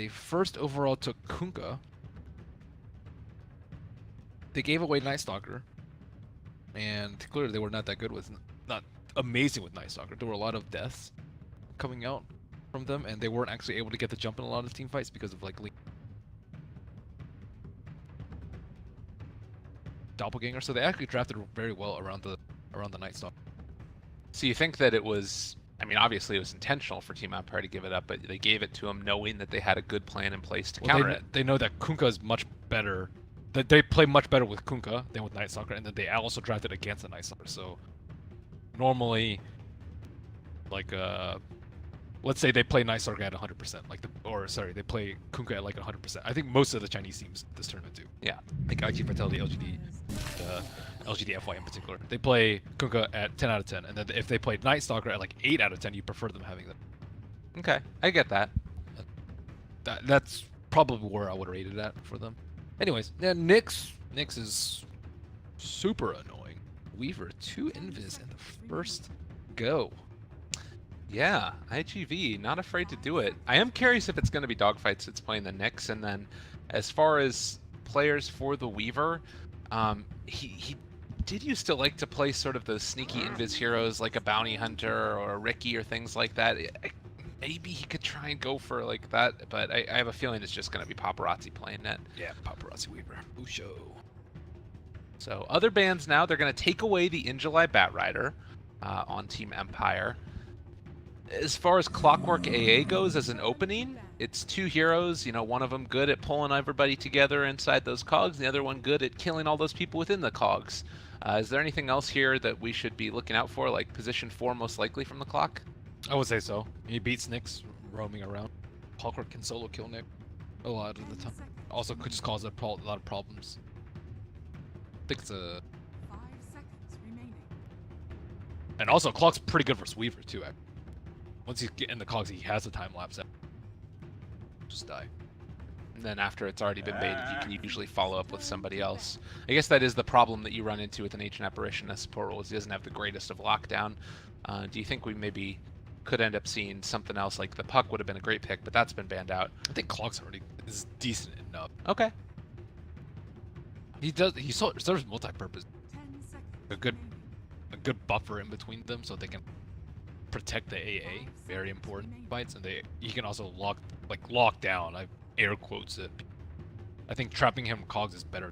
They first overall took Kunkka. They gave away Night Stalker. And clearly they were not that good with, not amazing with Night Stalker. There were a lot of deaths coming out from them, and they weren't actually able to get the jump in a lot of team fights because of like doppelganger. So they actually drafted very well around the Night Stalker. So you think that it was, I mean, obviously it was intentional for Team Empire to give it up, but they gave it to him knowing that they had a good plan in place to counter it. They know that Kunkka is much better. That they play much better with Kunkka than with Night Stalker, and then they also drafted against the Night Stalker. So normally, like let's say they play Night Stalker at 100%, they play Kunkka at like 100%. I think most of the Chinese teams this tournament do. Yeah, like IG Vitality, LGD, LGD.FY in particular. They play Kunkka at 10 out of 10, and then if they play Night Stalker at like 8 out of 10, you prefer them having that. Okay, I get that. That's probably where I would rate it at for them. Anyways, yeah, Nyx is super annoying. Weaver, 2 invis in the first go. Yeah, IGV, not afraid to do it. I am curious if it's going to be dogfights that's playing the Nyx, and then as far as players for the Weaver, he did used to like to play sort of those sneaky invis heroes like a Bounty Hunter or a Ricky or things like that. Maybe he could try and go for like that, but I have a feeling it's just going to be Paparazzi playing that. Yeah, Paparazzi Weaver. Usho. So other bans now, they're going to take away the In July Batrider on Team Empire. As far as Clockwork AA goes as an opening, it's 2 heroes, you know, one of them good at pulling everybody together inside those cogs, the other one good at killing all those people within the cogs. Is there anything else here that we should be looking out for, like position 4 most likely from the clock? I would say so. He beats Nyx roaming around. Clockwork can solo kill Nyx a lot of the time. Also could just cause a lot of problems. I think it's a... 5 seconds remaining. And also Clock's pretty good versus Weaver too, actually. Once you get in the cogs, he has a time lapse. Just die. And then after it's already been baited, you can usually follow up with somebody else. I guess that is the problem that you run into with an Ancient Apparition as support role, is he doesn't have the greatest of lockdown. Do you think we maybe could end up seeing something else, like the Puck would have been a great pick, but that's been banned out? I think Clock's already is decent enough. Okay. He serves multi-purpose. 10 seconds. A good buffer in between them so they can protect the AA, very important fights, and he can also lock down. I air quotes it. I think trapping him in cogs is better.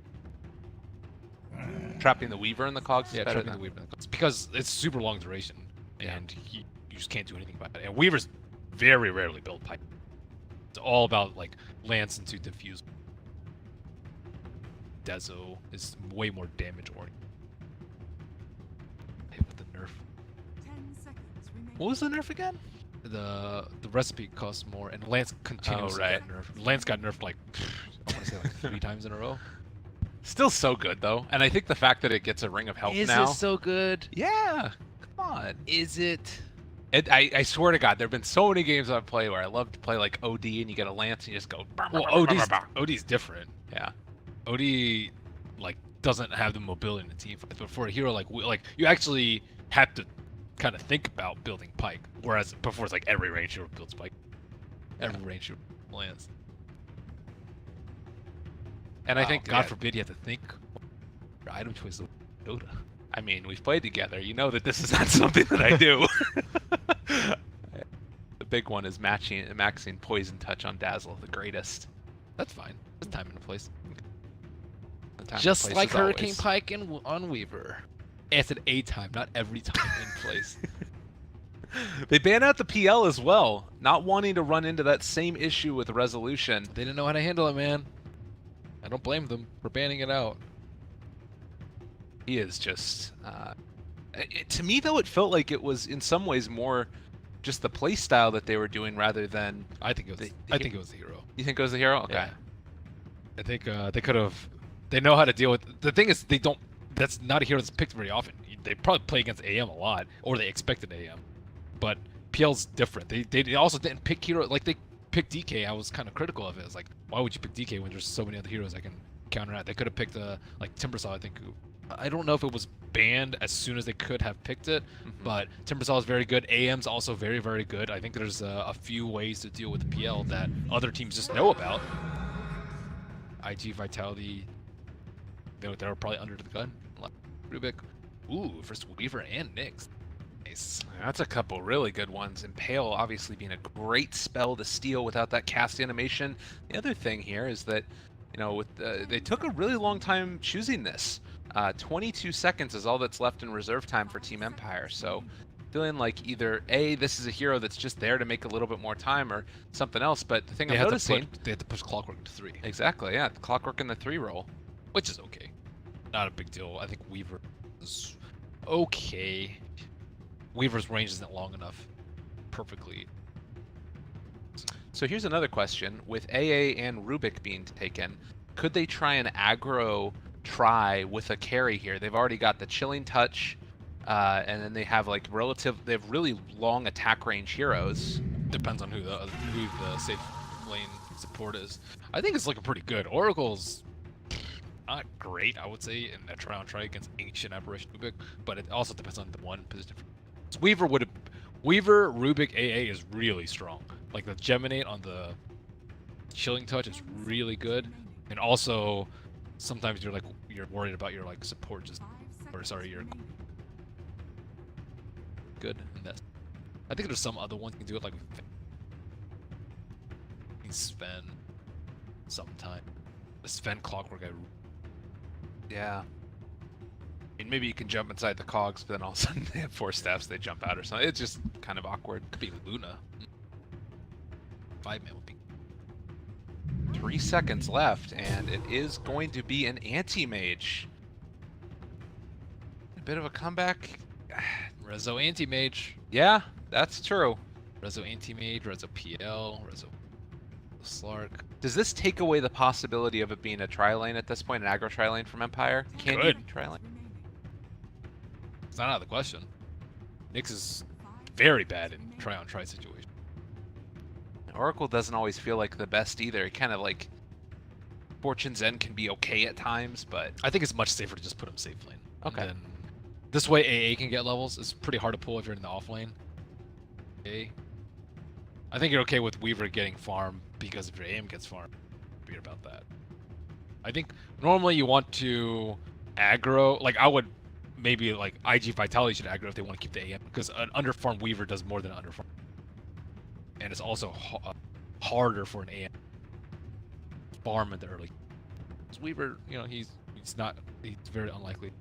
Trapping the Weaver in the cogs is better trapping the Weaver in the cogs, because it's super long duration, and you just can't do anything about it. And Weaver's very rarely build pipe. It's all about like lance into diffuse. Dezo is way more damage oriented. Hit with the nerf. 10 seconds remaining. What was the nerf again? The recipe costs more, and Lance continues to get nerfed. Lance got nerfed like I want to say like 3 times in a row. Still so good though, and I think the fact that it gets a Ring of Health now. Is it so good? Yeah, come on. Is it? I swear to God, there have been so many games I've played where I love to play like OD, and you get a Lance and you just go. Well, OD's different. Yeah. OD like doesn't have the mobility in the team fight, but for a hero like you actually have to kind of think about building Pike, whereas before it's like every range hero builds Pike, every range hero lands. And I think, God forbid, you have to think your item choice of Dota. I mean, we've played together. You know that this is not something that I do. The big one is maxing Poison Touch on Dazzle, the greatest. That's fine. There's time and a place. Just like Hurricane Pike on Weaver. It's an A time, not every time in place. They ban out the PL as well, not wanting to run into that same issue with Resolution. They didn't know how to handle it, man. I don't blame them for banning it out. He is just... to me, though, it felt like it was, in some ways, more just the play style that they were doing rather than... I think it was the hero. You think it was the hero? Okay. Yeah. I think they could have... They know how to deal with... The thing is, they don't... That's not a hero that's picked very often. They probably play against AM a lot, or they expected AM. But PL's different. They also didn't pick hero... Like, they picked DK. I was kind of critical of it. It's like, why would you pick DK when there's so many other heroes that can counteract? They could have picked, like, Timbersaw, I think. I don't know if it was banned as soon as they could have picked it. Mhm. But Timbersaw is very good. AM's also very, very good. I think there's a few ways to deal with the PL that other teams just know about. IG Vitality, they were probably under the gun. Rubik. Ooh, first Weaver and Nyx. Nice. That's a couple really good ones. Impale obviously being a great spell to steal without that cast animation. The other thing here is that, you know, with they took a really long time choosing this. 22 seconds is all that's left in reserve time for Team Empire. So feeling like either A, this is a hero that's just there to make a little bit more time, or something else. But the thing I'm noticing, they had to push Clockwork into 3. exactly, yeah, the Clockwork in the 3 roll. Which is okay. Not a big deal. I think Weaver is okay. Weaver's range isn't long enough. Perfectly. So here's another question. With AA and Rubik being taken, could they try an aggro try with a carry here? They've already got the Chilling Touch, and then they have like they have really long attack range heroes. Depends on who the safe lane support is. I think it's looking pretty good. Oracle's not great, I would say, in a try against Ancient Apparition Rubik, but it also depends on the one position. So Weaver Rubik AA is really strong. Like the Geminate on the Chilling Touch is really good, and also sometimes you're worried about your like support just, or sorry, your good. And that's, I think there's some other ones you can do it like Sven sometime. The Sven Clockwork, Yeah. And maybe you can jump inside the cogs, but then all of a sudden they have 4 staffs, they jump out or something. It's just kind of awkward. could be Luna. 5-man would be. 3 seconds left, and it is going to be an anti-mage. A bit of a comeback. Rezo Anti-Mage. Yeah, that's true. Rezo Anti-Mage, Rezo PL, Rezo Slark. Does this take away the possibility of it being a tri-lane at this point, an aggro tri-lane from Empire? Can you Good. tri-lane? It's not out of the question. Nyx is very bad in try-on-try situation. Oracle doesn't always feel like the best either. It kind of like Fortune's End can be okay at times, but I think it's much safer to just put him safe lane. Okay. And then this way AA can get levels. It's pretty hard to pull if you're in the off lane. Okay. I think you're okay with Weaver getting farm because if your aim gets farm, weird about that. I think normally you want to aggro, like I would maybe like IG Vitality should aggro if they want to keep the AM, because an underfarm Weaver does more than an underfarm. And it's also harder for an AM farm in the early. Weaver, you know, he's very unlikely.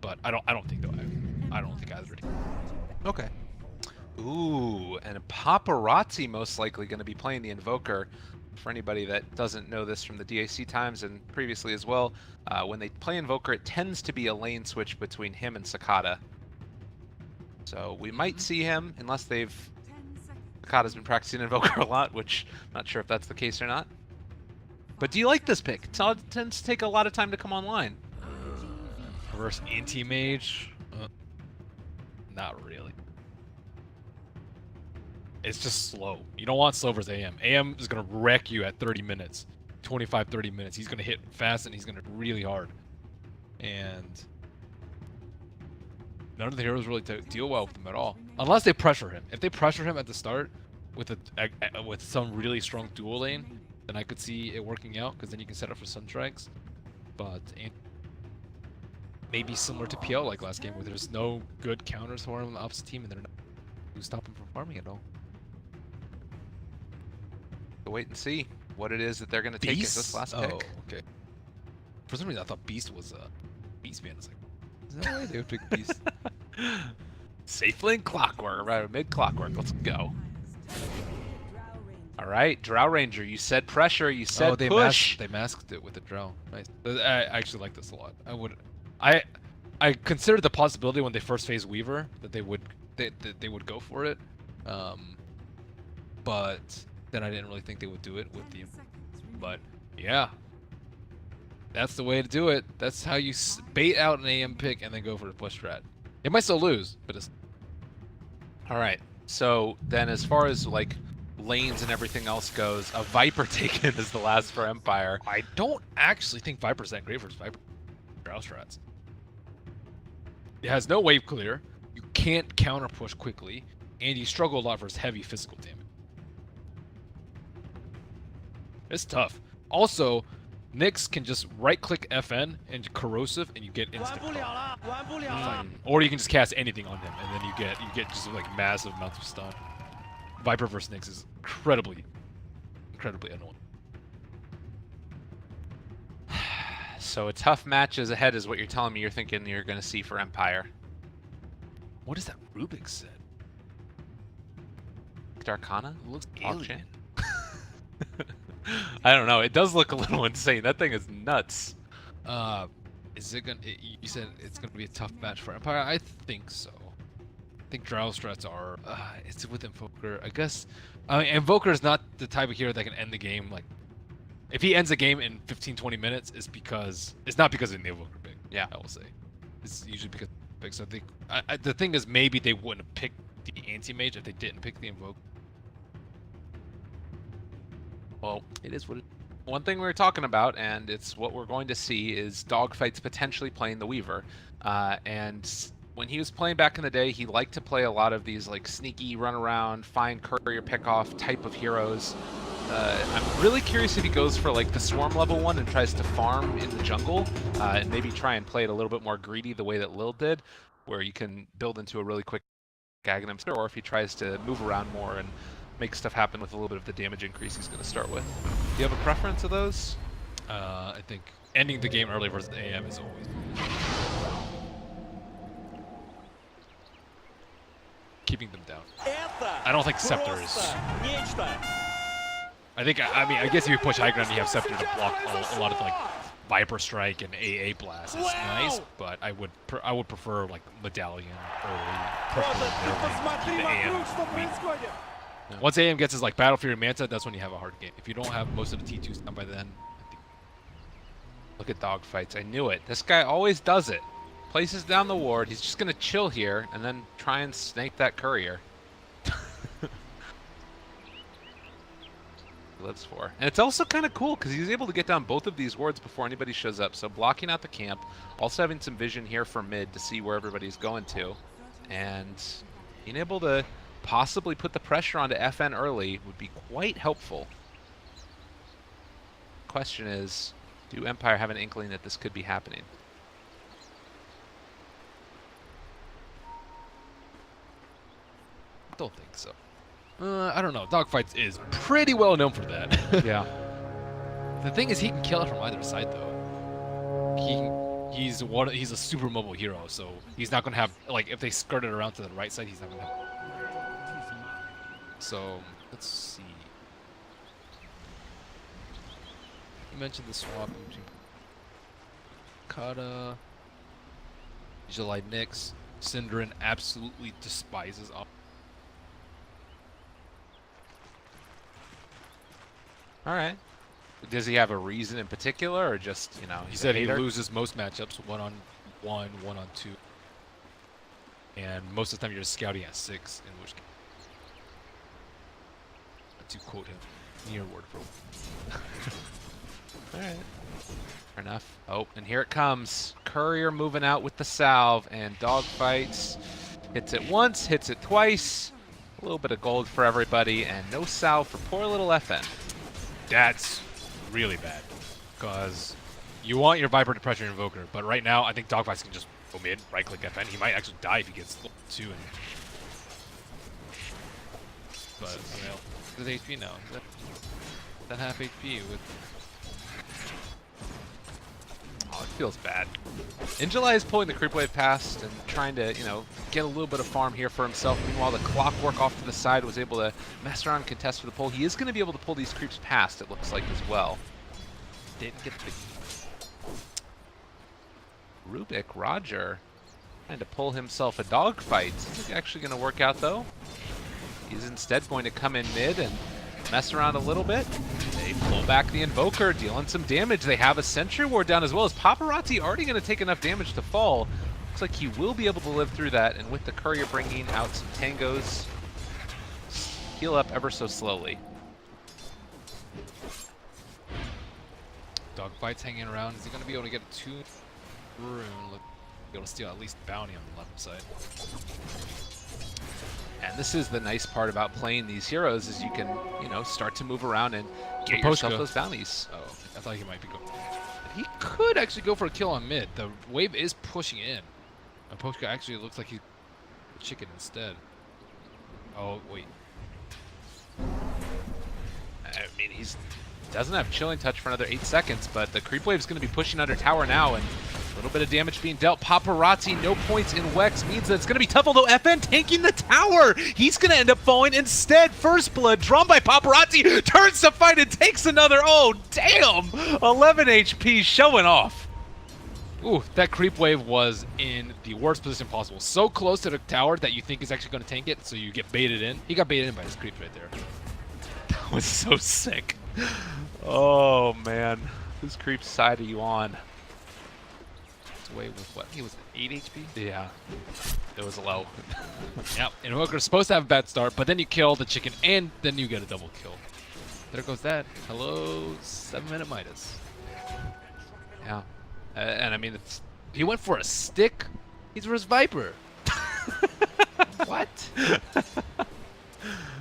But I don't think though. I don't think either. okay. Ooh, and a Paparazzi most likely going to be playing the Invoker. For anybody that doesn't know this from the DAC times and previously as well, when they play Invoker, it tends to be a lane switch between him and Sakata. So we might see him, unless Sakata's been practicing Invoker a lot, which I'm not sure if that's the case or not. But do you like this pick? It tends to take a lot of time to come online. Reverse Anti-Mage? Not really. It's just slow. You don't want slow versus AM. AM is going to wreck you at 30 minutes. 25, 30 minutes. He's going to hit fast and he's going to really hard. And none of the heroes really deal well with him at all. Unless they pressure him. If they pressure him at the start with some really strong dual lane, then I could see it working out, because then you can set up for Sun Strikes. But maybe similar to PL like last game, where there's no good counters for him on the opposite team and they're not to stop him from farming at all. So wait and see what it is that they're going to take as this last pick. Oh, okay. For some reason, I thought Beast was Beast Man. It's like, is that why they would pick Beast? Safe lane Clockwork, right? Mid Clockwork. Let's go. All right, Drow Ranger. You said pressure. You said push. They masked it with a Drow. Nice. I actually like this a lot. I considered the possibility when they first phased Weaver that they would go for it, but then I didn't really think they would do it with the. But yeah, that's the way to do it. That's how you bait out an AM pick and then go for the push strat. It might still lose, but it's. All right. So then, as far as like lanes and everything else goes, a Viper taken is the last for Empire. I don't actually think Viper's that great for Viper Drow strats. It has no wave clear. You can't counter push quickly, and you struggle a lot versus heavy physical damage. It's tough. Also, Nyx can just right-click FN and corrosive, and you get instant kill. Or you can just cast anything on him, and then you get just like massive amounts of stun. Viper versus Nyx is incredibly annoying. So a tough match is ahead is what you're telling me you're thinking you're going to see for Empire. What is that Rubik set? Darkana? It looks Blockchain? alien. I don't know. It does look a little insane. That thing is nuts. Is it gonna? You said it's gonna be a tough match for Empire. I think so. I think Drow strats are. It's with Invoker. I guess. I mean, Invoker is not the type of hero that can end the game. Like, if he ends the game in 15-20 minutes, it's not because of the Invoker pick. Yeah, I will say. It's usually because of the pick. So I think the thing is maybe they wouldn't have picked the anti-mage if they didn't pick the Invoker. Well, it is what it is. One thing we were talking about, and it's what we're going to see, is dogfights potentially playing the Weaver. And when he was playing back in the day, he liked to play a lot of these like sneaky run around, find courier pick off type of heroes. I'm really curious if he goes for like the swarm level one and tries to farm in the jungle, and maybe try and play it a little bit more greedy the way that Lil did, where you can build into a really quick Aghanim, or if he tries to move around more and make stuff happen with a little bit of the damage increase he's going to start with. Do you have a preference of those? I think ending the game early versus AM is always keeping them down. I don't think Scepter is. I guess if you push high ground, you have Scepter to block a lot of like Viper Strike and AA Blast. It's nice, but I would prefer like Medallion early, preferably the AM weak. Yeah. Once AM gets his like Battle Fury Manta, that's when you have a hard game. If you don't have most of the T2s done by then, I think. Look at dogfights. I knew it. This guy always does it. Places down the ward. He's just going to chill here and then try and snake that courier. He lives for. And it's also kind of cool because he's able to get down both of these wards before anybody shows up. So blocking out the camp, also having some vision here for mid to see where everybody's going to, and being able to possibly put the pressure onto FN early would be quite helpful. Question is, do Empire have an inkling that this could be happening? I don't think so. I don't know. Dogfights is pretty well known for that. Yeah. The thing is, he can kill it from either side, though. He's a super mobile hero, so he's not gonna have like if they skirt it around to the right side, he's not gonna have. So let's see. You mentioned the swap between Kata, July Nyx, Synderen absolutely despises up. All right. Does he have a reason in particular, or just, you know, He he's said a he hater? loses most matchups 1-on-1, 1-on-2, and most of the time you're just scouting at 6, in which case, to quote him, near word for All right. Fair enough. Oh, and here it comes. Courier moving out with the salve, and dogfights. Hits it once, hits it twice. A little bit of gold for everybody, and no salve for poor little FN. That's really bad, because you want your Viper to pressure your Invoker, but right now I think Dogfights can just go mid, right-click FN. He might actually die if he gets 2. But, you know, with HP now. That half HP with... Oh, it feels bad. Injuly is pulling the creep wave past and trying to, you know, get a little bit of farm here for himself. Meanwhile, the Clockwork off to the side was able to mess around and contest for the pull. He is going to be able to pull these creeps past, it looks like, as well. Didn't get the... Rubik, Roger, trying to pull himself a dogfight. This is actually going to work out, though. He's instead going to come in mid and mess around a little bit. They pull back the Invoker, dealing some damage. They have a Sentry Ward down as well. Is Paparazzi already going to take enough damage to fall? Looks like he will be able to live through that, and with the Courier bringing out some tangos, heal up ever so slowly. Dogfights hanging around. Is he going to be able to get 2 rune? Look. be able to steal at least bounty on the left side. And this is the nice part about playing these heroes is you can, you know, start to move around and get Maposhka. yourself those bounties. Oh, I thought he might be going. He could actually go for a kill on mid. The wave is pushing in. Maposhka actually looks like he's chicken instead. Oh, wait. I mean, he's doesn't have Chilling Touch for another 8 seconds, but the creep wave is going to be pushing under tower now, and a little bit of damage being dealt. Paparazzi, no points in Wex means that it's going to be tough, although FN tanking the tower. He's going to end up falling instead. First blood drawn by Paparazzi, turns to fight and takes another. Oh, damn! 11 HP showing off. Ooh, that creep wave was in the worst position possible. So close to the tower that you think he's actually going to tank it, so you get baited in. He got baited in by his creep right there. That was so sick. Oh, man. Whose creep side are you on? Away with what? He was 8 HP? Yeah, it was low. Yeah, Invoker's supposed to have a bad start, but then you kill the chicken and then you get a double kill. There goes that. Hello, 7-minute Midas. Yeah, and I mean, it's He went for a stick? He's Risk Viper. What?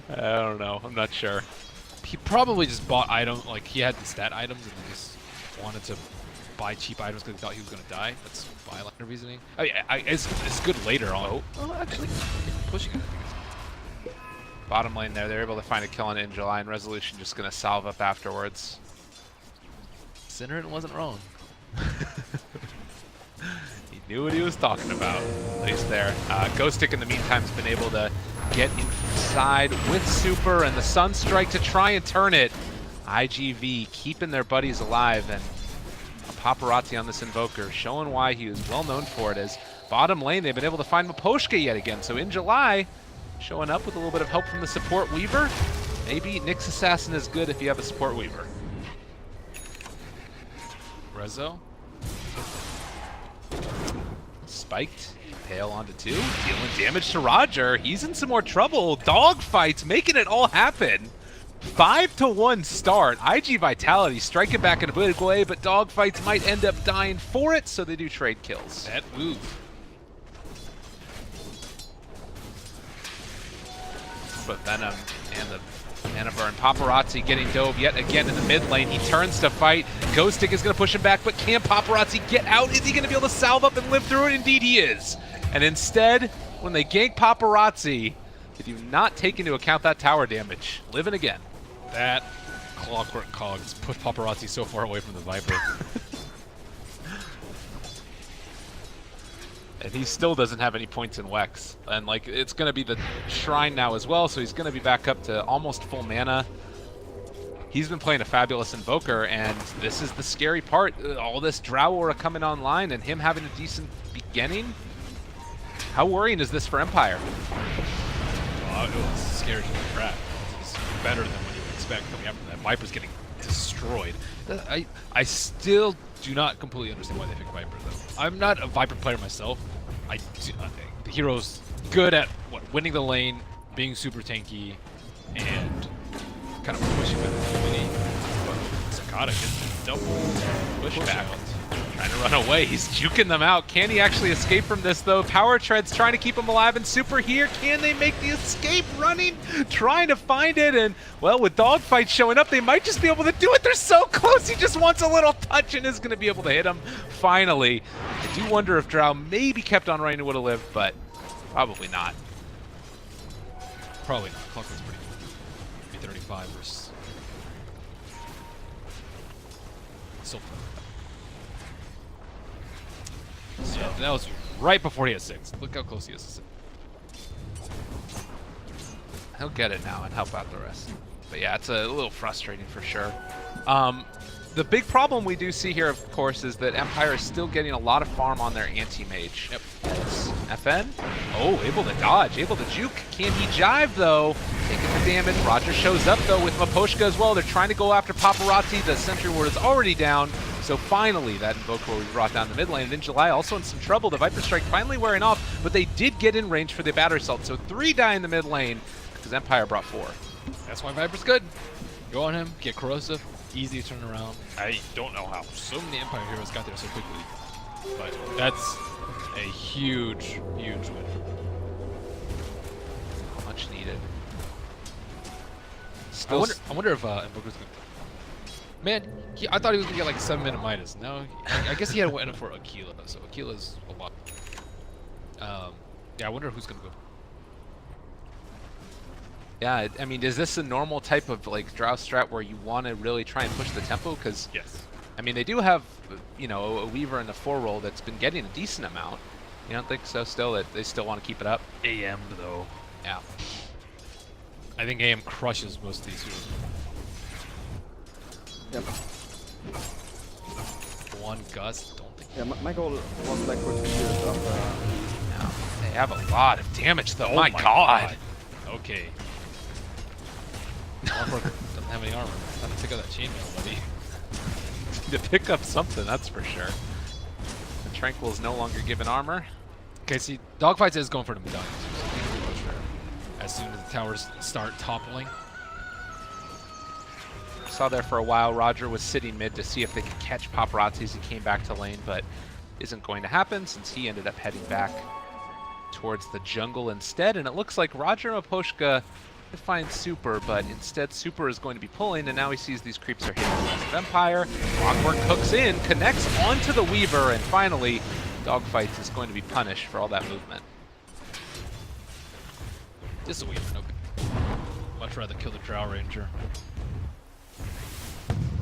I don't know. I'm not sure. He probably just bought items, like he had the stat items and he just wanted to buy cheap items because he thought he was going to die. That's violent reasoning. I mean, it's good later on. Oh, actually, Pushing it. bottom lane there. They're able to find a kill on it in July, and Resolution just going to salve up afterwards. Sinnerin wasn't wrong. He knew what he was talking about, at least there. Ghostic in the meantime has been able to get inside with Super and the Sunstrike to try and turn it. IGV keeping their buddies alive, and a Paparazzi on this Invoker, showing why he was well known for it. As bottom lane, they've been able to find Maposhka yet again. So in July, showing up with a little bit of help from the support Weaver. Maybe Nyx Assassin is good if you have a support Weaver. Rezo. Spiked. Pale onto 2. Dealing damage to Roger. He's in some more trouble. Dogfights making it all happen. 5-1 start. IG Vitality striking back in a big way, but Dogfights might end up dying for it, so they do trade kills. That move. But Venom and the Mana Burn. Paparazzi getting dove yet again in the mid lane. He turns to fight. Ghostic is going to push him back, but can Paparazzi get out? Is he going to be able to salve up and live through it? Indeed he is. And instead, when they gank Paparazzi, they do not take into account that tower damage. Living again. That clockwork cogs put Paparazzi so far away from the Viper. And he still doesn't have any points in Wex. And like, it's going to be the Shrine now as well, so he's going to be back up to almost full mana. He's been playing a fabulous Invoker, and this is the scary part. All this Drow Aura coming online and him having a decent beginning. How worrying is this for Empire? Well, it was scary to the crap. It's better than what you would expect coming after that. Viper's getting destroyed. I still do not completely understand why they pick Viper, though. I'm not a Viper player myself. The hero's good at winning the lane, being super tanky, and kind of pushing back the mini. But Sakata gets a double pushback. Trying to run away. He's juking them out. Can he actually escape from this, though? Power Tread's trying to keep him alive, and Super here. Can they make the escape? Running, trying to find it, and, well, with Dogfight showing up, they might just be able to do it. They're so close. He just wants a little touch and is going to be able to hit him finally. I do wonder if Drow maybe kept on running would have lived, but probably not. Probably not. Clockwork's pretty good. Maybe 35 versus... So far. So that was right before he had 6. Look how close he is to 6. He'll get it now and help out the rest. But yeah, it's a little frustrating for sure. The big problem we do see here, of course, is that Empire is still getting a lot of farm on their anti-mage. Yep. FN? Oh, able to dodge, able to juke. Can he jive, though? Taking the damage. Roger shows up, though, with Maposhka as well. They're trying to go after Paparazzi. The Sentry Ward is already down. So finally, that Invoker will be brought down the mid lane. And in July, also in some trouble. The Viper Strike finally wearing off, but they did get in range for the Battery Assault. So 3 die in the mid lane because Empire brought 4. That's why Viper's good. Go on him, get corrosive, easy to turn around. I don't know how so many Empire heroes got there so quickly. But that's a huge, huge win. Much needed. I Still, wonder if Invictus gonna. Man, I thought he was gonna get like 7-minute minus. No, I guess he had to win for Aquila, so Aquila's a lot. Yeah, I wonder who's gonna go. yeah, I mean, is this a normal type of like Drow strat where you want to really try and push the tempo? Because Yes. I mean, they do have, you know, a Weaver in the 4 role that's been getting a decent amount. You don't think so? Still, that they still want to keep it up? AM though. Yeah. I think AM crushes most of these heroes. Yep. One Gus, don't think. Yeah, my goal was like for 2 years up. No, they have a lot of damage though. Oh my God. Okay. Warford doesn't have any armor. Time to take out that chainmail, buddy. To pick up something, that's for sure. The Tranquil is no longer given armor. Okay, see, Dogfights is going for the medallions. As soon as the towers start toppling. Saw there for a while, Roger was sitting mid to see if they could catch Paparazzi as he came back to lane, but isn't going to happen since he ended up heading back towards the jungle instead. And it looks like Roger Maposhka to find Super, but instead Super is going to be pulling, and now he sees these creeps are hitting the rest of Empire. Clockwork hooks in, connects onto the Weaver, and finally Dogfights is going to be punished for all that movement. This is a Weaver, no big. Much rather kill the Drow Ranger.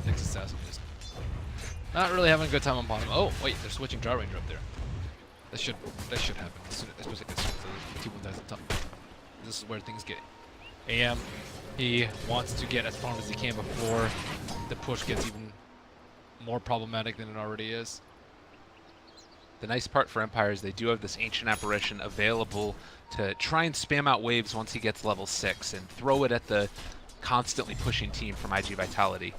Next assassin is not really having a good time on bottom. Oh wait, they're switching Drow Ranger up there. That should happen as soon, especially as soon as the T1 dies on top. This is where things get. AM, he wants to get as far as he can before the push gets even more problematic than it already is. The nice part for Empire is they do have this Ancient Apparition available to try and spam out waves once he gets level 6 and throw it at the constantly pushing team from IG Vitality.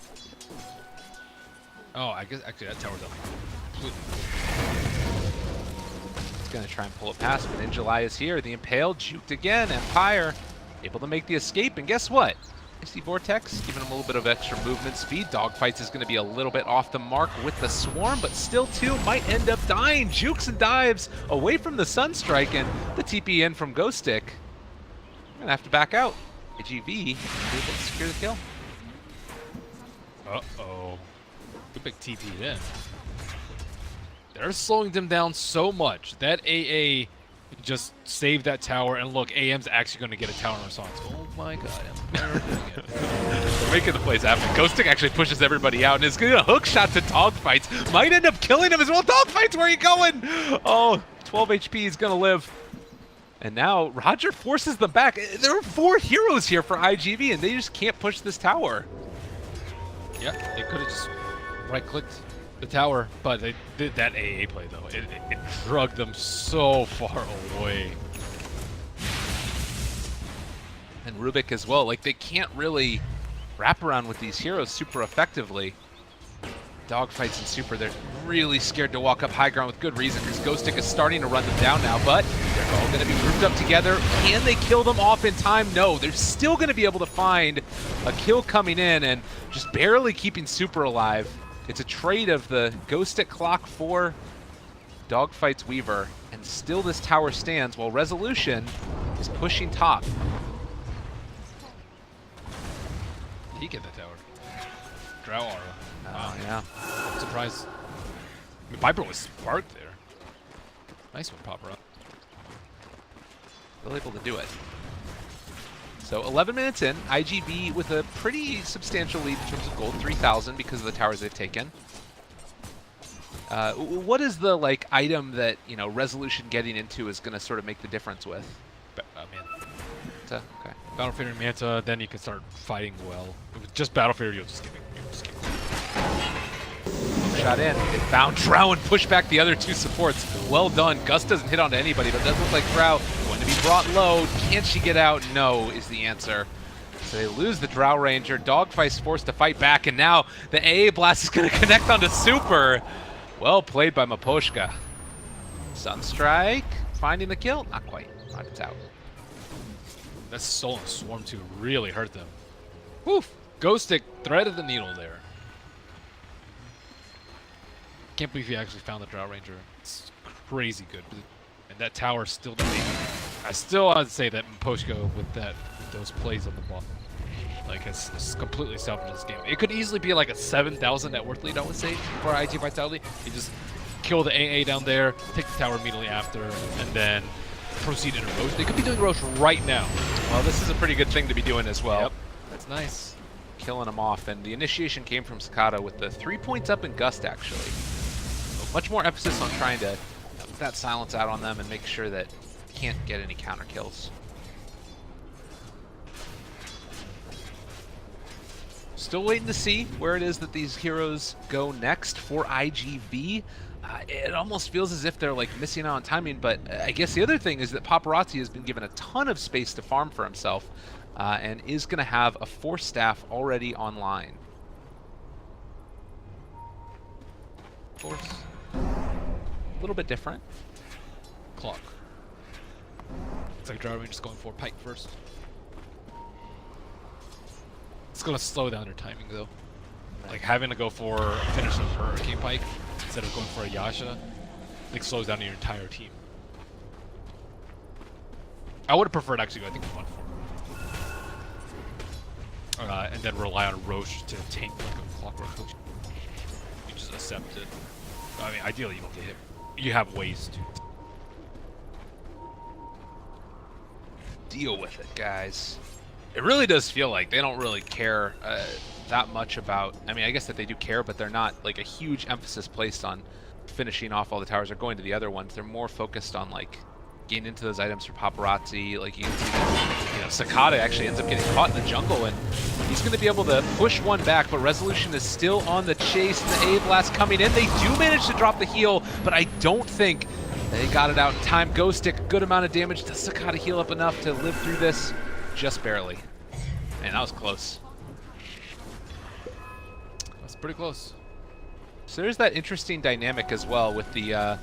Oh, I guess actually that tower's up. Completely. He's going to try and pull it past, but in July is here. The Impaled juked again. Empire able to make the escape, and guess what? Icy Vortex giving him a little bit of extra movement speed. Dogfights is going to be a little bit off the mark with the Swarm, but still two might end up dying. Jukes and dives away from the Sunstrike, and the TP in from Ghost Stick. Going to have to back out. AGV able to secure the kill. Uh-oh. Good big TP in. They're slowing them down so much. That AA just saved that tower, and look, AM's actually going to get a tower in response. Oh my god, Empire doing it. They're making the plays happen. Ghost Stick actually pushes everybody out and is going to hook shot to Dogfights. Might end up killing him as well. Dogfights, where are you going? Oh, 12 HP is going to live. And now Roger forces them back. There are 4 heroes here for IGV, and they just can't push this tower. Yeah, they could have just right-clicked the tower, but they did that AA play though. It drugged them so far away. And Rubik as well. Like, they can't really wrap around with these heroes super effectively. Dogfights and Super, they're really scared to walk up high ground with good reason, because Ghost Stick is starting to run them down now, but they're all going to be grouped up together. Can they kill them off in time? No, they're still going to be able to find a kill coming in and just barely keeping Super alive. It's a trade of the Ghost Stick clock for Dogfights Weaver, and still this tower stands while Resolution is pushing top. He get that tower. Drow aura. Oh, yeah. I'm surprised. I mean, Viper was sparked there. Nice one, Papa. Still able to do it. So 11 minutes in, IGV with a pretty substantial lead in terms of gold, 3,000 because of the towers they've taken. What is the like item that, you know, Resolution getting into is going to sort of make the difference with? Man. Okay. Battlefield Manta, then you can start fighting well. With just Battlefield, you'll just skip. Shot in. They found Drow and pushed back the other 2 supports. Well done. Gus doesn't hit onto anybody, but it does look like Drow going to be brought low. Can she get out? No is the answer. So they lose the Drow Ranger. Dogfight's forced to fight back, and now the AA Blast is going to connect onto Super. Well played by Maposhka. Sunstrike finding the kill. Not quite. It's out. That Stolen Swarm 2 really hurt them. Woof! Ghost Stick threaded the needle there. can't believe he actually found the Drow Ranger. It's crazy good. And that tower still doesn't even... I still want to say that Mposhko with those plays on the ball, like has completely salvaged this game. It could easily be like a 7,000 net worth lead, I would say, for IG Vitality. You just kill the AA down there, take the tower immediately after, and then proceed into Roche. They could be doing Roche right now. Well, this is a pretty good thing to be doing as well. Yep, that's nice. Killing him off, and the initiation came from Sakata with the 3 points up in Gust, actually. So much more emphasis on trying to put that silence out on them and make sure that you can't get any counter kills. Still waiting to see where it is that these heroes go next for IGV. It almost feels as if they're like missing out on timing, but I guess the other thing is that Paparazzi has been given a ton of space to farm for himself and is going to have a Force Staff already online. Force, a little bit different. Clock. It's like Drow Ranger's going for Pike first. It's gonna slow down their timing though. Like having to go for a finish of Hurricane Pike instead of going for a Yasha, like slows down your entire team. I would have preferred actually go, I think, 1-4. And then rely on Roche to tank like a clockwork push. You just accept it. I mean, ideally you don't get hit. You have ways to Deal with it, guys. It really does feel like they don't really care that much about... I mean, I guess that they do care, but they're not like a huge emphasis placed on finishing off all the towers or going to the other ones. They're more focused on like getting into those items for Paparazzi. Like you can see that, you know, Sakata actually ends up getting caught in the jungle, and he's going to be able to push one back, but Resolution is still on the chase. The A-Blast coming in. They do manage to drop the heal, but I don't think they got it out in time. Ghost Stick, a good amount of damage. Does Sakata heal up enough to live through this? Just barely. Man, that was close. That's pretty close. So there's that interesting dynamic as well with the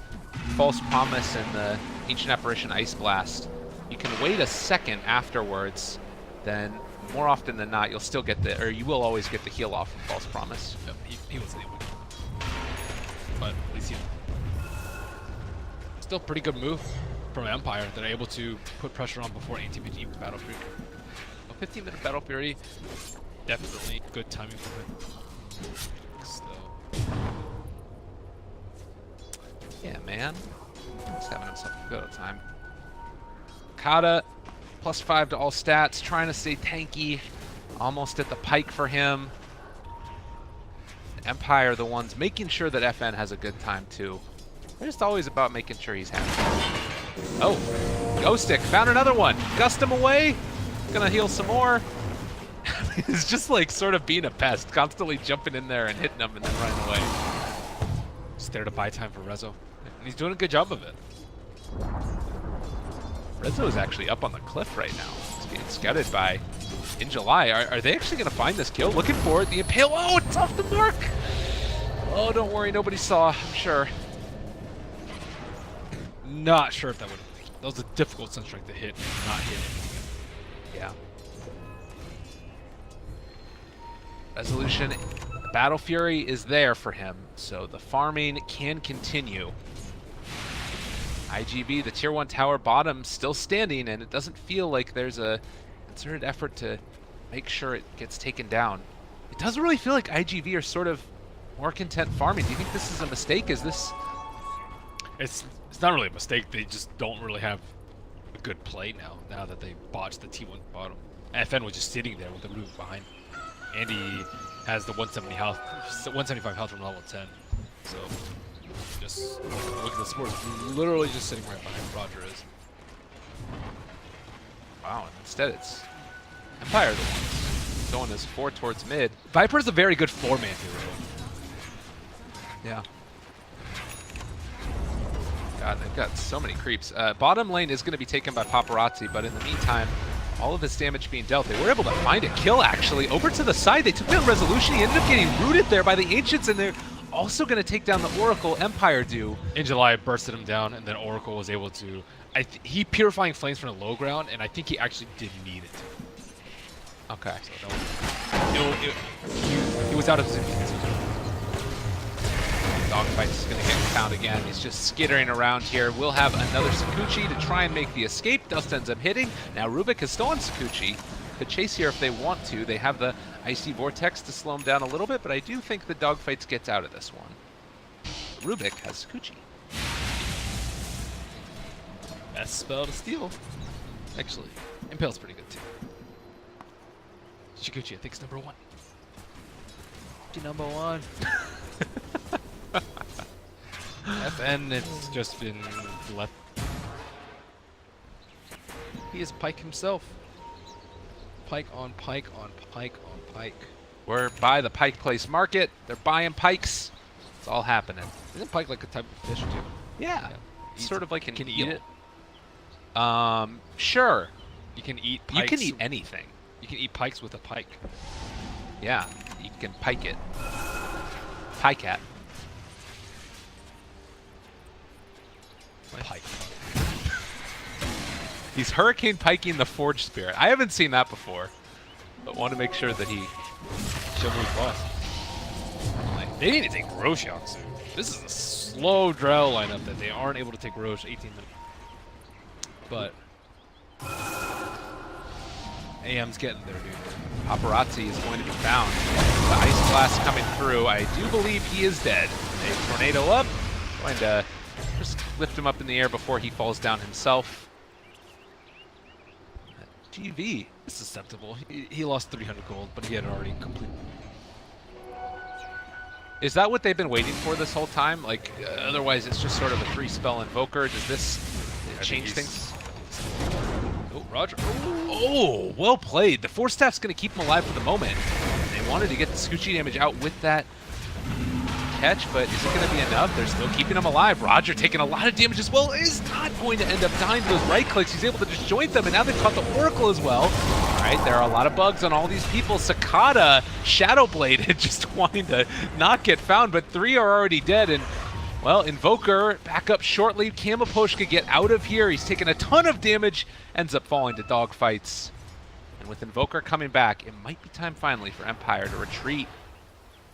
False Promise and the Ancient Apparition Ice Blast. You can wait a second afterwards, then more often than not, you'll still get the, or you will always get the heal off of False Promise. Yep, he wasn't able to. But at least he... Still pretty good move from Empire. They're able to put pressure on before ATPG Battle Fury. 15-minute Battle Fury, definitely good timing for him. So. Yeah, man. He's having himself a good time. Kata, +5 to all stats, trying to stay tanky. Almost at the pike for him. Empire, the ones making sure that FN has a good time too. They're just always about making sure he's happy. Oh, Ghost Stick, found another one. Gust him away. Gonna heal some more. It's just like sort of being a pest, constantly jumping in there and hitting them and then running away. Just there to buy time for Rezo. And he's doing a good job of it. Rezo is actually up on the cliff right now. He's being scouted by In July. Are they actually gonna find this kill? Looking for it. The Impale. Oh, it's off the mark. Oh, don't worry, nobody saw, I'm sure. Not sure if that would... That was a difficult Sunstrike to hit, not hit. Yeah. Resolution, Battle Fury is there for him, so the farming can continue. IGB, the tier 1 tower bottom, still standing, and it doesn't feel like there's a concerted effort to make sure it gets taken down. It doesn't really feel like IGV are sort of more content farming. Do you think this is a mistake? Is this... It's not really a mistake. They just don't really have a good play now that they botched the T1 bottom. FN was just sitting there with the roof behind. And he has the 175 health from level 10. So just look at the sports. Literally just sitting right behind Roger is. Wow, and instead it's Empire the ones going as 4 towards mid. Viper's a very good 4-man hero. Yeah. God, they've got so many creeps. Bottom lane is going to be taken by Paparazzi, but in the meantime, all of his damage being dealt. They were able to find a kill, actually. Over to the side, they took down Resolution. He ended up getting rooted there by the Ancients, and they're also going to take down the Oracle. Empire do. In July, bursted him down, and then Oracle was able to... he Purifying Flames from the low ground, and I think he actually did need it. Okay. So he was out of his influence. Dogfight is going to get found again. He's just skittering around here. We'll have another Sakuchi to try and make the escape. Dust ends up hitting. Now Rubik has stolen Sakuchi. Could chase here if they want to. They have the Icy Vortex to slow him down a little bit, but I do think the Dogfights gets out of this one. Rubik has Sakuchi. Best spell to steal. Actually, Impale's pretty good too. Sakuchi, I think, is number 1. Number 1. FN, it's just been left. He is Pike himself. Pike on Pike on Pike on Pike. We're by the Pike Place Market. They're buying pikes. It's all happening. Isn't Pike like a type of fish too? Yeah. It's sort of like an Can you eat eel. it? Sure. You can eat You pikes. can eat anything. You can eat pikes with a pike. Yeah, you can pike it. Pike cat. Pike. He's hurricane piking the Forge Spirit. I haven't seen that before, but want to make sure that he. Show me boss. Like, they need to take Roche out soon. This is a slow Drow lineup that they aren't able to take Roche 18 minutes. But AM's getting there, dude. Paparazzi is going to be found. The Ice Blast coming through. I do believe he is dead. A tornado up. Going to just lift him up in the air before he falls down himself. GV. It's acceptable. He lost 300 gold, but he had already completed. Is that what they've been waiting for this whole time? Like, otherwise it's just sort of a 3-spell Invoker. Does this change things? Oh, Roger. Oh, well played. The Force Staff's going to keep him alive for the moment. They wanted to get the Sakuchi damage out with that catch, but is it going to be enough? They're still keeping him alive. Roger taking a lot of damage as well. Is not going to end up dying to those right clicks. He's able to disjoint them, and now they've caught the Oracle as well. All right, there are a lot of bugs on all these people. Cicada, Shadowblade, just wanting to not get found, but 3 are already dead, and well, Invoker back up shortly. Kamaposh could get out of here. He's taken a ton of damage, ends up falling to dogfights. And with Invoker coming back, it might be time finally for Empire to retreat.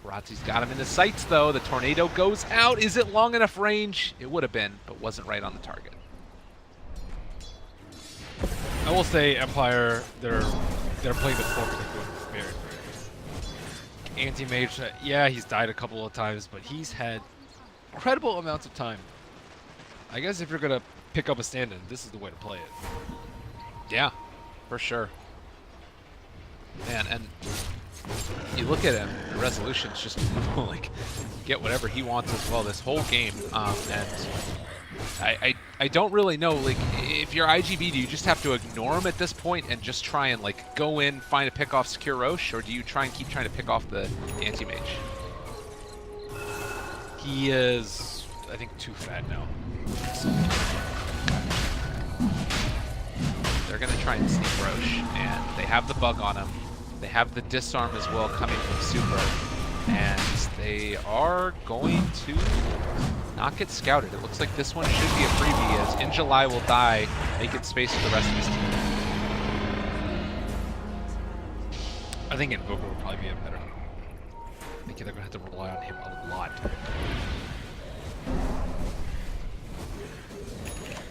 Razzi's got him in the sights, though. The tornado goes out. Is it long enough range? It would have been, but wasn't right on the target. I will say Empire, they're playing the form they're doing very, very good. Anti-Mage, yeah, he's died a couple of times, but he's had incredible amounts of time. I guess if you're going to pick up a stand-in, this is the way to play it. Yeah, for sure. Man, and you look at him, the resolution's just like get whatever he wants as well this whole game. And I don't really know, like, if you're IGB, do you just have to ignore him at this point and just try and like go in, find a pick off, secure Roche, or do you try and keep trying to pick off the anti-mage? He is, I think, too fat now. They're gonna try and sneak Roche, and they have the bug on him. They have the disarm as well coming from Super, and they are going to not get scouted. It looks like this one should be a freebie, as In July will die, making space for the rest of his team. I think Invoker would probably be a better. I think they're going to have to rely on him a lot.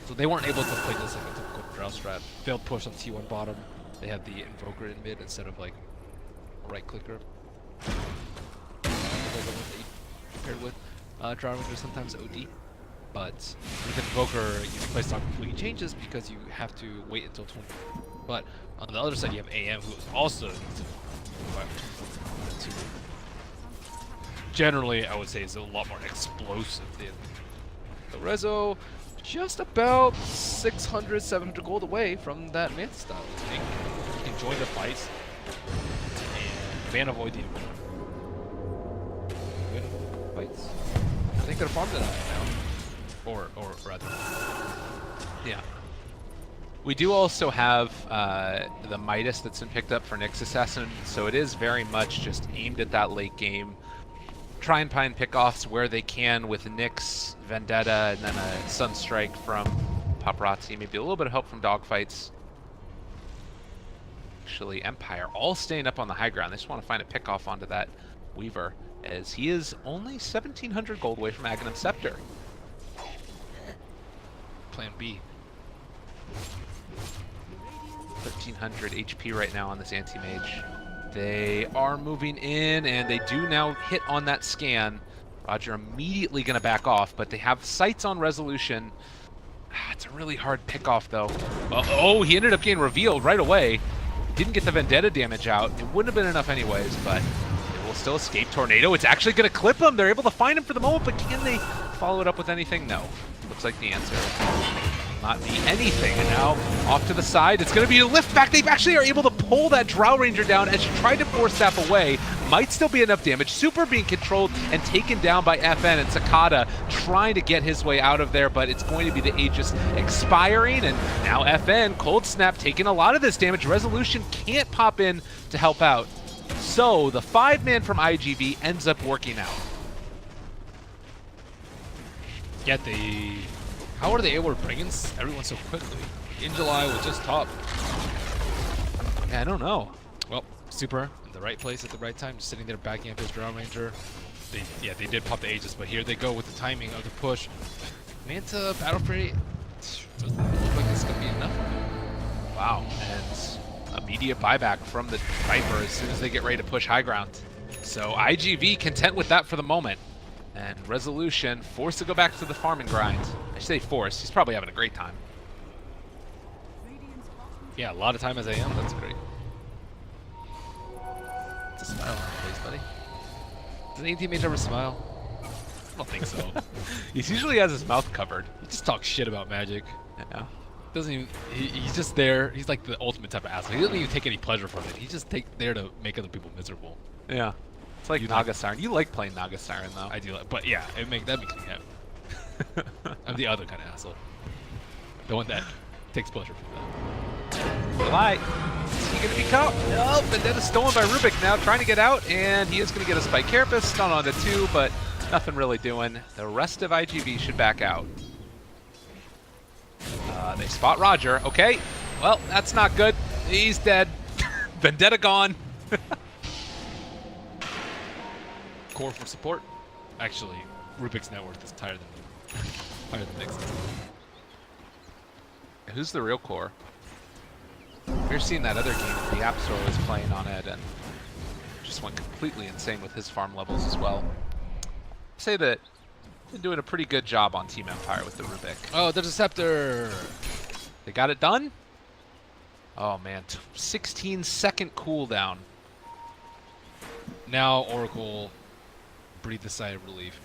So they weren't able to play this like a typical Drow strat. Failed push on T1 bottom. They have the Invoker in mid instead of like a right clicker. Paired with Drow Ranger, sometimes OD. But with Invoker, your playstyle completely changes because you have to wait until 20. But on the other side, you have AM, who is also generally, I would say, is a lot more explosive than the Rezo. Just about 600, 700 gold away from that Manta style. I think you can join the fights and ban avoid the win fights. I think they're farmed enough now, or rather, yeah. We do also have the Midas that's been picked up for Nyx Assassin, so it is very much just aimed at that late game. Try and find pickoffs where they can with Nyx, Vendetta, and then a Sunstrike from Paparazzi. Maybe a little bit of help from Dogfights. Actually, Empire all staying up on the high ground. They just want to find a pickoff onto that Weaver. as he is only 1,700 gold away from Aghanim Scepter. Plan B. 1,300 HP right now on this anti-mage. They are moving in, and they do now hit on that scan. Roger immediately going to back off, but they have sights on Resolution. It's a really hard pick-off, though. Oh, he ended up getting revealed right away. Didn't get the Vendetta damage out. It wouldn't have been enough anyways, but it will still escape Tornado. It's actually going to clip him. They're able to find him for the moment, but can they follow it up with anything? No. Looks like the answer will not be anything. And now off to the side, it's going to be a lift back. They actually are able to pull that Drow Ranger down as she tried to force Staff away. Might still be enough damage. Super being controlled and taken down by FN, and Sakata trying to get his way out of there, but it's going to be the Aegis expiring, and now FN, Cold Snap, taking a lot of this damage. Resolution can't pop in to help out. So the 5-man from IGV ends up working out. Yeah, how are they able to bring in everyone so quickly? In July was just top. Yeah, I don't know. Well, Super in the right place at the right time, just sitting there backing up his Drow Ranger. They did pop the Aegis, but here they go with the timing of the push. Manta Battle Freight doesn't look like it's gonna be enough. Wow, and immediate buyback from the Viper as soon as they get ready to push high ground. So IGV content with that for the moment. And Resolution forced to go back to the farming grind. I say forced, he's probably having a great time. Yeah, a lot of time as I am, that's great. It's a smile on your face, buddy. Does any teammate ever smile? I don't think so. He usually has his mouth covered. He just talks shit about Magic. Yeah. Doesn't even, he's just there, he's like the ultimate type of asshole. He doesn't even take any pleasure from it. He's just there to make other people miserable. Yeah. It's like You Naga like- Siren. You like playing Naga Siren, though. I do, but yeah, that makes me happy. I'm the other kind of asshole. The one that takes pleasure from that. Light. Is he going to be caught? Nope. And then it's stolen by Rubik now, trying to get out, and he is going to get a Spike Carapace. Stun on the 2, but nothing really doing. The rest of IGV should back out. They spot Roger. Okay. Well, that's not good. He's dead. Vendetta gone. Core for support. Actually, Rubik's net worth is higher than Nixon's. Who's the real core? We're seeing that other game. The App Store was playing on it and just went completely insane with his farm levels as well. I'd say that they're doing a pretty good job on Team Empire with the Rubik. Oh, there's a Scepter! They got it done? Oh man, 16-second cooldown. Now Oracle breathe a sigh of relief.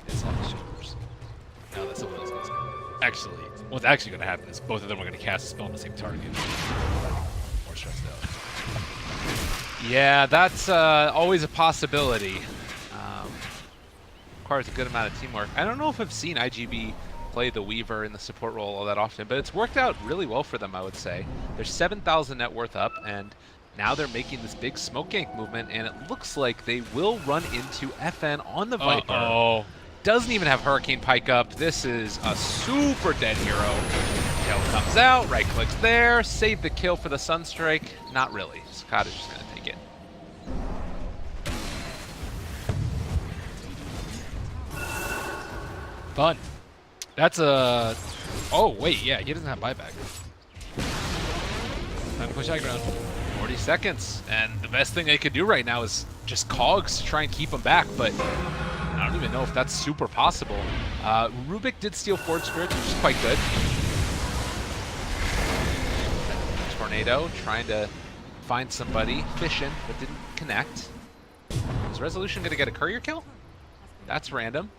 It's on his shoulders. Now that someone else goes. Actually, what's actually going to happen is both of them are going to cast a spell on the same target. More stressed out. Yeah, that's always a possibility. Requires a good amount of teamwork. I don't know if I've seen IGB play the Weaver in the support role all that often, but it's worked out really well for them, I would say. They're 7,000 net worth up, and now they're making this big smoke gank movement, and it looks like they will run into FN on the Viper. Uh-oh. Doesn't even have Hurricane Pike up. This is a super dead hero. Tail comes out, right clicks there, save the kill for the Sunstrike. Not really. Sakata's just going to take it. Fun. That's a... Oh, wait, yeah, he doesn't have buyback. Time to push high ground. 40 seconds, and the best thing they could do right now is just cogs to try and keep them back, but I don't even know if that's super possible. Rubik did steal Forward Spirit, which is quite good. Tornado trying to find somebody, fishing, but didn't connect. Is Resolution going to get a courier kill? That's random.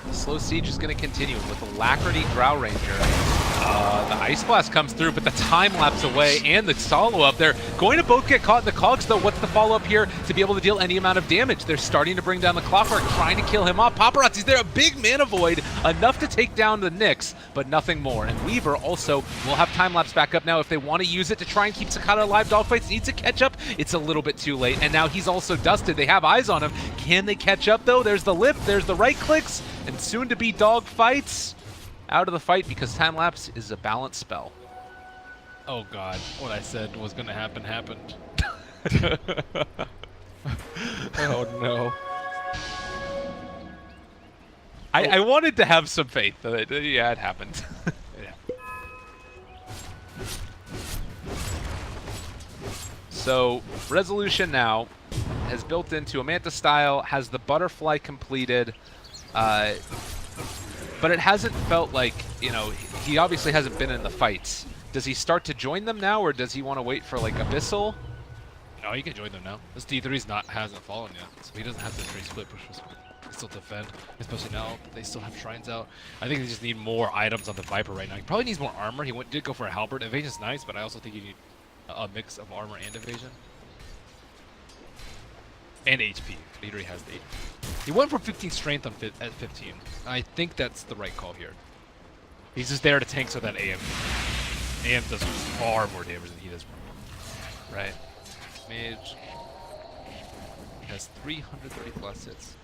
The slow siege is going to continue with Alacrity Drow Ranger. The Ice Blast comes through, but the time lapse away and the follow-up. They're going to both get caught in the cogs, though. What's the follow-up here to be able to deal any amount of damage? They're starting to bring down the Clockwork, trying to kill him off. Paparazzi's there, a big mana void, enough to take down the Nyx, but nothing more. And Weaver also will have time lapse back up now if they want to use it to try and keep Sakata alive. Dogfights needs to catch up. It's a little bit too late, and now he's also dusted. They have eyes on him. Can they catch up, though? There's the lift, there's the right clicks, and soon to be Dogfights out of the fight because time lapse is a balanced spell. Oh god, what I said was gonna happen happened. Oh no. I wanted to have some faith that yeah, it happened. Yeah. So Resolution now has built into a Manta style, has the butterfly completed, but it hasn't felt like, you know, he obviously hasn't been in the fights. Does he start to join them now, or does he want to wait for like Abyssal? No, he can join them now. This D3's hasn't fallen yet, so he doesn't have to trade split pushes. He still defend, especially now that they still have shrines out. I think they just need more items on the Viper right now. He probably needs more armor. He did go for a halberd. Evasion's nice, but I also think you need a mix of armor and evasion. And HP. He already has the 8. He went for 15 strength on at 15. I think that's the right call here. He's just there to tank so that AM does far more damage than he does. Right. Mage has 330 plus hits.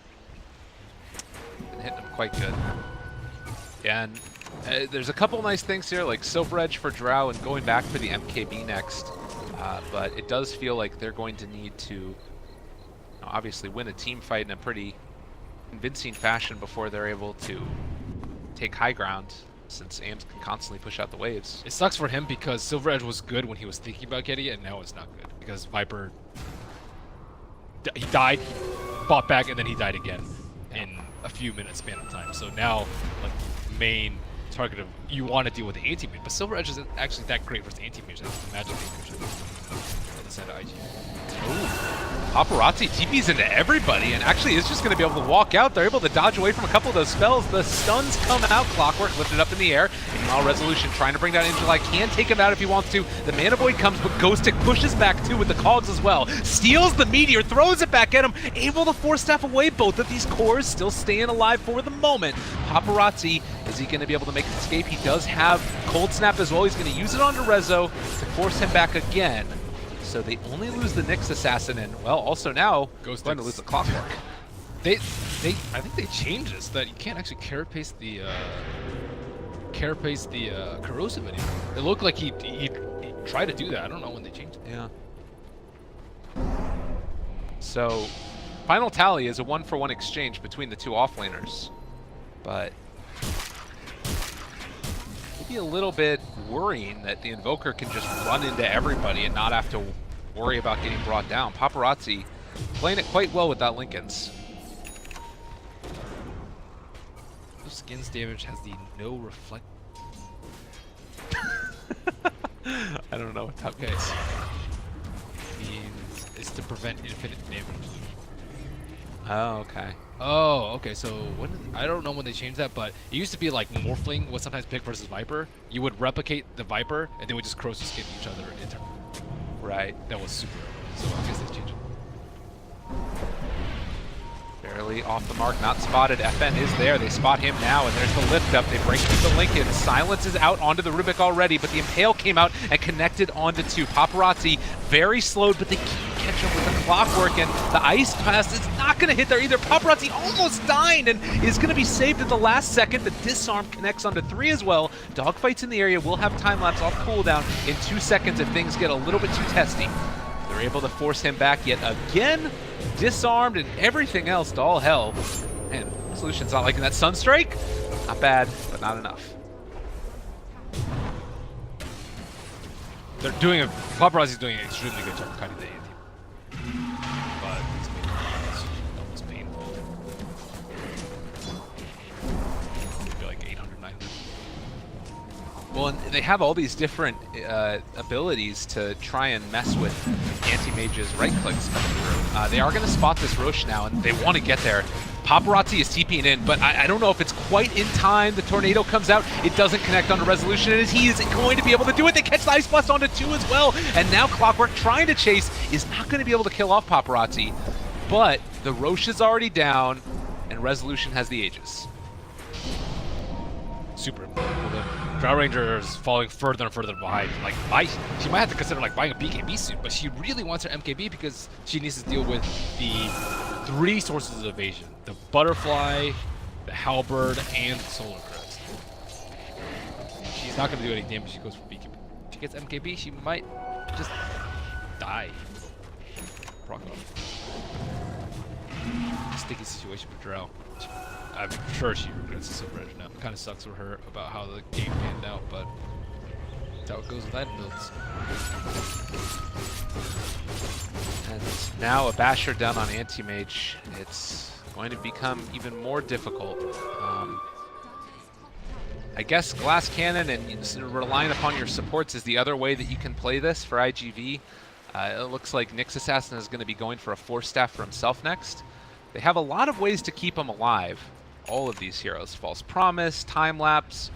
Been hitting him quite good. Yeah, and there's a couple nice things here, like Silver Edge for Drow and going back for the MKB next. But it does feel like they're going to need to obviously win a team fight in a pretty convincing fashion before they're able to take high ground, since AIMS can constantly push out the waves. It sucks for him because Silver Edge was good when he was thinking about getting it, and now it's not good because Viper, he died, fought back, and then he died again in a few minutes span of time. So now, like, main target of you want to deal with the anti-mage, but Silver Edge isn't actually that great versus the anti-mage. That's the magic mage on the side of IG. Ooh. Paparazzi TP's into everybody and actually is just going to be able to walk out. They're able to dodge away from a couple of those spells. The stuns come out. Clockwork lifted up in the air. Meanwhile, Resolution trying to bring down Angelai. Can take him out if he wants to. The Mana Void comes, but Ghostic pushes back too with the cogs as well. Steals the Meteor, throws it back at him. Able to force staff away both of these cores, still staying alive for the moment. Paparazzi, is he going to be able to make an escape? He does have Cold Snap as well. He's going to use it onto Rezo to force him back again. So they only lose the Nyx Assassin, and well, also now going to lose the Clockwork. I think they changed this that you can't actually carapace the corrosive anymore. It looked like he tried to do that. I don't know when they changed it. Yeah. So final tally is a 1-for-1 exchange between the two offlaners, but maybe a little bit worrying that the Invoker can just run into everybody and not have to worry about getting brought down. Paparazzi playing it quite well with that Linken's. Skin's damage has the no reflect. I don't know what that Okay. Means it's to prevent infinite damage. Oh, okay. Oh, okay. So I don't know when they changed that, but it used to be like Morphling was sometimes pick versus Viper. You would replicate the Viper, and they would just corrosive skin each other in turn. Right. That was super. So I guess they changed it. Barely off the mark, not spotted. FN is there. They spot him now, and there's the lift up. They break through the Lincoln. Silence is out onto the Rubik already, but the Impale came out and connected onto 2. Paparazzi very slowed, but they can't catch up with the Clockwork, and the Ice Blast is not going to hit there either. Paparazzi almost died and is going to be saved at the last second. The Disarm connects onto 3 as well. Dogfights in the area will have time lapse off cooldown in 2 seconds if things get a little bit too testy. They're able to force him back yet again. Disarmed and everything else to all hell. Man, Solution's not liking that Sunstrike. Not bad, but not enough. They're doing a Paparazzi's doing an extremely good job cutting the anti. But it's almost painful. Maybe like 800, 900. Well, and they have all these different abilities to try and mess with anti-mage's right clicks coming through. They are going to spot this Roche now, and they want to get there. Paparazzi is TPing in, but I don't know if it's quite in time. The Tornado comes out. It doesn't connect onto Resolution, and he is going to be able to do it. They catch the Ice Blast onto 2 as well, and now Clockwork trying to chase is not going to be able to kill off Paparazzi. But the Roche is already down, and Resolution has the Aegis. Super important. The Drow Ranger is falling further and further behind. Like, she might have to consider like buying a BKB suit, but she really wants her MKB because she needs to deal with the 3 sources of evasion: the Butterfly, the Halberd, and the Solar Crest. She's not going to do any damage. She goes for BKB. she gets MKB, she might just die. Proc off. Sticky situation for Drow. I'm sure she regrets the Silver Edge now. It kind of sucks for her about how the game panned out, but that's how it goes with item builds. And now a Basher down on Anti-Mage. It's going to become even more difficult. I guess Glass Cannon and relying upon your supports is the other way that you can play this for IGV. It looks like Nyx Assassin is going to be going for a Force Staff for himself next. They have a lot of ways to keep him alive, all of these heroes. False Promise, Time Lapse,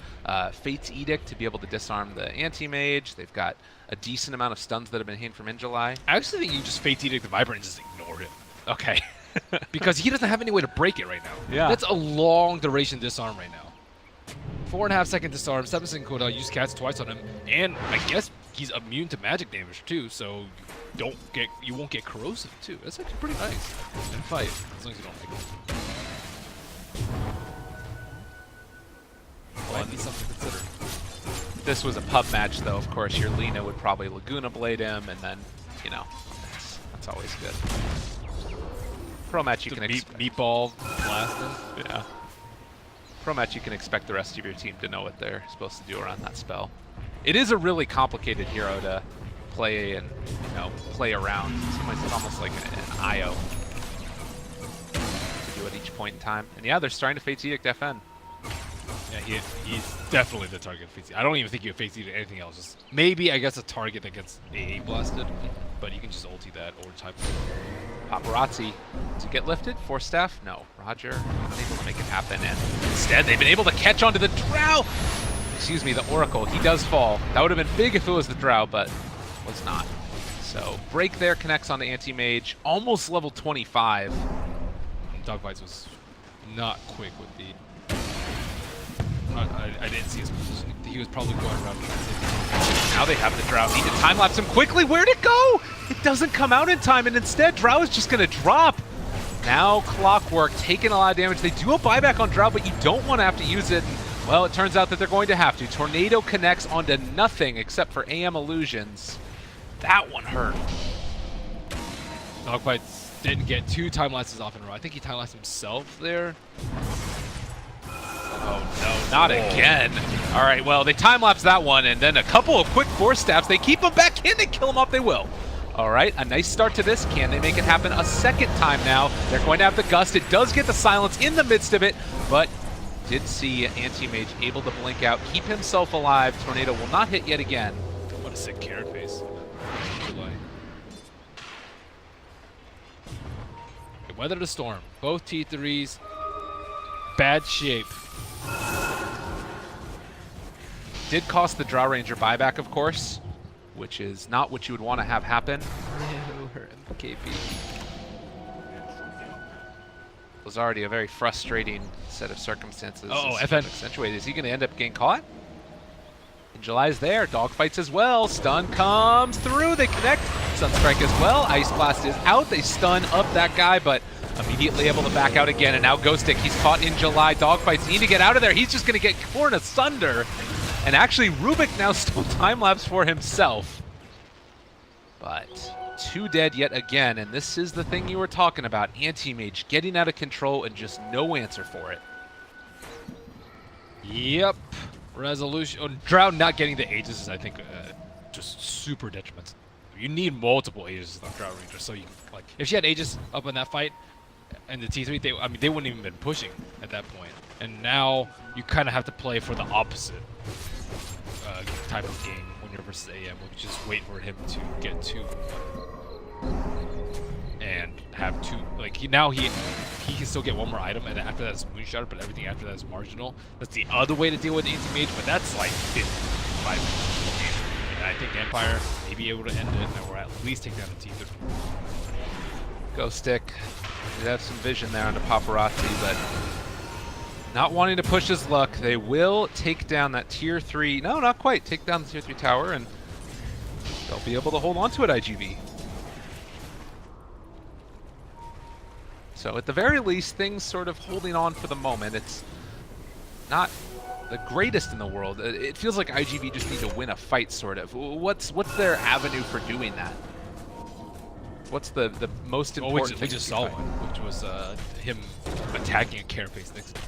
Fate's Edict to be able to disarm the Anti-Mage. They've got a decent amount of stuns that have been hitting from Injuly. I actually think you just Fate's Edict the Vibrant and just ignore him. Okay. Because he doesn't have any way to break it right now. Yeah. That's a long duration disarm right now. 4.5 second disarm, 7 second cooldown, use cats twice on him, and I guess he's immune to magic damage too, so you won't get corrosive too. That's actually pretty nice in fight, as long as you don't make it. Well, I need something to consider. If this was a pub match though, of course your Lina would probably Laguna Blade him, and then, you know, that's always good. Pro match you can expect. Meatball blast him. Yeah. Pro match you can expect the rest of your team to know what they're supposed to do around that spell. It is a really complicated hero to play and, you know, play around. Sometimes it's almost like an IO to do at each point in time. And yeah, they're starting to Fate's Edict FN. Yeah, he's definitely the target of Fate's Edict. I don't even think you have Fate's Edict anything else. Just maybe, I guess, a target that gets AA blasted, but you can just ulti that or type. Paparazzi to get lifted. Force Staff? No. Roger unable to make it happen, and instead they've been able to catch onto the Drow. Excuse me, the Oracle. He does fall. That would have been big if it was the Drow, but was not. So break there connects onto Anti-Mage. Almost level 25. Dogfights was not quick with the... I didn't see his position. He was probably going around. Now they have the Drow. Need to time-lapse him quickly. Where'd it go? It doesn't come out in time, and instead Drow is just going to drop. Now Clockwork taking a lot of damage. They do a buyback on Drow, but you don't want to have to use it. Well, it turns out that they're going to have to. Tornado connects onto nothing except for AM Illusions. That one hurt. Dogfights didn't get 2 time lapses off in a row. I think he time lapsed himself there. Oh no, not again. All right, well, they time-lapse that one, and then a couple of quick Force Staffs. They keep him back in and kill him off, they will. All right, a nice start to this. Can they make it happen a second time now? They're going to have the Gust. It does get the silence in the midst of it, but did see Anti-Mage able to blink out, keep himself alive. Tornado will not hit yet again. What a sick carrot face. Okay, weather the storm. Both T3s. Bad shape. Did cost the Drow Ranger buyback, of course, which is not what you would want to have happen. Her MKB. It was already a very frustrating set of circumstances. Oh, It's FN. accentuated. Is he going to end up getting caught? And July's there. Dogfights as well. Stun comes through. They connect. Sunstrike as well. Ice Blast is out. They stun up that guy, but immediately able to back out again. And now Ghostic, he's caught in July. Dogfights need to get out of there. He's just going to get torn asunder. And actually, Rubik now still time-lapse for himself. But 2 dead yet again, and this is the thing you were talking about. Anti-Mage getting out of control and just no answer for it. Yep. Resolution. Oh, Drow not getting the Aegis is, I think, just super detrimental. You need multiple Aegis on Drow Ranger, so you can, like, if she had Aegis up in that fight, and the T3, they wouldn't even been pushing at that point. And now you kind of have to play for the opposite type of game when you're versus AM. We just wait for him to get 2 and have 2. Like he can still get 1 more item, and after that is Moonshot, but everything after that is marginal. That's the other way to deal with Anti-Mage, but that's like 55 minutes. And I think Empire may be able to end it, or at least take down the T3. Ghostic did have some vision there on the Paparazzi, but not wanting to push his luck. They will take down that tier 3. No, not quite. Take down the tier 3 tower, and they'll be able to hold on to it, IGV. So at the very least, things sort of holding on for the moment. It's not the greatest in the world. It feels like IGV just need to win a fight, sort of. What's their avenue for doing that? What's the most Well, important we thing just to saw fight? one, which was him attacking a carapace next.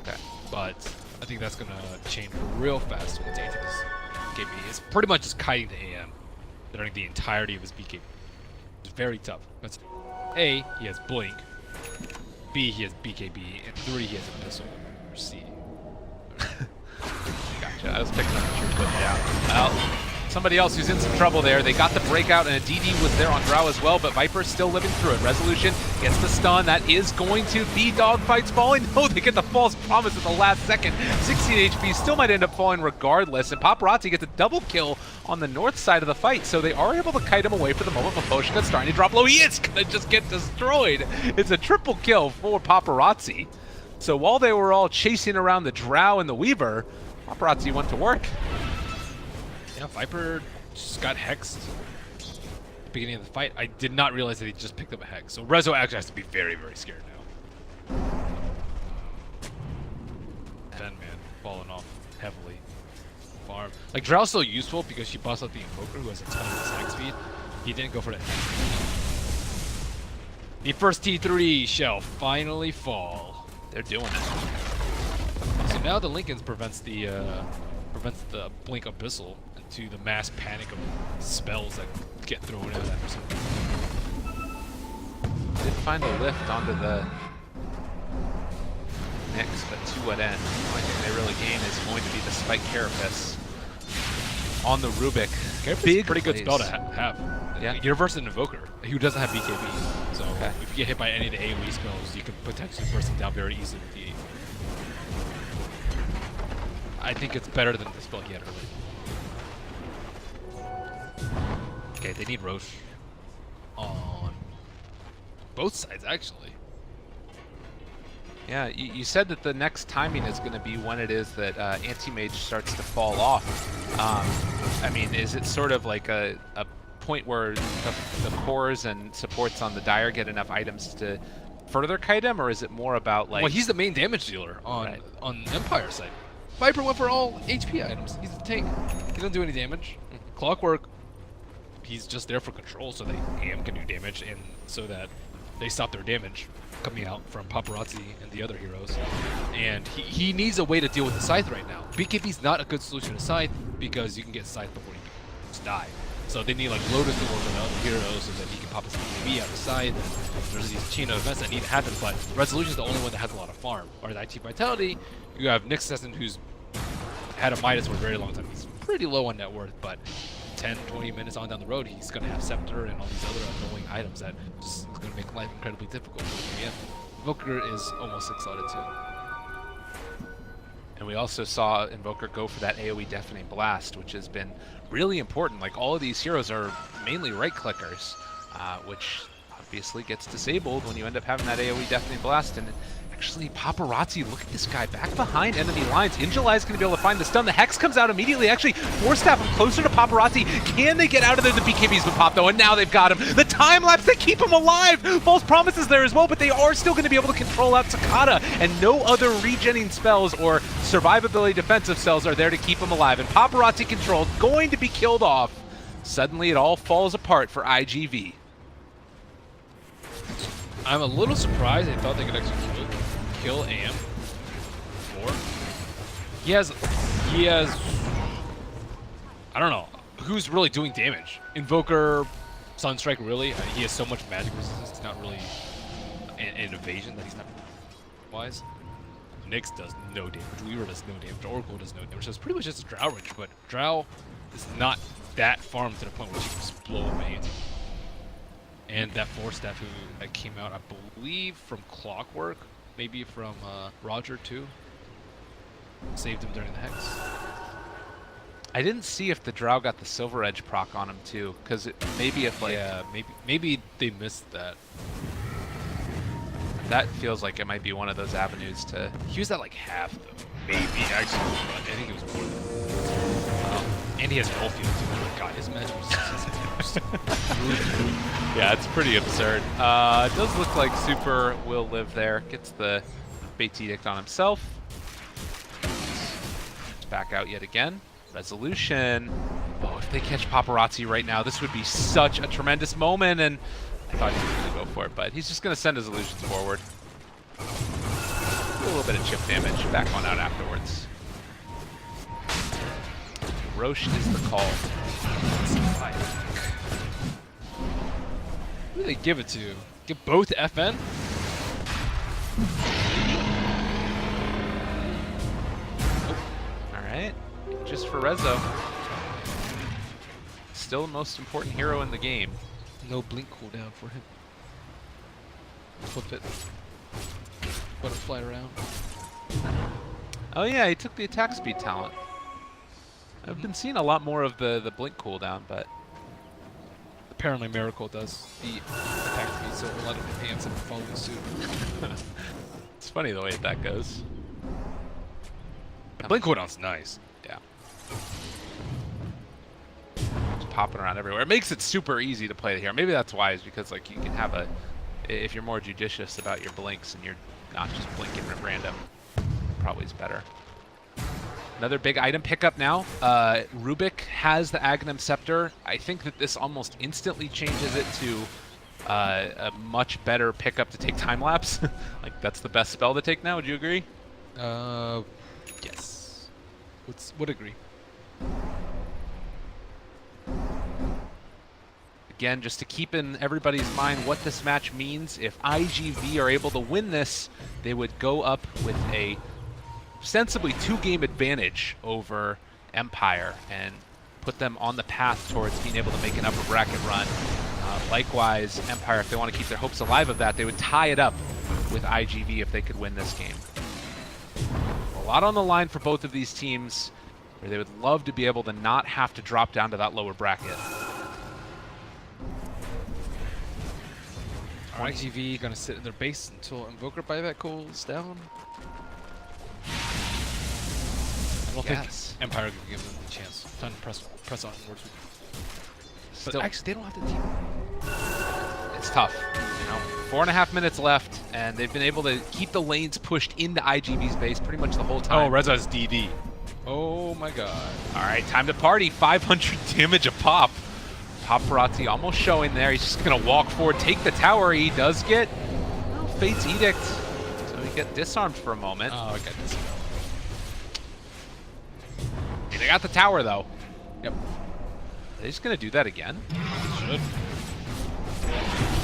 Okay. But I think that's gonna change real fast once he takes KB. It's pretty much just kiting to AM during the entirety of his BKB. It's very tough. But A, he has Blink. B, he has BKB. And 3, he has Abyssal. Or C. Gotcha. I was picking up what you were putting down. Well, somebody else who's in some trouble there. They got the breakout, and a DD was there on Drow as well, but Viper's still living through it. Resolution gets the stun. That is going to be dogfights falling. No, they get the false promise at the last second. 16 HP still might end up falling regardless, and Paparazzi gets a double kill on the north side of the fight, so they are able to kite him away for the moment. Maposhka's starting to drop low. He is going to just get destroyed. It's a triple kill for Paparazzi. So while they were all chasing around the Drow and the Weaver, Paparazzi went to work. Yeah, Viper just got hexed at the beginning of the fight. I did not realize that he just picked up a hex. So Rezo actually has to be very, very scared now. Fen man falling off heavily. Farm. Like Drow's still useful because she busts out the Invoker who has a ton of attack speed. He didn't go for that. The first T3 shall finally fall. They're doing it. So now the Lincolns prevents the Blink Abyssal into the mass panic of spells that get thrown out after something. Did find a lift onto the Nyx, but to what end? The only thing they really gain is going to be the Spike Carapace on the Rubik. Carapace Big is a pretty good plays. spell to have. Yeah. You're versus an Invoker who doesn't have BKB. So if you get hit by any of the AoE spells, you can potentially burst him down very easily with the 8. I think it's better than the spell he had earlier. Okay, they need Roche on both sides, actually. Yeah, you said that the next timing is going to be when it is that Anti-Mage starts to fall off. I mean, is it sort of like a point where the cores and supports on the Dire get enough items to further kite him, or is it more about like... Well, he's the main damage dealer on Empire side. Viper went for all HP items. He's a tank. He doesn't do any damage. Clockwork, he's just there for control so that AM can do damage and so that they stop their damage coming out from Paparazzi and the other heroes. And he needs a way to deal with the Scythe right now. BKB's not a good solution to Scythe because you can get Scythe before you just die. So they need like Lotus to work with the other heroes so that he can pop his BKB out of Scythe. There's these chain of events that need to happen, but Resolution's the only one that has a lot of farm. Or the IT Vitality, you have Nick Sesson who's had a Midas for a very long time. He's pretty low on net worth, but 10, 20 minutes on down the road, he's going to have Scepter and all these other annoying items that just is going to make life incredibly difficult for him. Invoker is almost 6-slotted too. And we also saw Invoker go for that AoE Deafening Blast, which has been really important. Like, all of these heroes are mainly right-clickers, which obviously gets disabled when you end up having that AoE Deafening Blast. And actually, Paparazzi, look at this guy back behind enemy lines. Injalai is going to be able to find the stun. The Hex comes out immediately. Actually, Force-Staff him closer to Paparazzi. Can they get out of there? The BKB's been popped, though, and now they've got him. The time-lapse, they keep him alive. False promises there as well, but they are still going to be able to control out Takata, and no other regenning spells or survivability defensive spells are there to keep him alive. And Paparazzi controlled, going to be killed off. Suddenly, it all falls apart for IGV. I'm a little surprised they thought they could actually kill AM before. He has, I don't know, who's really doing damage? Invoker, Sunstrike, really? He has so much magic resistance, it's not really an evasion that he's not wise. Nyx does no damage, Weaver does no damage, Oracle does no damage, so it's pretty much just a Drow range, but Drow is not that farmed to the point where she can just blow away anything. And that Force-Staff that came out, I believe, from Clockwork, maybe from Roger too, saved him during the Hex. I didn't see if the Drow got the Silver Edge proc on him too, because maybe if like... Yeah, maybe they missed that. That feels like it might be one of those avenues to... He was at like half though. Maybe, actually. I think it was more than and he has Goldfield too. Oh my god, his magic resistance is Yeah, it's pretty absurd. It does look like Super will live there. Gets the Bates Edict on himself. back out yet again. Resolution. Oh, if they catch Paparazzi right now, this would be such a tremendous moment, and I thought he was going to go for it, but he's just going to send his illusions forward. Do a little bit of chip damage, back one out afterwards. Roche is the call. Who do they give it to? Give both FN? Alright, just for Rezo. Still the most important hero in the game. No blink cooldown for him. Flip it. Butterfly around. Oh yeah, he took the attack speed talent. I've been seeing a lot more of the blink cooldown, but Apparently Miracle does the attack speed, so a lot of enhance and follow suit. it's funny the way that goes. Blink cooldown's nice. Yeah. Just popping around everywhere. It makes it super easy to play the hero. Maybe that's why, is because like you can have a, if you're more judicious about your blinks and you're not just blinking at random, probably is better. Another big item pickup now. Rubik has the Aghanim Scepter. I think that this almost instantly changes it to a much better pickup to take time lapse. Like that's the best spell to take now. Would you agree? Yes. Would agree. Again, just to keep in everybody's mind what this match means, if IGV are able to win this, they would go up with a ostensibly 2-game advantage over Empire and put them on the path towards being able to make an upper bracket run. Likewise, Empire, if they want to keep their hopes alive of that, they would tie it up with IGV if they could win this game. A lot on the line for both of these teams, where they would love to be able to not have to drop down to that lower bracket. IGV gonna sit in their base until Invoker buyback cools down. I don't think Empire can give them a chance. Time to press onwards. But Still, actually, they don't have the team. it's tough. You know, 4.5 minutes left, and they've been able to keep the lanes pushed into IGV's base pretty much the whole time. Oh, Reza's DD. Oh my god. All right, time to party. 500 damage a pop. Paparazzi almost showing there. He's just going to walk forward, take the tower. He does get Fate's Edict, so he get disarmed for a moment. Oh, I got this. They got the tower, though. Yep. Are they just going to do that again? Should.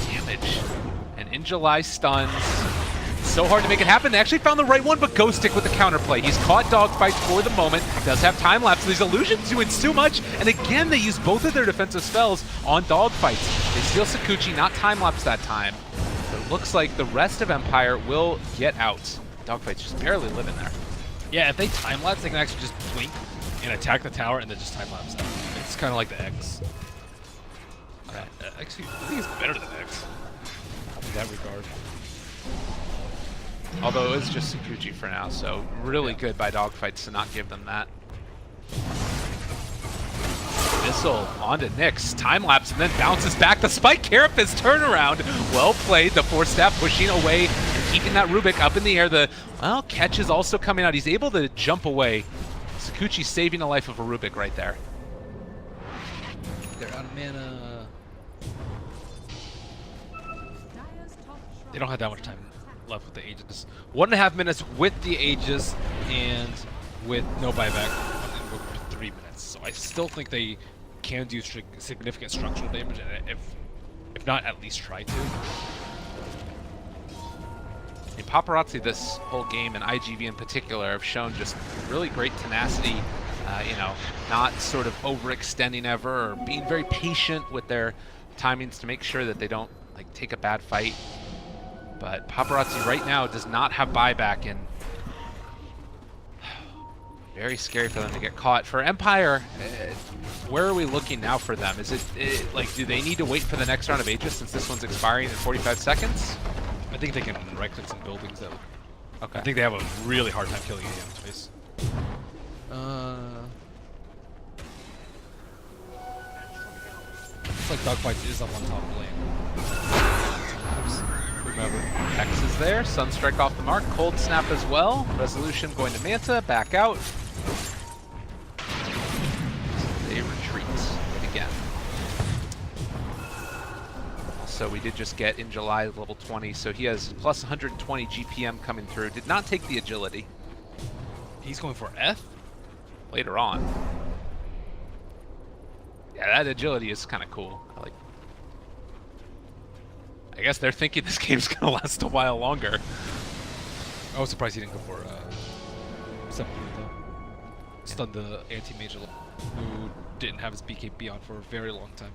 Damage. And In July stuns. So hard to make it happen. They actually found the right one, but Ghost Stick with the counterplay. He's caught Dogfight for the moment. Does have time lapse. These illusions doing too much. And again, they use both of their defensive spells on Dogfights. They steal Sakuchi, not time lapse that time. But it looks like the rest of Empire will get out. Dogfight's just barely living there. Yeah, if they time lapse, they can actually just blink and attack the tower and then just time lapse out. It's kind of like the X. Actually, I think it's better than X in that regard. Although it was just Sakuchi for now, so really good by Dogfights to not give them that. Missile onto Nyx, time lapse, and then bounces back. The Spike Carapace turnaround. Well played. The Force Staff pushing away and keeping that Rubik up in the air. The catch is also coming out. He's able to jump away. Sakuchi saving the life of a Rubik right there. They're out of mana. Dire's top shrine They don't have that much time left with the Aegis. 1.5 minutes with the Aegis and with no buyback for 3 minutes. So I still think they can do significant structural damage, and if not, at least try to. And Paparazzi this whole game, and IGV in particular, have shown just really great tenacity. You know, not sort of overextending ever, or being very patient with their timings to make sure that they don't like take a bad fight. But Paparazzi right now does not have buyback, and very scary for them to get caught. For Empire, where are we looking now for them? Is it like, do they need to wait for the next round of Aegis since this one's expiring in 45 seconds? I think they can wreck some buildings though. Okay. I think they have a really hard time killing AM space. Looks like Dogfight is up on top lane. Remember, X is there. Sunstrike off the mark. Cold Snap as well. Resolution going to Manta. Back out. So we did just get in July level 20, so he has plus 120 GPM coming through. Did not take the agility. He's going for F? Later on. Yeah, that agility is kind of cool. I guess they're thinking this game's gonna last a while longer. I was surprised he didn't go for something though. Stunned the anti-mage who didn't have his BKB on for a very long time.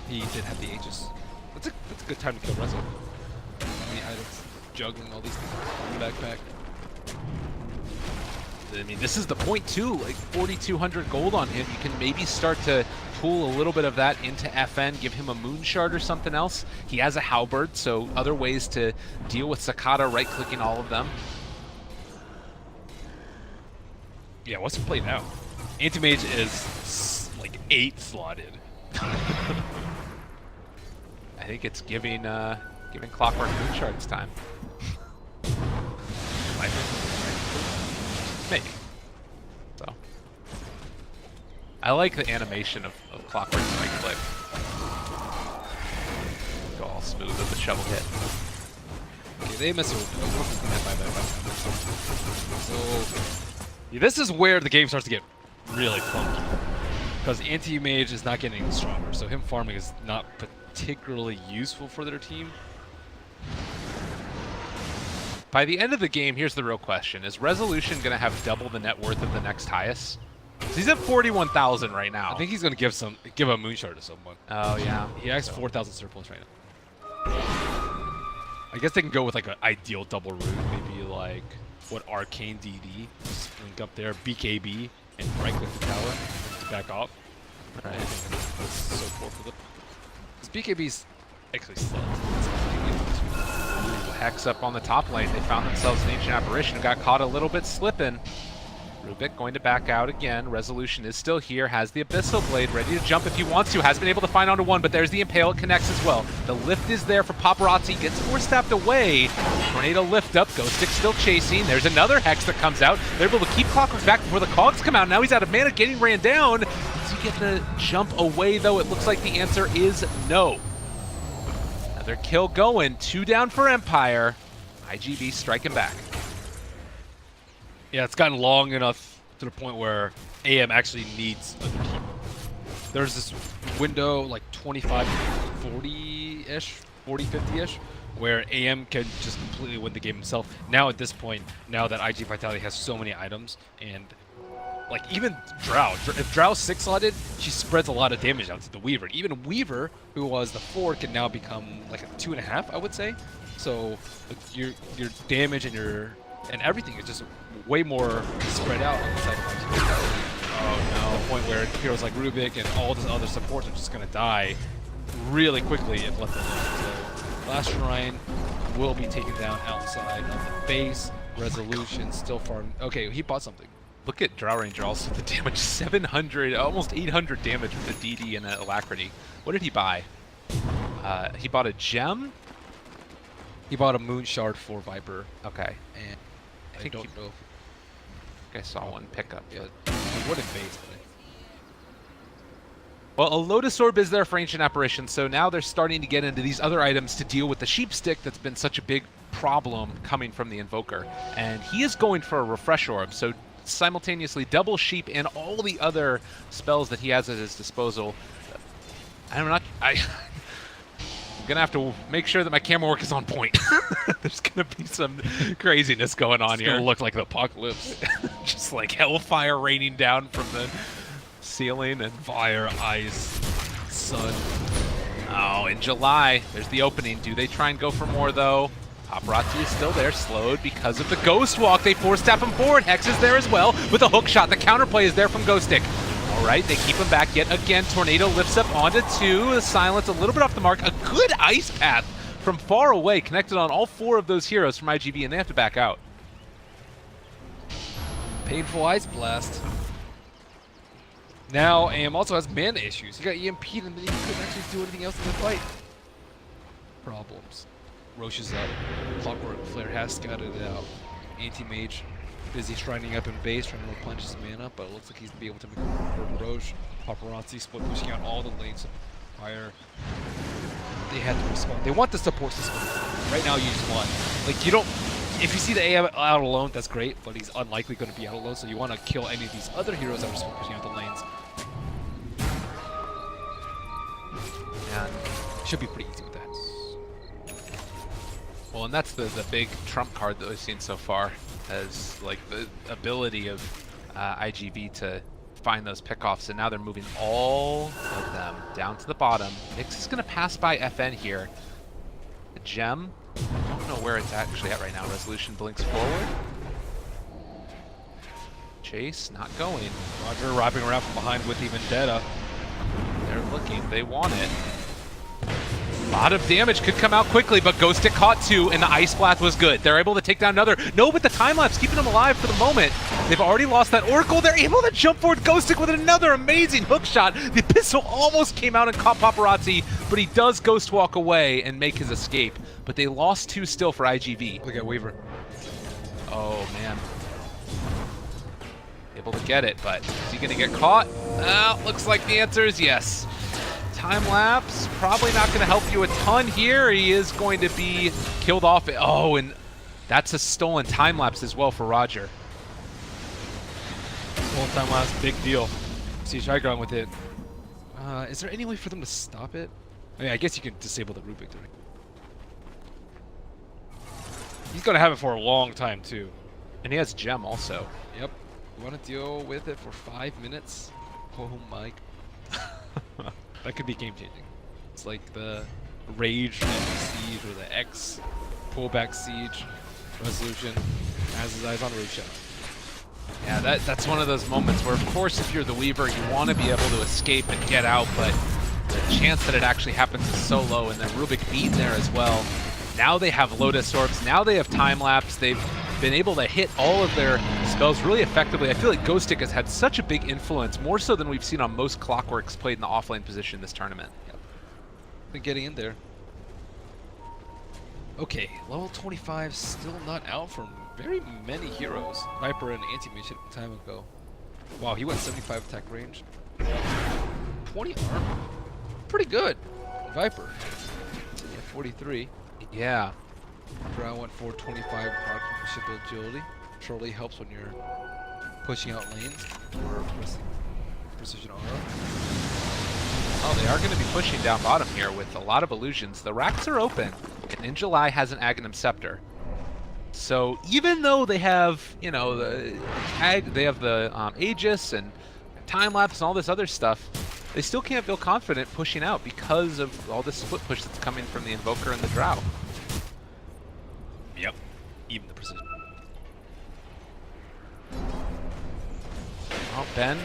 He did have the Aegis. That's a good time to kill Rezo. Many items, juggling all these things in the backpack. I mean, this is the point too, like 4,200 gold on him. You can maybe start to pool a little bit of that into FN, give him a moon shard or something else. He has a halberd, so other ways to deal with Sakata, right-clicking all of them. Yeah, what's the play now? Anti-mage is like 8 slotted. I think it's giving Clockwork moon shards time. Maybe. So. I like the animation of Clockwork right click. Go all smooth with the shovel hit. Okay, they mess with So yeah, this is where the game starts to get really clunky. Because anti-mage is not getting any stronger, so him farming is not particularly useful for their team. By the end of the game, here's the real question. Is Resolution going to have double the net worth of the next highest? So he's at 41,000 right now. I think he's going to give a moonshard to someone. Oh, yeah. He has 4,000 surplus right now. I guess they can go with like an ideal double route, maybe like what Arcane DD, just link up there, BKB, and right click the tower to back off. Right. I think that's so poor for them. Because BKB's actually slow. Hex up on the top lane. They found themselves an Ancient Apparition, got caught a little bit slipping. Rubik going to back out again. Resolution is still here, has the Abyssal Blade, ready to jump if he wants to. Has been able to find onto one, but there's the Impale. It connects as well. The lift is there for Paparazzi. Gets force-tapped away. Tornado lift up. Ghostic still chasing. There's another Hex that comes out. They're able to keep Clockwork back before the Cogs come out. Now he's out of mana, getting ran down. Does he get the jump away, though? It looks like the answer is no. Another kill going. 2 down for Empire. IGB striking back. Yeah, it's gotten long enough to the point where AM actually needs other team. There's this window, like 25, 40-ish, 40, 50-ish, where AM can just completely win the game himself. Now at this point, now that IG Vitality has so many items, and like even Drow, if Drow's 6-slotted, she spreads a lot of damage out to the Weaver. Even Weaver, who was the 4, can now become like a 2.5, I would say. So like, your damage and everything is just way more spread out on the side of IG. Oh no! To the point where heroes like Rubik and all these other supports are just gonna die really quickly if left alone. So last Shrine will be taken down outside of the base. Resolution still farm. Okay, he bought something. Look at Drow Ranger also, the damage, 700, almost 800 damage with the DD and the Alacrity. What did he buy? He bought a gem? He bought a moon shard for Viper. Okay. And I think don't know. I saw one pickup. Yeah, it wouldn't base, Well, a Lotus Orb is there for Ancient Apparition, so now they're starting to get into these other items to deal with the Sheep Stick that's been such a big problem coming from the Invoker. And he is going for a Refresh Orb, so simultaneously double Sheep and all the other spells that he has at his disposal. I'm gonna have to make sure that my camera work is on point. There's gonna be some craziness going on here. It's gonna look like the apocalypse. Just like hellfire raining down from the ceiling and Fire, ice, sun. oh, in July, there's the opening. Do they try and go for more though? Paparazzi is still there, slowed because of the Ghost Walk. They force tap him forward. Hex is there as well with a hook shot. The counterplay is there from Ghostic. All right, they keep him back yet again. Tornado lifts up onto 2. The silence a little bit off the mark. A good ice path from far away, connected on all 4 of those heroes from IGV, and they have to back out. Painful ice blast. Now AM also has mana issues. He got EMP'd and then he couldn't actually do anything else in the fight. Problems. Roche is up. Clockwork Flare has scouted it out. Anti-mage busy shrining up in base, trying to replenish his mana, but it looks like he's going to be able to make a Roche. Paparazzi split pushing out all the lanes. Fire. They had to respond. They want the support to respond. Right now, you just want, like, you don't. If you see the A out alone, that's great, but he's unlikely going to be out alone. So you want to kill any of these other heroes that are pushing out the lanes. And Should be pretty easy with that. well, and that's the big trump card that we've seen so far, as like the ability of IGV to find those pickoffs, and now they're moving all of them down to the bottom. Nyx is going to pass by FN here. The gem, I don't know where it's actually at right now. Resolution blinks forward. Chase not going. Roger wrapping around from behind with even Vendetta. They're looking, they want it. A lot of damage could come out quickly, but Ghost Stick caught two, and the Ice Blast was good. They're able to take down another. No, but the time lapse keeping them alive for the moment. They've already lost that Oracle. They're able to jump forward Ghost Stick with another amazing hook shot. The pistol almost came out and caught Paparazzi, but he does Ghost Walk away and make his escape. But they lost two still for IGV. Look at Weaver. Oh, man. Able to get it, but is he going to get caught? Looks like the answer is yes. Time lapse, probably not going to help you a ton here. He is going to be killed off. Oh, and that's a stolen time lapse as well for Roger. Full time lapse, big deal. See Shy going with it. Is there any way for them to stop it? I mean, I guess you can disable the root victory. He's going to have it for a long time, too. And he has Gem also. Yep. You want to deal with it for 5 minutes? Oh my. That could be game-changing. It's like the Rage Siege or the X pullback Siege Resolution has his eyes on Rage Shadow. Yeah, that's one of those moments where, of course, if you're the Weaver, you want to be able to escape and get out, but the chance that it actually happens is so low, and then Rubik being there as well. Now they have Lotus Orbs, now they have Time Lapse, they've been able to hit all of their spells really effectively. I feel like Ghost Stick has had such a big influence, more so than we've seen on most Clockworks played in the offlane position this tournament. Yep. Been getting in there. Okay, level 25 still not out from very many heroes. Viper and Anti-Mage hit a time ago. Wow, he went 75 attack range. 20 armor. Pretty good. Viper. Yeah, 43. Yeah. Drow went for 25 for ship agility. Surely helps when you're pushing out lanes or precision aura. Oh, they are going to be pushing down bottom here with a lot of illusions. The racks are open, and in July has an Aghanim Scepter. So even though they have, you know, they have the Aegis and time lapse and all this other stuff, they still can't feel confident pushing out because of all this split push that's coming from the Invoker and the Drow. Yep, even the precision. Oh, Ben, I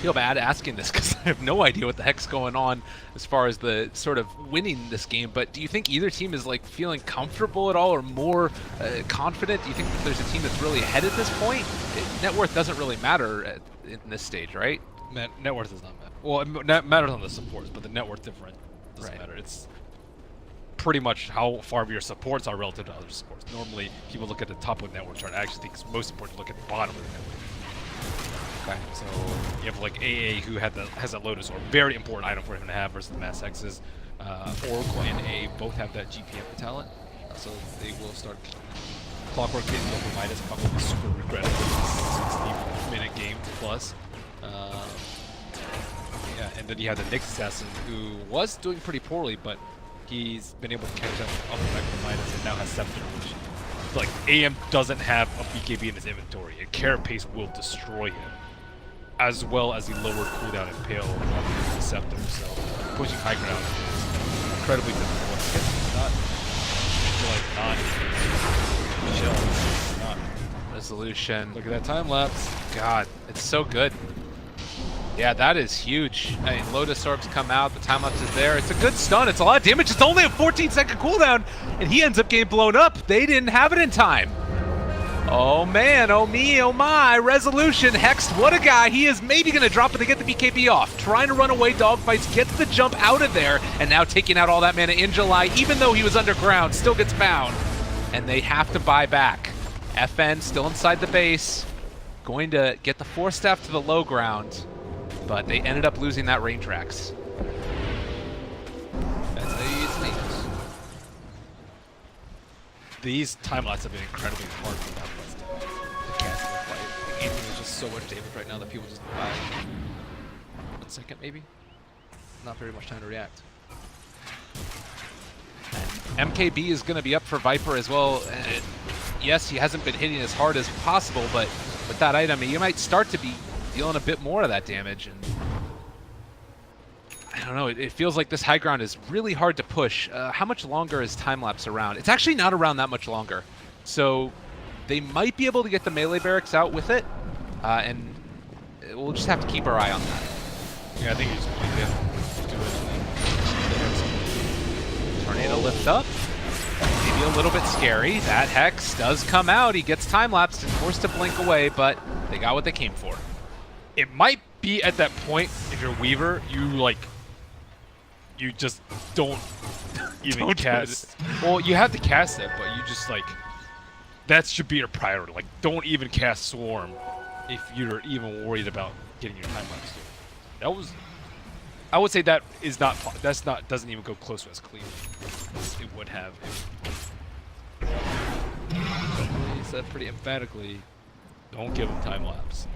feel bad asking this because I have no idea what the heck's going on as far as the sort of winning this game, but do you think either team is like feeling comfortable at all or more confident? Do you think that there's a team that's really ahead at this point? Net worth doesn't really matter in this stage, right? Net worth does not matter. Well, it matters on the supports, but the net worth difference doesn't matter. It's pretty much how far your supports are relative to other supports. Normally, people look at the top of the network chart. I actually think it's most important to look at the bottom of the network. Okay, so you have like AA who has a Lotus Orb, very important item for him to have versus the Mass X's. Oracle and A both have that GPM talent, so they will start Clockwork getting Local Midas, probably super regrettable. 60-minute game plus. Yeah, and then you have the Nyx Assassin who was doing pretty poorly, but he's been able to catch up with Midas and now has Scepter, which like AM doesn't have a BKB in his inventory, and Carapace will destroy him, as well as the lower cooldown Impale on the Scepter. So pushing high ground is incredibly difficult. It's not Resolution. Look at that time lapse. God, it's so good. Yeah, that is huge. I mean, Lotus Orbs come out, the time lapse is there. It's a good stun, it's a lot of damage. It's only a 14-second cooldown, and he ends up getting blown up. They didn't have it in time. Oh man, oh me, oh my. Resolution, Hexed, what a guy. He is maybe going to drop it to get the BKB off. Trying to run away, dogfights, gets the jump out of there, and now taking out all that mana in July, even though he was underground, still gets found. And they have to buy back. FN still inside the base, going to get the Force Staff to the low ground, but they ended up losing that range racks. these time lapses have been incredibly hard for that to cast in the fight. The Anthem is just so much damage right now that people just buy 1 second maybe. Not very much time to react. And MKB is going to be up for Viper as well. And yes, he hasn't been hitting as hard as possible, but with that item, he might start to be dealing a bit more of that damage. And I don't know, it feels like this high ground is really hard to push. How much longer is time-lapse around? It's actually not around that much longer. So they might be able to get the melee barracks out with it, and we'll just have to keep our eye on that. Yeah, I think he's going to do it. Tornado lift up. Maybe a little bit scary. That Hex does come out. He gets time-lapsed and forced to blink away, but they got what they came for. It might be at that point, if you're Weaver, you just don't even cast. Well, you have to cast it, but you just like, that should be your priority. Like, don't even cast Swarm if you're even worried about getting your time lapse. That was, I would say that is not, doesn't even go close to as clean as it would have. He said pretty emphatically, don't give him time lapse.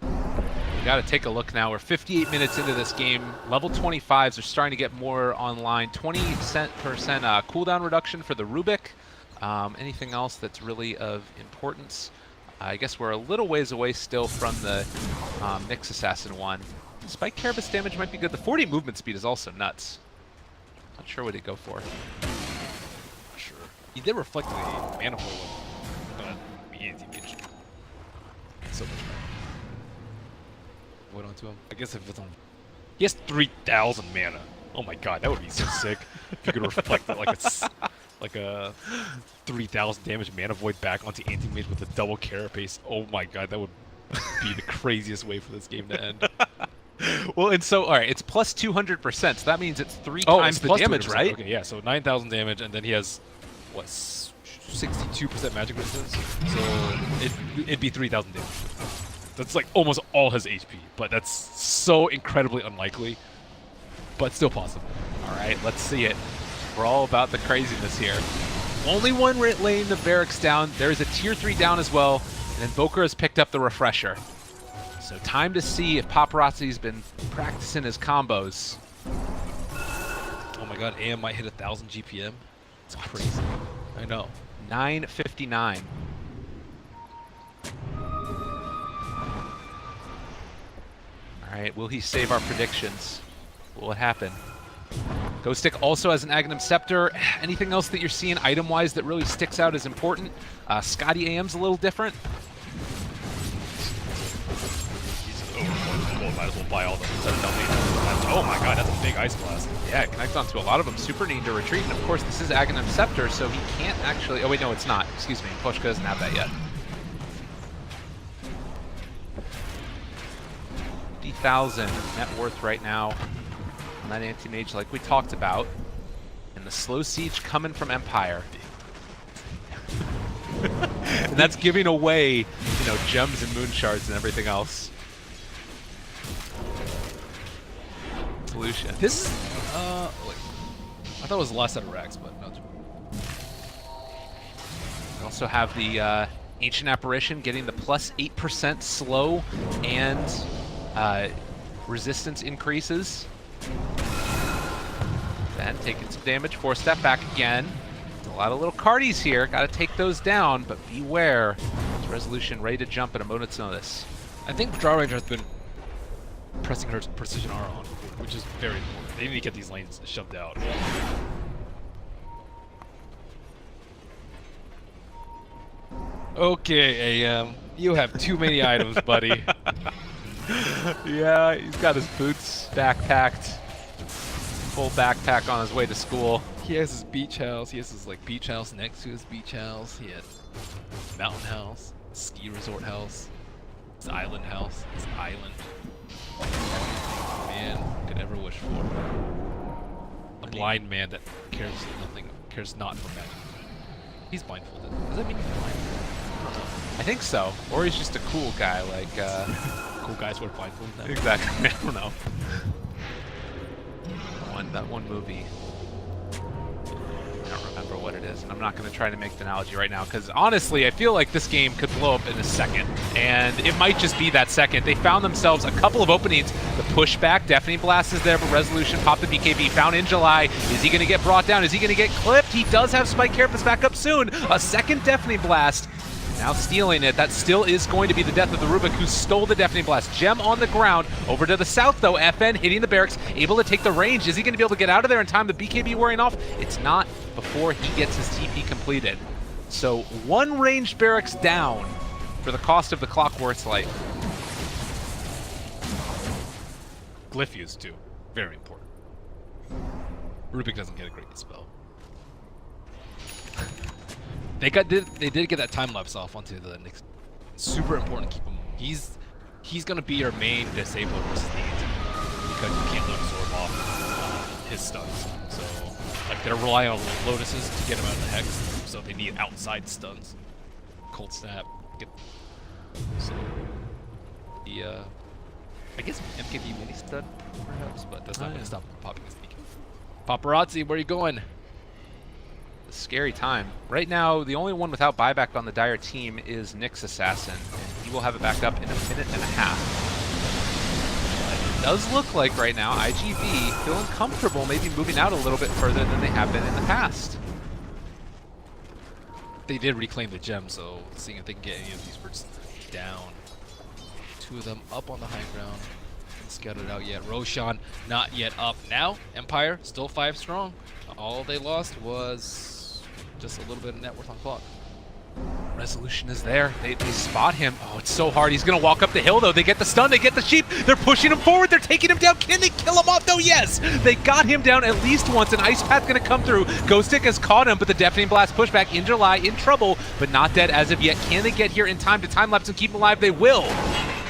We got to take a look now. We're 58 minutes into this game. Level 25s are starting to get more online. 20% cooldown reduction for the Rubik. Anything else that's really of importance? I guess we're a little ways away still from the Nyx Assassin one. Spike Carapace damage might be good. The 40 movement speed is also nuts. Not sure what he'd go for. Not sure. He did reflect the mana pool, but the anti-mage. So much better. Wait onto him. I guess if it's on, he has 3,000 mana. Oh my god, that would be so sick. If you could reflect it like a 3,000 damage mana void back onto anti-mage with a double carapace. Oh my god, that would be the craziest way for this game to end. Well, and so, all right, it's plus 200%, so that means it's three times the damage, 200%. right? Okay, yeah, so 9,000 damage, and then he has, what, 62% magic resistance? So it'd be 3,000 damage. That's like almost all his HP, but that's so incredibly unlikely, but still possible. All right, let's see it. We're all about the craziness here. Only one laying the barracks down. There's a tier 3 down as well, and Invoker has picked up the refresher. So time to see if Paparazzi's been practicing his combos. Oh my god, AM might hit 1,000 GPM. It's crazy. I know. 959. All right, will he save our predictions? What will happen? Ghostic also has an Agnum Scepter. Anything else that you're seeing item-wise that really sticks out as important? Scotty AM's a little different. He's overcold. Might as well buy all the oh my god, that's a big Ice Blast. Yeah, connect onto a lot of them. Super need to retreat, and of course this is Agnum Scepter, so he can't actually... Oh wait, no, it's not. Excuse me, Poshka doesn't have that yet. 50,000 net worth right now on that anti-mage like we talked about. And the slow siege coming from Empire. And that's giving away, you know, gems and moon shards and everything else. Solution. This, wait. I thought it was the last set of racks, but no. We also have the Ancient Apparition getting the plus 8% slow and resistance increases. Then taking some damage, 4-step back again. A lot of little cardies here, gotta take those down, but beware. This Resolution ready to jump at a moment's notice. I think Draw Ranger has been pressing her Precision R on, which is very important. They need to get these lanes shoved out. Okay, AM, you have too many items, buddy. Yeah, he's got his boots backpacked. Full backpack on his way to school. He has his beach house. He has his like beach house next to his beach house. He has mountain house, ski resort house, his island house, his island. Man could ever wish for. A blind man that cares not for magic. He's blindfolded. Does that mean he's blindfolded? I think so. Or he's just a cool guy, like Cool guys wear blindfolded now. exactly. I don't know. That one movie. I don't remember what it is, and I'm not going to try to make the analogy right now, because honestly, I feel like this game could blow up in a second, and it might just be that second. They found themselves a couple of openings. The pushback, Deafening Blast is there, but Resolution popped the BKB, found in July. Is he going to get brought down? Is he going to get clipped? He does have Spike Carapace back up soon. A second Deafening Blast. Now stealing it. That still is going to be the death of the Rubik, who stole the Deafening Blast. Gem on the ground. Over to the south, though. FN hitting the barracks, able to take the range. Is he going to be able to get out of there in time? The BKB wearing off? It's not before he gets his TP completed. So one ranged barracks down for the cost of the Clockwork's Light. Glyph use too. Very important. Rubik doesn't get a great spell. They did get that time lapse off onto the next. Super important to keep him. He's gonna be your main disabler versus the AT because you can't let absorb off his stuns. So like they're relying on Lotuses to get him out of the hex. So they need outside stuns. Cold snap. So the I guess MKB mini stun perhaps, but that's not gonna stop him from popping his DK. Paparazzi, where are you going? Scary time. Right now, the only one without buyback on the Dire team is Nyx Assassin, and he will have it back up in a minute and a half. But it does look like right now IGV feeling comfortable maybe moving out a little bit further than they have been in the past. They did reclaim the gem, so seeing if they can get any of these birds down. Two of them up on the high ground. Haven't scouted out yet. Roshan not yet up. Now, Empire still 5 strong. All they lost was just a little bit of net worth on clock. Resolution is there. They spot him. Oh, it's so hard. He's going to walk up the hill, though. They get the stun. They get the sheep. They're pushing him forward. They're taking him down. Can they kill him off, though? Yes. They got him down at least once. An Ice Path going to come through. Ghostic has caught him, but the Deafening Blast pushback in July in trouble, but not dead as of yet. Can they get here in time to time-lapse and keep him alive? They will.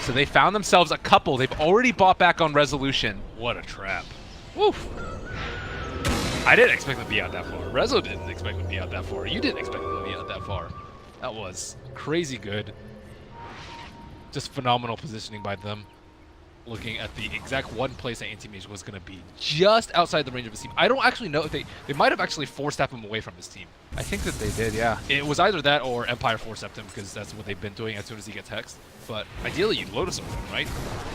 So they found themselves a couple. They've already bought back on Resolution. What a trap. Woof. I didn't expect them to be out that far. Rezo didn't expect them to be out that far. You didn't expect them to be out that far. That was crazy good. Just phenomenal positioning by them. Looking at the exact one place that Anti-Mage was going to be just outside the range of his team. I don't actually know if they might have actually force-stepped him away from his team. I think that they did, yeah. It was either that or Empire force-stepped him because that's what they've been doing as soon as he gets hexed. But ideally, you'd Lotus over him, right?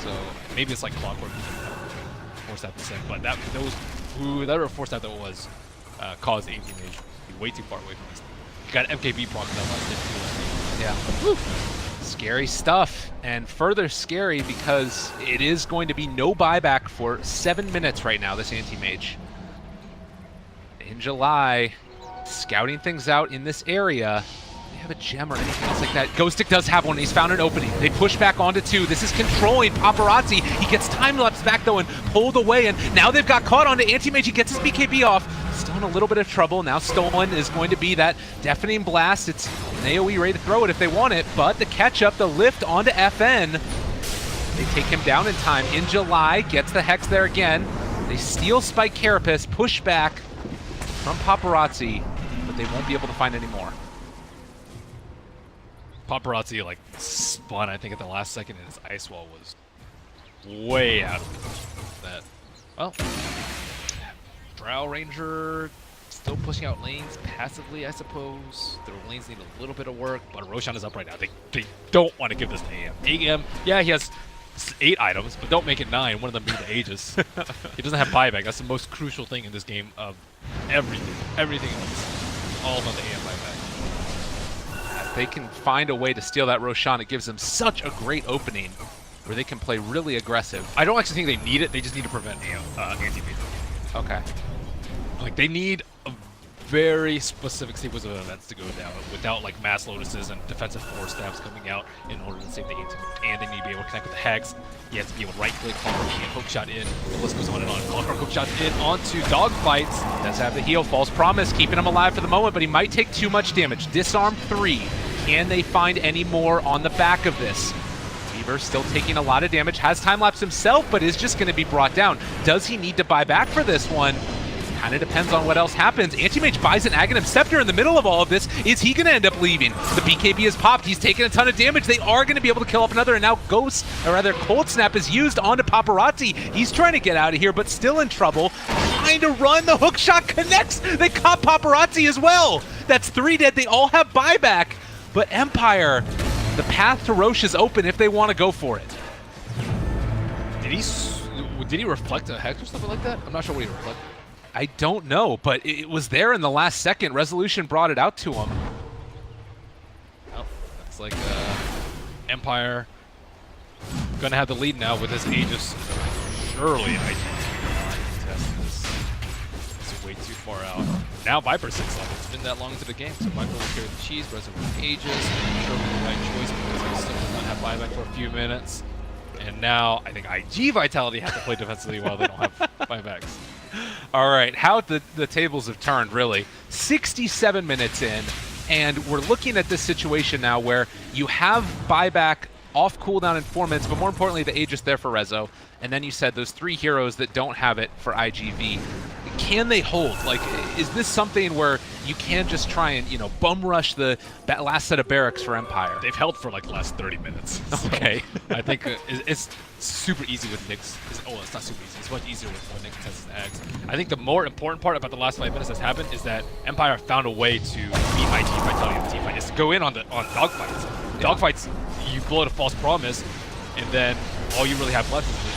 So maybe it's like Clockwork. Force-step the same, but whoever force-step that was caused Anti-Mage to be way too far away from his team. You got MKB proc that last hit too. Yeah. Woo. Scary stuff, and further scary because it is going to be no buyback for 7 minutes right now, this Anti-Mage. In July, scouting things out in this area. They have a gem or anything else like that. Ghostic does have one. He's found an opening. They push back onto 2. This is controlling Paparazzi. He gets time-lapsed back, though, and pulled away, and now they've got caught onto Anti-Mage. He gets his BKB off. Still in a little bit of trouble. Now stolen is going to be that Deafening Blast. It's an AoE ready to throw it if they want it, but the catch-up, the lift onto FN. They take him down in time. In July, gets the Hex there again. They steal Spike Carapace, push back from Paparazzi, but they won't be able to find any more. Paparazzi like spun, I think, at the last second, and his ice wall was way out of that. Well, Drow Ranger still pushing out lanes passively, I suppose. Their lanes need a little bit of work, but Roshan is up right now. They don't want to give this to AM. AM, yeah, he has 8 items, but don't make it 9. One of them being the Aegis. He doesn't have buyback. That's the most crucial thing in this game of everything. Everything else. All about the AM buyback. If they can find a way to steal that Roshan, it gives them such a great opening where they can play really aggressive. I don't actually think they need it. They just need to prevent Anti-Mage. Okay. Like, they need a very specific sequence of events to go down without, like, mass Lotuses and defensive force stabs coming out in order to save the Anti-Mage. And they need to be able to connect with the Hex. He has to be able to right-click, Clockwork, and hookshot in. The list goes on and on. Clockwork hookshot in onto Dogfights. Does have the heal. False Promise, keeping him alive for the moment, but he might take too much damage. Disarm 3. Can they find any more on the back of this? Weaver still taking a lot of damage. Has time-lapse himself, but is just going to be brought down. Does he need to buy back for this one? Kind of depends on what else happens. Anti-Mage buys an Aghanim Scepter in the middle of all of this. Is he going to end up leaving? The BKB is popped. He's taking a ton of damage. They are going to be able to kill off another, and now Ghost, or rather Cold Snap, is used onto Paparazzi. He's trying to get out of here, but still in trouble. trying to run. The hook shot connects. They caught Paparazzi as well. That's 3 dead. They all have buyback. But Empire, the path to Roche is open if they want to go for it. Did he reflect a hex or something like that? I'm not sure what he reflected. I don't know, but it was there in the last second. Resolution brought it out to him. Oh, that's like Empire gonna have the lead now with this Aegis. Surely I can test this. It's way too far out. Now Viper 6 level. It's been that long into the game, so Viper will carry the cheese. Rezo with Aegis. Surely the right choice because he still does not have buyback for a few minutes. And now I think IG Vitality has to play defensively while they don't have buybacks. All right, how the tables have turned, really. 67 minutes in, and we're looking at this situation now where you have buyback off cooldown in 4 minutes, but more importantly, the Aegis there for Rezo. And then you said those 3 heroes that don't have it for IGV. Can they hold? Like, is this something where you can just try and, you know, bum rush the last set of barracks for Empire? They've held for like the last 30 minutes. Okay. So I think it's super easy with Nyx. Oh, it's not super easy. It's much easier when Nyx tests his eggs. I think the more important part about the last 5 minutes that's happened is that Empire found a way to beat IG Vitality in the team fight. Is to go in on dogfights. Dogfights, you blow a false promise, and then all you really have left is the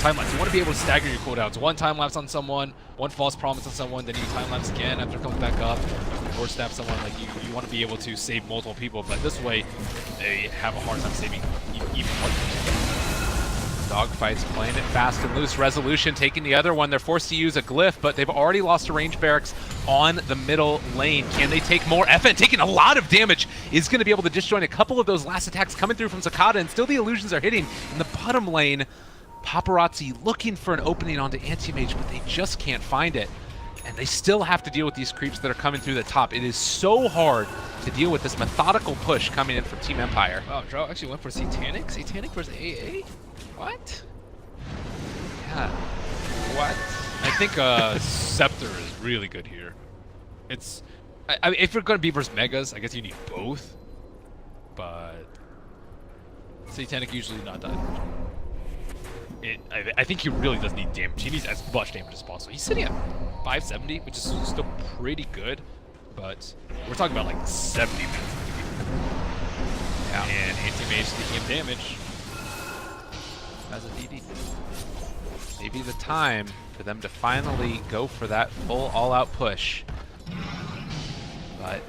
time lapse. You want to be able to stagger your cooldowns. 1 time lapse on someone, 1 false promise on someone, then you time lapse again after coming back up, or stab someone. Like you want to be able to save multiple people, but this way they have a hard time saving even one person. Dogfights playing it fast and loose. Resolution taking the other one. They're forced to use a glyph, but they've already lost a range barracks on the middle lane. Can they take more? FN taking a lot of damage is going to be able to disjoin a couple of those last attacks coming through from Zakata, and still the illusions are hitting in the bottom lane. Paparazzi looking for an opening onto Anti-Mage, but they just can't find it. And they still have to deal with these creeps that are coming through the top. It is so hard to deal with this methodical push coming in from Team Empire. Wow, Drow actually went for Satanic? Satanic versus AA? What? Yeah. What? I think Scepter is really good here. It's... I mean, if you're going to be versus Megas, I guess you need both. But... Satanic usually not that much. I think he really does need damage. He needs as much damage as possible. He's sitting at 570, which is still pretty good, but we're talking about like 70 minutes. Yeah. And Anti-Mage taking him damage as a DD. Maybe the time for them to finally go for that full all-out push. But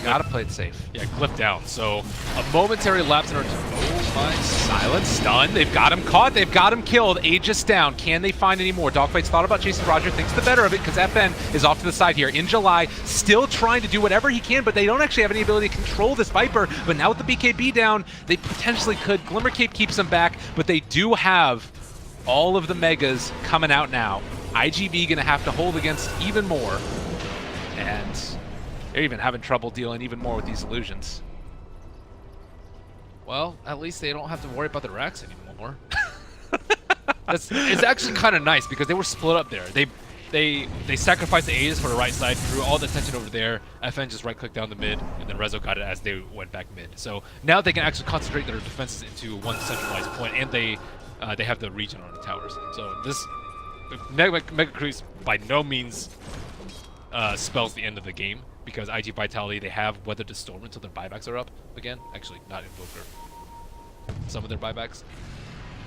gotta play it safe. Yeah, clip down. So a momentary lapse in our... Oh my... Silent stun. They've got him caught. They've got him killed. Aegis down. Can they find any more? Dogfight's thought about chasing Roger. Thinks the better of it because FN is off to the side here. In July, still trying to do whatever he can, but they don't actually have any ability to control this Viper. But now with the BKB down, they potentially could. Glimmer Cape keeps them back, but they do have all of the Megas coming out now. IGV going to have to hold against even more. And they're even having trouble dealing even more with these illusions. Well, at least they don't have to worry about the racks anymore. It's actually kind of nice because they were split up there. They sacrificed the Aegis for the right side, threw all the attention over there. FN just right-clicked down the mid, and then Rezo got it as they went back mid. So now they can actually concentrate their defenses into one centralized point, and they have the region on the towers. So this Mega Creeps by no means spells the end of the game, because IG Vitality, they have weathered the storm until their buybacks are up again. Actually, not Invoker. Some of their buybacks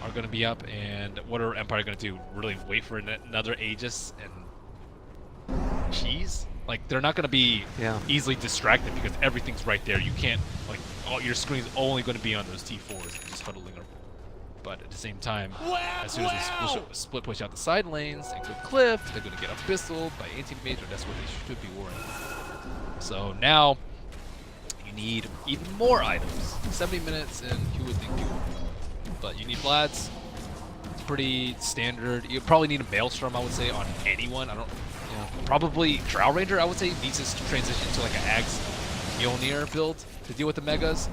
are going to be up, and what are Empire going to do? Really wait for another Aegis and cheese? Like, they're not going to be easily distracted because everything's right there. You can't, like, all your screen's only going to be on those T4s just huddling around. But at the same time, as soon as they split push out the side lanes and go cliff, they're going to get pistoled by Anti-Mage, or that's what they should be worrying about. So now, you need even more items. 70 minutes, and who would think you would? But you need Vlads. It's pretty standard. You probably need a Maelstrom, I would say, on anyone. Probably Drow Ranger, I would say, needs to transition to like an Axe Mjolnir build to deal with the Megas.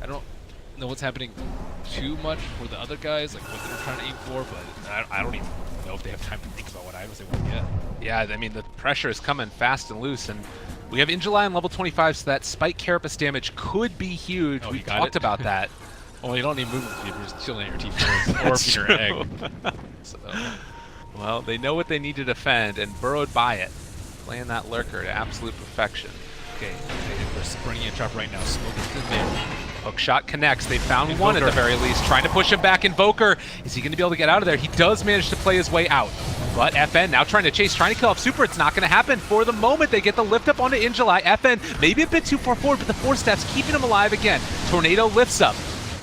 I don't know what's happening too much for the other guys, like what they're trying to aim for, but I don't even know if they have time to think about what items they want to get. Yeah, I mean, the pressure is coming fast and loose, and we have In July on level 25, so that Spike Carapace damage could be huge. We talked about that. Well, you don't need movement if you're just chilling at your T4s or being your egg. So, Well, they know what they need to defend and burrowed by it. Playing that lurker to absolute perfection. Okay, they're bringing a trap right now. Smoke into the mid. Hook shot connects. They found one at the very least. Trying to push him back. Invoker, is he going to be able to get out of there? He does manage to play his way out. But FN now trying to chase, trying to kill off Super. It's not going to happen. For the moment, they get the lift up onto Injuly. FN maybe a bit too far forward, but the 4 steps keeping him alive again. Tornado lifts up.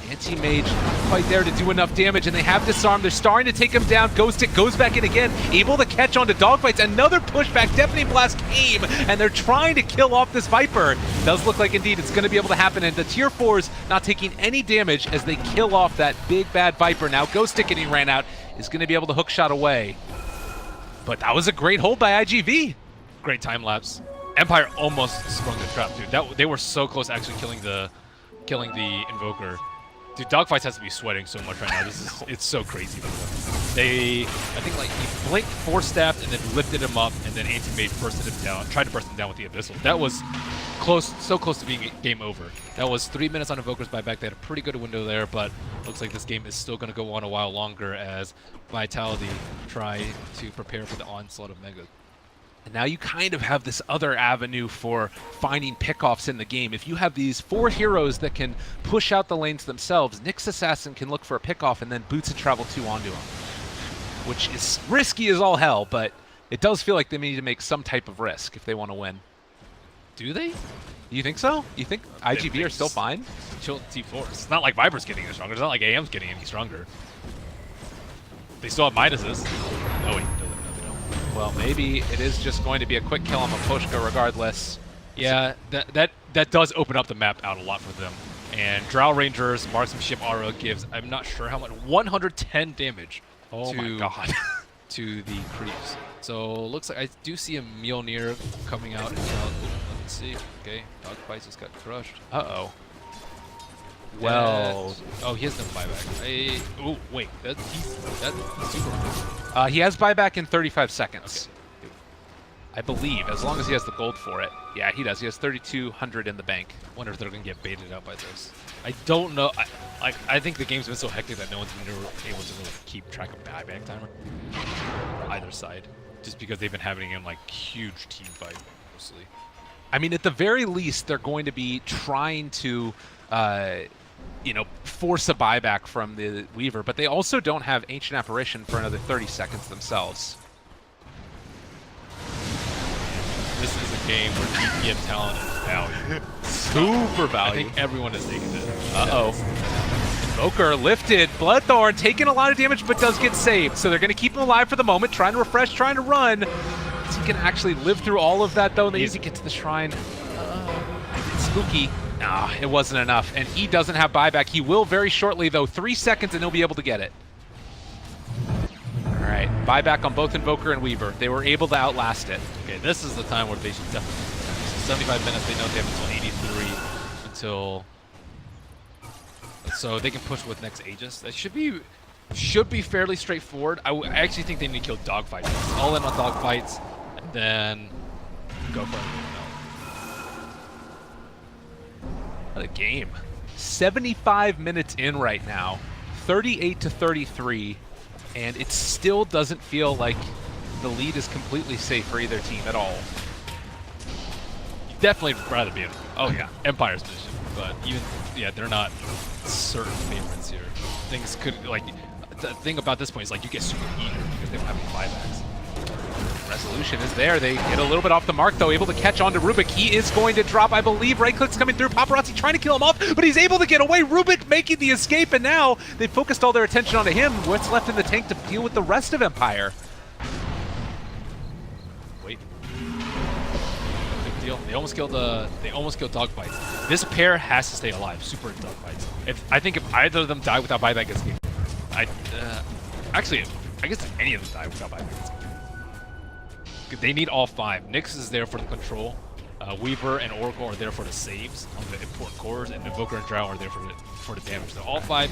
Anti-Mage not quite there to do enough damage, and they have disarmed. They're starting to take him down. Ghostic goes back in again, able to catch onto Dogfights. Another pushback. Deafening Blast came, and they're trying to kill off this Viper. Does look like indeed it's going to be able to happen, and the tier 4s not taking any damage as they kill off that big bad Viper. Now Ghostic, and he ran out, is going to be able to hook shot away. But that was a great hold by IGV. Great time lapse. Empire almost sprung the trap, dude. They were so close to actually killing the Invoker. Dude, Dogfights has to be sweating so much right now. It's so crazy for them. I think like he blinked, 4-staffed, and then lifted him up, and then Anti-Mage bursted him down, tried to burst him down with the Abyssal. That was close, so close to being game over. That was 3 minutes on Invoker's buyback. They had a pretty good window there, but looks like this game is still going to go on a while longer as Vitality try to prepare for the onslaught of Mega. And now you kind of have this other avenue for finding pickoffs in the game. If you have these 4 heroes that can push out the lanes themselves, Nyx Assassin can look for a pickoff and then Boots and Travel 2 onto him. Which is risky as all hell, but it does feel like they need to make some type of risk if they want to win. Do they? You think so? You think IGV are still fine? Chill T4. It's not like Viper's getting any stronger. It's not like AM's getting any stronger. They still have Midases. No, wait. Well, maybe it is just going to be a quick kill on Maposhka regardless. Yeah, that does open up the map out a lot for them. And Drow Rangers, Marksmanship Aura gives, I'm not sure how much, 110 damage Oh my god. to the creeps. So looks like I do see a Mjolnir coming out. And, let's see. Okay, Dogfights just got crushed. Uh-oh. Well, oh, he has no buyback. Oh, wait, that's super good. he has buyback in 35 seconds. Okay. I believe, as long as he has the gold for it. Yeah, he does. He has 3,200 in the bank. Wonder if they're gonna get baited out by this. I don't know. I think the game's been so hectic that no one's been able to really keep track of buyback timer. Either side, just because they've been having in like huge team fight mostly. I mean, at the very least, they're going to be trying to, you know, force a buyback from the Weaver, but they also don't have Ancient Apparition for another 30 seconds themselves. This is a game where DPM talent is value. Super value. I think everyone has taken it. Uh-oh. Invoker lifted. Bloodthorn taking a lot of damage, but does get saved. So they're going to keep him alive for the moment, trying to refresh, trying to run. Is he going to actually live through all of that, though? They need to get to the shrine. Spooky. Nah, it wasn't enough. And he doesn't have buyback. He will very shortly, though. 3 seconds, and he'll be able to get it. All right, buyback on both Invoker and Weaver. They were able to outlast it. Okay, this is the time where they should definitely. So 75 minutes. They know they have until 83 so they can push with next Aegis. That should be fairly straightforward. I actually think they need to kill Dogfights. All in on Dogfights, and then go for it. What a game. 75 minutes in right now, 38-33, and it still doesn't feel like the lead is completely safe for either team at all. You'd definitely rather be in Empire's position, but even they're not certain favorites here. Things could the thing about this point is like you get super eager because they don't have any buybacks. Resolution is there. They get a little bit off the mark, though, able to catch on to Rubik. He is going to drop, I believe. Right click's coming through. Paparazzi trying to kill him off, but he's able to get away. Rubik making the escape, and now they've focused all their attention onto him. What's left in the tank to deal with the rest of Empire? Wait. Big deal. They almost killed Dogfights. This pair has to stay alive. Super Dogfights. I think if either of them die without buyback, it's game. Actually, I guess if any of them die without buyback, it's game. They need all 5. Nyx is there for the control. Weaver and Oracle are there for the saves on the important cores, and Invoker and Drow are there for the damage. So all 5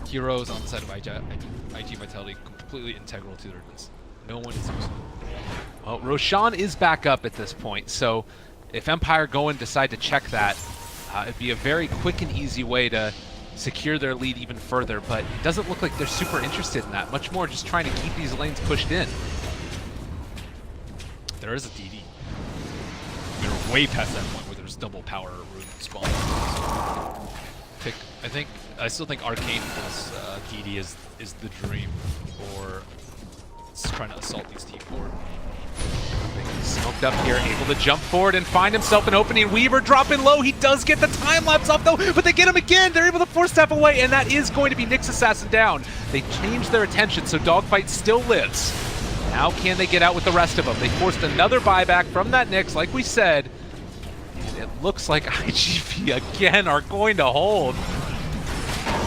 heroes on the side of IG Vitality completely integral to their defense. No one is useful. Well, Roshan is back up at this point, so if Empire go and decide to check that, it'd be a very quick and easy way to secure their lead even further, but it doesn't look like they're super interested in that. Much more just trying to keep these lanes pushed in. There is a DD. We're way past that point where there's double power room spawn. I still think Arcane plus DD is the dream for trying to assault these T4. Smoked up here, able to jump forward and find himself an opening. Weaver dropping low. He does get the time lapse off though, but they get him again. They're able to force step away, and that is going to be Nyx Assassin down. They changed their attention, so Dogfight still lives. Now can they get out with the rest of them? They forced another buyback from that Nyx, like we said. And it looks like IGV again are going to hold.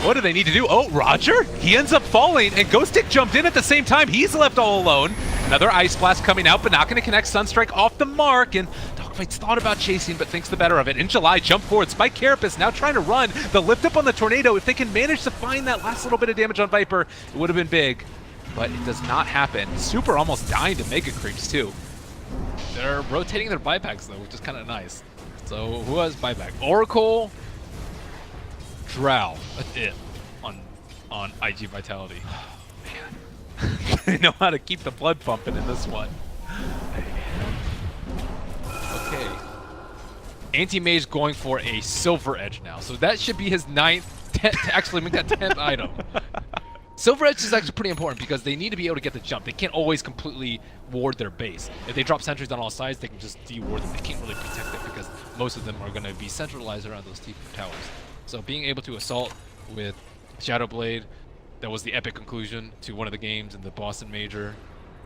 What do they need to do? Oh, Roger, he ends up falling, and Ghostic jumped in at the same time. He's left all alone. Another Ice Blast coming out, but not going to connect. Sunstrike off the mark, and Dogfight's thought about chasing, but thinks the better of it. In July, jump forward. Spike Carapace now trying to run. The lift up on the Tornado. If they can manage to find that last little bit of damage on Viper, it would have been big, but it does not happen. Super almost dying to Mega Creeps, too. They're rotating their buybacks, though, which is kind of nice. So, who has buyback? Oracle, Drow. That's it on IG Vitality. They know how to keep the blood pumping in this one. Okay. Anti-Mage going for a Silver Edge now. So that should be his 9th, 10th, actually make that 10th item. Silver Edge is actually pretty important because they need to be able to get the jump. They can't always completely ward their base. If they drop sentries on all sides, they can just de-ward them. They can't really protect it because most of them are going to be centralized around those T towers. So being able to assault with Shadow Blade, that was the epic conclusion to one of the games in the Boston Major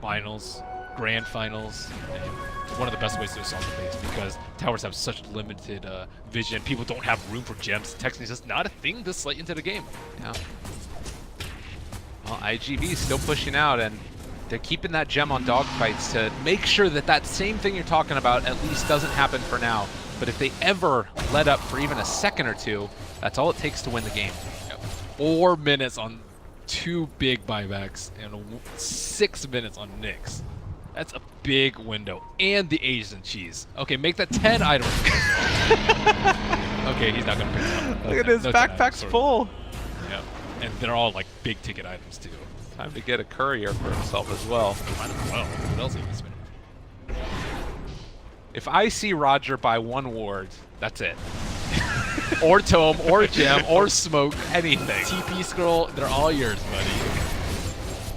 Finals, Grand Finals. And one of the best ways to assault the base because towers have such limited vision. People don't have room for gems. Texting is just not a thing this late into the game. Yeah. Well, IGV is still pushing out, and they're keeping that gem on Dogfights to make sure that that same thing you're talking about at least doesn't happen for now. But if they ever let up for even a second or two, that's all it takes to win the game. 4 minutes on 2 big buybacks and 6 minutes on Nyx. That's a big window. And the Asian cheese. Okay, make that 10 items. Okay, he's not going to pick it up. Look at his backpack's full. Yeah, and they're all like big ticket items too. Time to get a courier for himself as well. Might as well. What else are you spending? If I see Roger buy 1 ward, that's it. Or tome, or gem, or smoke, anything. TP scroll, they're all yours, buddy.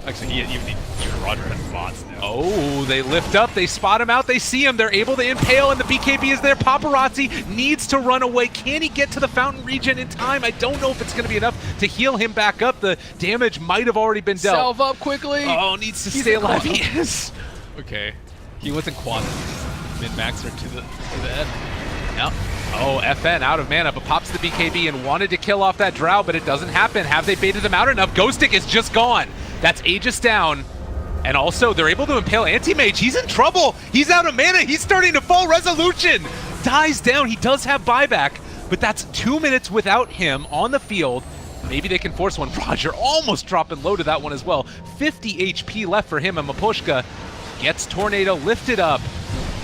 Actually, even Roger has bots now. Oh, they lift up, they spot him out, they see him, they're able to impale, and the BKB is there. Paparazzi needs to run away. Can he get to the fountain region in time? I don't know if it's going to be enough to heal him back up. The damage might have already been dealt. Salve up quickly! Oh, needs to stay alive. He is. Okay. He wasn't quad. Min-maxer to the end. Yep. Oh, FN out of mana, but pops the BKB and wanted to kill off that Drow, but it doesn't happen. Have they baited them out enough? Ghostic is just gone. That's Aegis down. And also, they're able to impale Anti-Mage. He's in trouble. He's out of mana. He's starting to fall. Resolution dies down. He does have buyback, but that's 2 minutes without him on the field. Maybe they can force one. Roger almost dropping low to that one as well. 50 HP left for him, and Mapushka gets Tornado lifted up.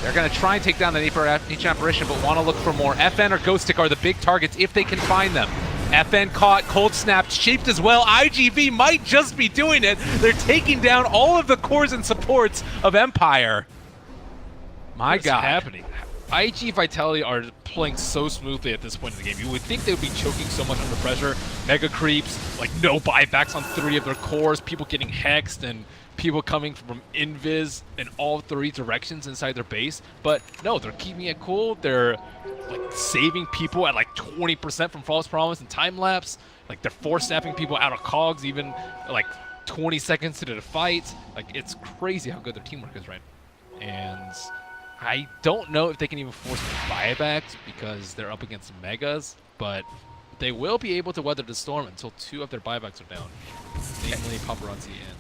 They're going to try and take down the Ancient Apparition, but want to look for more. FN or Ghostic are the big targets if they can find them. FN caught, cold snapped, shaped as well. IGV might just be doing it. They're taking down all of the cores and supports of Empire. My God. What's happening? IG Vitality are playing so smoothly at this point in the game. You would think they would be choking so much under pressure. Mega creeps, like no buybacks on 3 of their cores, people getting hexed, and people coming from invis in all 3 directions inside their base. But no, they're keeping it cool. They're like saving people at like 20% from false promise and time lapse. Like they're force snapping people out of cogs even like 20 seconds into the fight. Like it's crazy how good their teamwork is right now. And I don't know if they can even force buybacks because they're up against megas, but they will be able to weather the storm until 2 of their buybacks are down, namely Paparazzi and...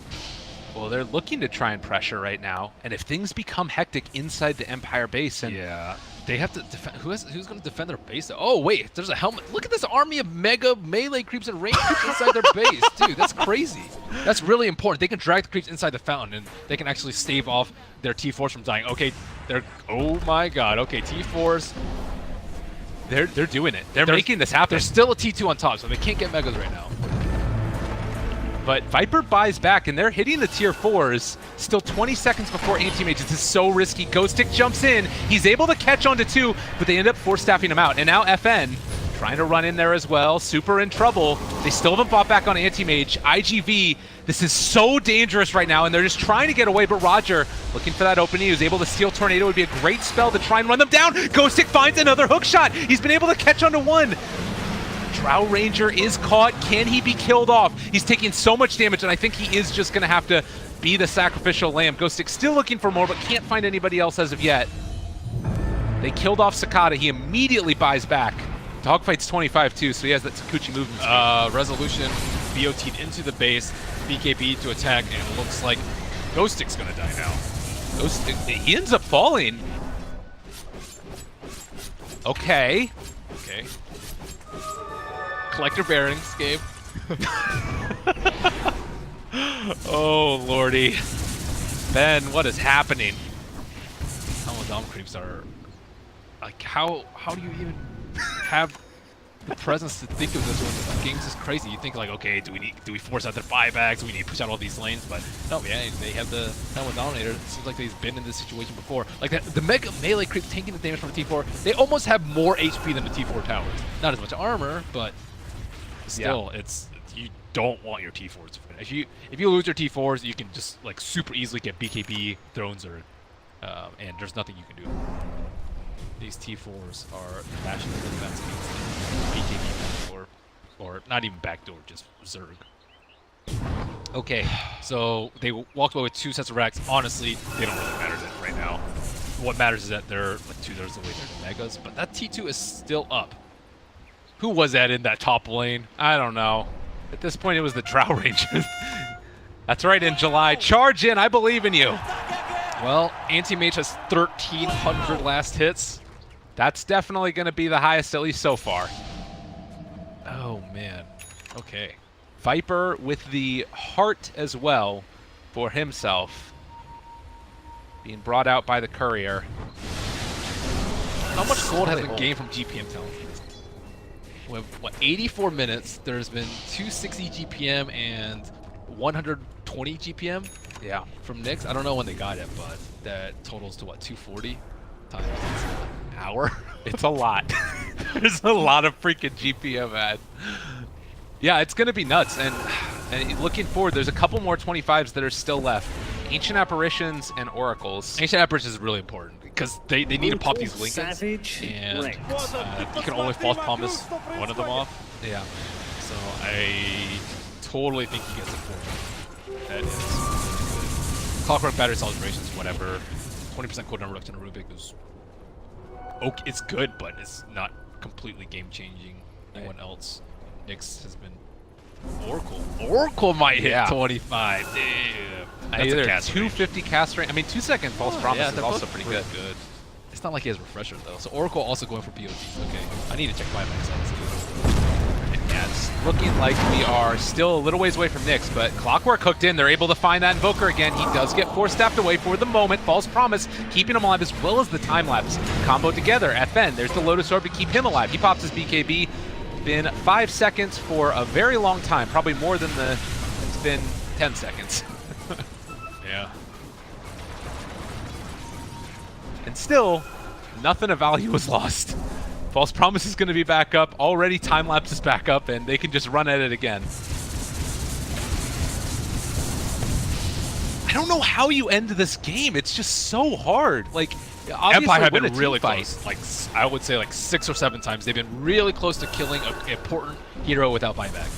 Well, they're looking to try and pressure right now, and if things become hectic inside the Empire base, and yeah, they have to defend. Who's going to defend their base? Oh wait, there's a helmet. Look at this army of mega melee creeps and range creeps inside their base, dude. That's crazy. That's really important. They can drag the creeps inside the fountain, and they can actually stave off their T-Force from dying. Okay, they're. Oh my God. Okay, T-Force. They're doing it. They're making this happen. There's still a T2 on top, so they can't get Megas right now. But Viper buys back, and they're hitting the tier 4s. Still 20 seconds before anti-mage. This is so risky. Ghostic jumps in. He's able to catch onto 2, but they end up force-staffing him out. And now FN trying to run in there as well. Super in trouble. They still haven't fought back on anti-mage. IGV, this is so dangerous right now, and they're just trying to get away, but Roger looking for that opening. He was able to steal Tornado. It would be a great spell to try and run them down. Ghostic finds another hook shot. He's been able to catch onto 1. Drow Ranger is caught. Can he be killed off? He's taking so much damage, and I think he is just going to have to be the sacrificial lamb. Ghostic still looking for more, but can't find anybody else as of yet. They killed off Sakata. He immediately buys back. Dogfight's 25 too, so he has that Takuchi movement speed. Resolution BOT'd into the base, BKB to attack, and it looks like Ghostic's going to die now. Ghostic, he ends up falling. Okay. Okay. Collect your bearings, Gabe. Oh, lordy. Ben, what is happening? Some of the Dom creeps are... Like, how do you even have the presence to think of this when the game's just crazy? You think like, okay, do we force out their buybacks? Do we need to push out all these lanes? But no, yeah, they have the Helmet Dominator. It seems like they've been in this situation before. Like the Mega Melee creep taking the damage from the T4, they almost have more HP than the T4 towers. Not as much armor, but still, yeah. it's you don't want your T4s to finish. If you lose your T4s, you can just like super easily get BKB thrones or and there's nothing you can do. These T4s are mashing the defense against BKB backdoor, or not even backdoor, just Zerg. Okay, so they walked away with 2 sets of racks. Honestly, they don't really matter right now. What matters is that they're like 2/3 of the way there to Megas, but that T2 is still up. Who was that in that top lane? I don't know. At this point, it was the Drow Rangers. That's right, in July. Charge in, I believe in you. Well, Anti-Mage has 1,300 last hits. That's definitely going to be the highest, at least so far. Oh, man. Okay. Viper with the heart as well for himself. Being brought out by the courier. How much gold has been gained from GPM talent? We have, what, 84 minutes. There's been 260 GPM and 120 GPM? Yeah. From Nyx. I don't know when they got it, but that totals to, what, 240 times an hour? It's a lot. There's a lot of freaking GPM, man. Yeah, it's going to be nuts. And looking forward, there's a couple more 25s that are still left. Ancient Apparitions and Oracles. Ancient Apparitions is really important because they need to pop these Lincolns, and you can only false promise one of them off. Yeah. So I totally think he gets a 4. That is really good. Clockwork Battery Celebrations, whatever. 20% cooldown reduction on Rubik is okay. It's good, but it's not completely game-changing. Anyone else? Nyx has been Oracle. Oracle might hit 25. Damn. That's Either a cast 250 cast range. I mean, 2-second false promise is also pretty good. It's not like he has Refresher, though. So Oracle also going for BOTs. Okay. I need to check my max out, too. And yeah, it's looking like we are still a little ways away from Nyx, but Clockwork hooked in. They're able to find that Invoker again. He does get force-staffed away for the moment. False promise, keeping him alive, as well as the time-lapse. Combo together. FN, there's the Lotus Orb to keep him alive. He pops his BKB. Been 5 seconds for a very long time, probably more than it's been 10 seconds. Yeah. And still, nothing of value was lost. False Promise is going to be back up. Already time lapse is back up, and they can just run at it again. I don't know how you end this game. It's just so hard. Like, obviously, Empire have been win a really team close. Like, I would say like 6 or 7 times. They've been really close to killing an important hero without buyback.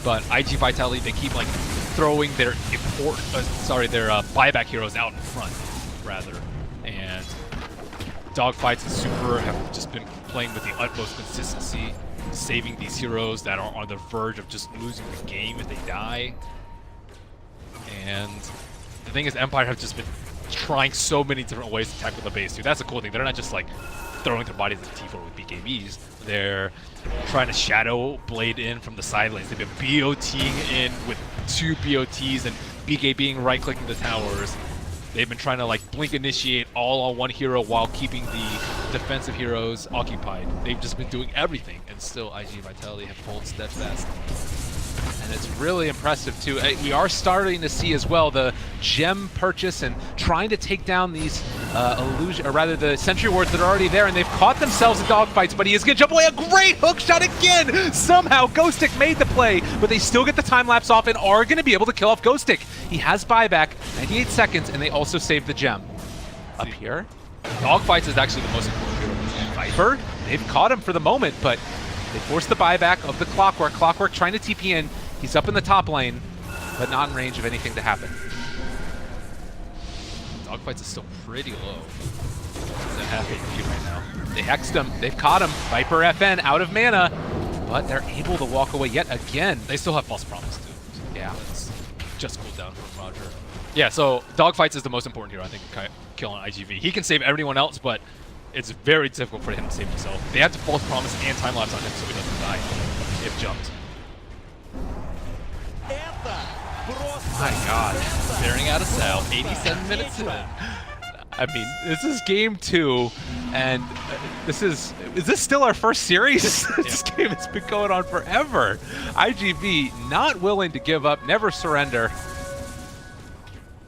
But IG Vitality, they keep like throwing their their buyback heroes out in front, rather. And Dogfights and Super have just been playing with the utmost consistency, saving these heroes that are on the verge of just losing the game if they die. And the thing is, Empire have just been trying so many different ways to tackle the base too. That's a cool thing. They're not just like throwing their bodies at T4 with BKBs. They're trying to shadow blade in from the side lanes. They've been BOTing in with 2 BOTs and BKBing right-clicking the towers. They've been trying to like blink initiate all on one hero while keeping the defensive heroes occupied. They've just been doing everything, and still IG Vitality have pulled steadfast. And it's really impressive too. We are starting to see as well the gem purchase and trying to take down these illusion, or rather the sentry wards that are already there, and they've caught themselves in dogfights. But he is going to jump away. A great hook shot again. Somehow Ghostic made the play, but they still get the time lapse off and are going to be able to kill off Ghostic. He has buyback, 98 seconds, and they also save the gem. Up here, Dogfights is actually the most important hero. Viper. They've caught him for the moment, but they force the buyback of the Clockwork. Clockwork trying to TP in. He's up in the top lane, but not in range of anything to happen. Dogfights is still pretty low. They're half HP right now. They hexed him. They've caught him. Viper FN out of mana, but they're able to walk away yet again. They still have False Promise too. Yeah. That's just cooled down from Roger. Yeah, so Dogfights is the most important hero, I think, killing IGV. He can save everyone else, but it's very difficult for him to save himself. They have to False Promise and time lapse on him so he doesn't die if jumped. My God. Staring out of Sal, 87 minutes in. I mean, this is game 2, and is this still our first series? This game has been going on forever. IGV not willing to give up, never surrender.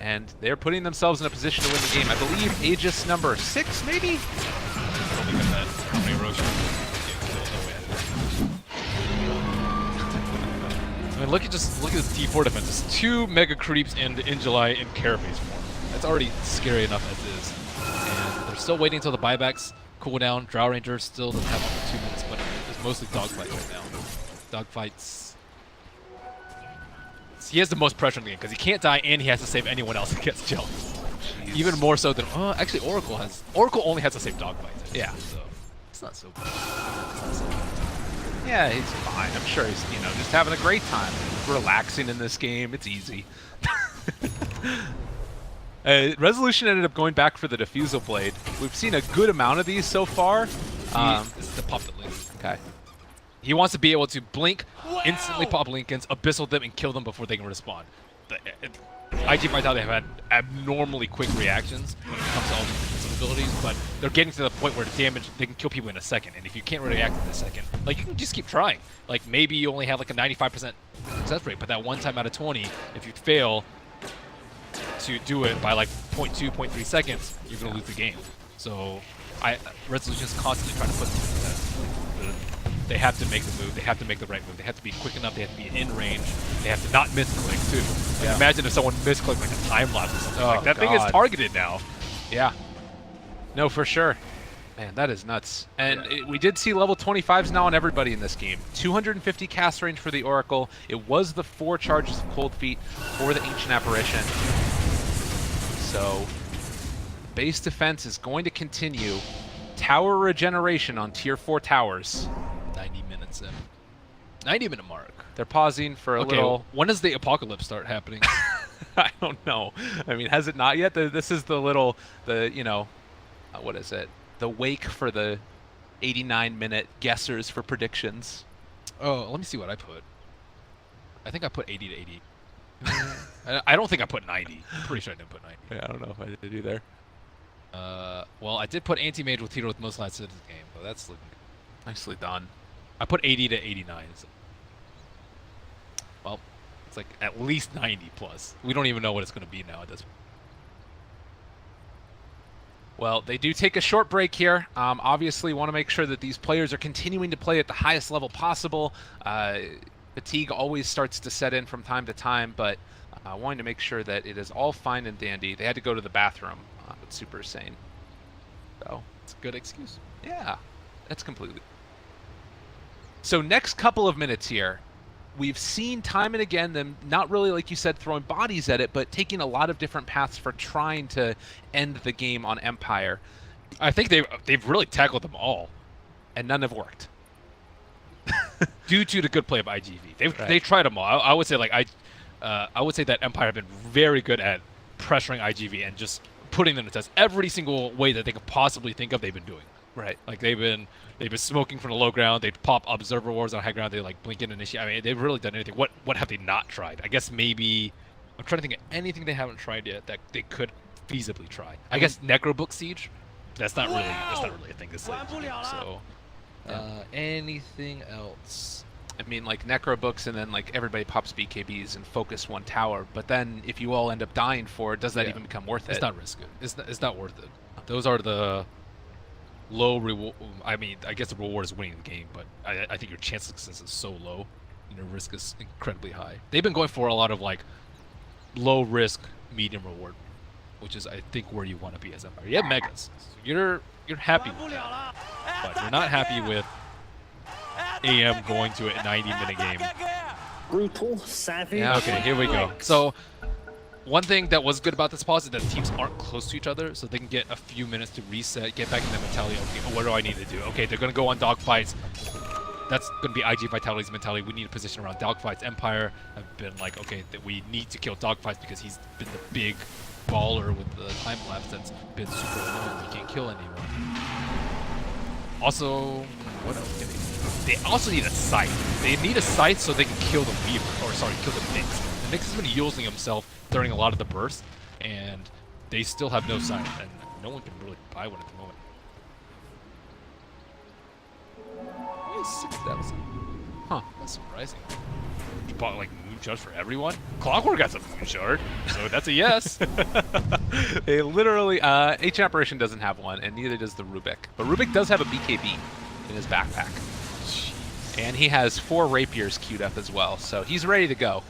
And they're putting themselves in a position to win the game. I believe Aegis number 6, maybe? I don't think I've had how many Roshan I mean, look at this D4 defense. Just 2 Mega Creeps and Injali in Carapace form. That's already scary enough as is. And they're still waiting until the buybacks cool down. Drow Ranger still doesn't have 2 minutes, but it's mostly dogfights right now. Dogfights. He has the most pressure in the game because he can't die and he has to save anyone else who gets jumped. Jeez. Even more so than actually Oracle only has to save dogfights. Yeah. So it's not so bad. Yeah, he's fine. I'm sure he's, just having a great time. Relaxing in this game. It's easy. Resolution ended up going back for the Diffusal Blade. We've seen a good amount of these so far. This is the pop that link. Okay. He wants to be able to blink, instantly pop Lincolns, abyssal them, and kill them before they can respawn. IG Vitality have had abnormally quick reactions when it comes to all these defensive abilities, but they're getting to the point where the damage, they can kill people in a second, and if you can't react in a second, like, you can just keep trying. Like, maybe you only have like a 95% success rate, but that one time out of 20, if you fail to do it by like 0.2, 0.3 seconds, you're going to lose the game. So, Resolution is constantly trying to put them to the test. They have to make the move. They have to make the right move. They have to be quick enough. They have to be in range. They have to not misclick too. Like, imagine if someone misclicked like a time lapse or something. Like, that thing is targeted now. Yeah. No, for sure. Man, that is nuts. And we did see level 25s now on everybody in this game. 250 cast range for the Oracle. It was the 4 charges of Cold Feet for the Ancient Apparition. So, base defense is going to continue. Tower regeneration on tier 4 towers. 90 minutes in. 90-minute mark. They're pausing for a little. When does the apocalypse start happening? I don't know. I mean, has it not yet? This is the little, what is it? The wake for the 89-minute guessers for predictions. Oh, let me see what I put. I think I put 80 to 80. I don't think I put 90. I'm pretty sure I didn't put 90. Yeah, I don't know if I did either. Well, I did put anti-mage with hero with most lives in the game, but that's looking good. Nicely done. I put 80 to 89. So. Well, it's like at least 90 plus. We don't even know what it's going to be now at this point. Well, they do take a short break here. Obviously, want to make sure that these players are continuing to play at the highest level possible. Fatigue always starts to set in from time to time, but wanting to make sure that it is all fine and dandy. They had to go to the bathroom, but Super Sane. So it's a good excuse. Yeah, that's completely. So next couple of minutes here, we've seen time and again them not really, like you said, throwing bodies at it, but taking a lot of different paths for trying to end the game on Empire. I think they've really tackled them all, and none have worked. Due to the good play of IGV, they tried them all. I would say I would say that Empire have been very good at pressuring IGV and just putting them to test every single way that they could possibly think of. They've been doing. Right. Like they've been smoking from the low ground. They'd pop observer wars on high ground. They like blink in initiate. I mean, they've really done anything. What have they not tried? I guess maybe I'm trying to think of anything they haven't tried yet that they could feasibly try. I guess Necrobook Siege. that's not really a thing to say. So, anything else? I mean, like necro books, and then like everybody pops BKBs and focus one tower. But then if you all end up dying for it, does that even become worth it? It's not risk it. It's not worth it. Those are the low reward. I mean, I guess the reward is winning the game, but I think your chance of success is so low, and your risk is incredibly high. They've been going for a lot of like low risk, medium reward, which is I think where you want to be as Empire. You have megas, so you're happy with that, but you're not happy with AM going to a 90-minute game. Brutal, savage. Yeah, okay, here we go. So, one thing that was good about this pause is that the teams aren't close to each other, so they can get a few minutes to reset, get back in the mentality. Okay, what do I need to do? Okay, they're going to go on dogfights. That's going to be IG Vitality's mentality. We need a position around dogfights. Empire have been like, okay, that we need to kill dogfights because he's been the big baller with the time lapse that's been super annoying. He can't kill anyone. Also, what else can they also need a sight. They need a sight so they can kill the Weaver, or sorry, kill the Nyx. The Nyx has been using himself during a lot of the bursts, and they still have no sight, and no one can really buy one at the moment. He has 6,000. Huh, that's surprising. You bought like Moon Shards for everyone? Clockwork got some Moon Shard, so that's a yes. They literally, H Apparition doesn't have one, and neither does the Rubik. But Rubik does have a BKB in his backpack. And he has 4 rapiers queued up as well, so he's ready to go.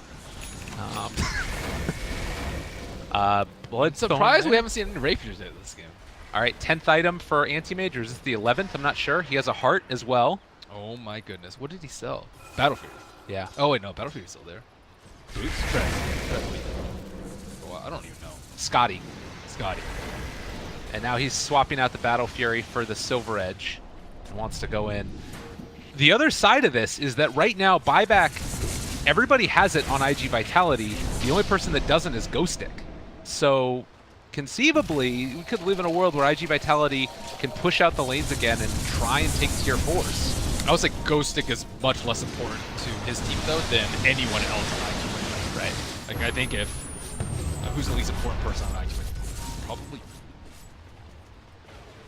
Blood surprised we haven't seen any rapiers in this game. All right, 10th item for Anti-Mage, or is this the 11th? I'm not sure. He has a heart as well. Oh my goodness, what did he sell? Battlefield. Yeah. Oh wait, no, Battlefield's still there. Boots? Tread. Well, I don't even know. Scotty. Scotty. And now he's swapping out the Battle Fury for the Silver Edge and wants to go in. The other side of this is that right now, buyback, everybody has it on IG Vitality. The only person that doesn't is Ghostic. So conceivably, we could live in a world where IG Vitality can push out the lanes again and try and take tier 4s. I would say Ghostic is much less important to his team, though, than anyone else on IG Vitality. Right. Like, I think if... who's the least important person on IG Vitality? Probably...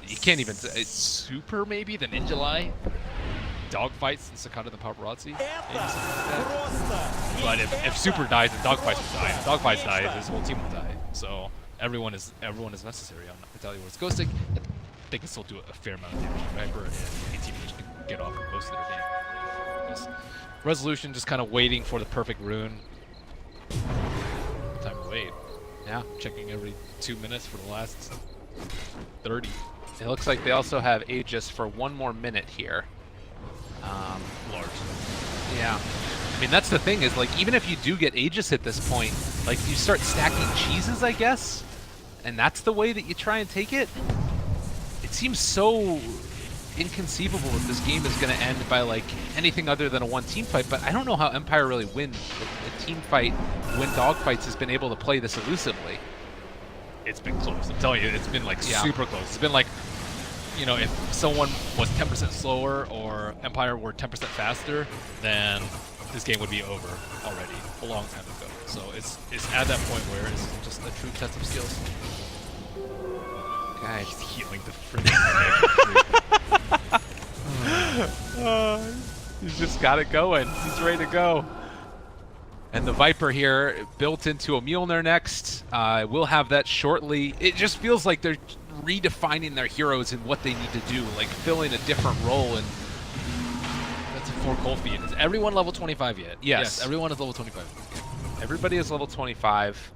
You can't even... It's Super, maybe? The Ninja Dogfights and Sakata the Paparazzi. But if Super dies, then Dogfights will die. If Dogfights die, his whole team will die. So everyone is necessary on Vitality. Whereas Ghostic, they can still do a fair amount of damage to Viper, and ATV can get off most of their game. Yes. Resolution just kind of waiting for the perfect rune. Time to wait. Yeah, checking every 2 minutes for the last 30. It looks like they also have Aegis for 1 more minute here. Large. Yeah. I mean, that's the thing is, like, even if you do get Aegis at this point, like, you start stacking cheeses, I guess? And that's the way that you try and take it? It seems so inconceivable that this game is going to end by, like, anything other than a one-team fight, but I don't know how Empire really wins a team fight when dogfights has been able to play this elusively. It's been close. I'm telling you, it's been, like, super close. It's been, like, you know, if someone was 10% slower or Empire were 10% faster, then this game would be over already a long time ago. So it's at that point where it's just a true test of skills. Guys, he's healing the freaking he's just got it going. He's ready to go. And the Viper here built into a Mjolnir next. We'll have that shortly. It just feels like they're redefining their heroes and what they need to do, like filling a different role. And that's a 4 cold feed. Is everyone level 25 yet? Yes, everyone is level 25. Everybody is level 25.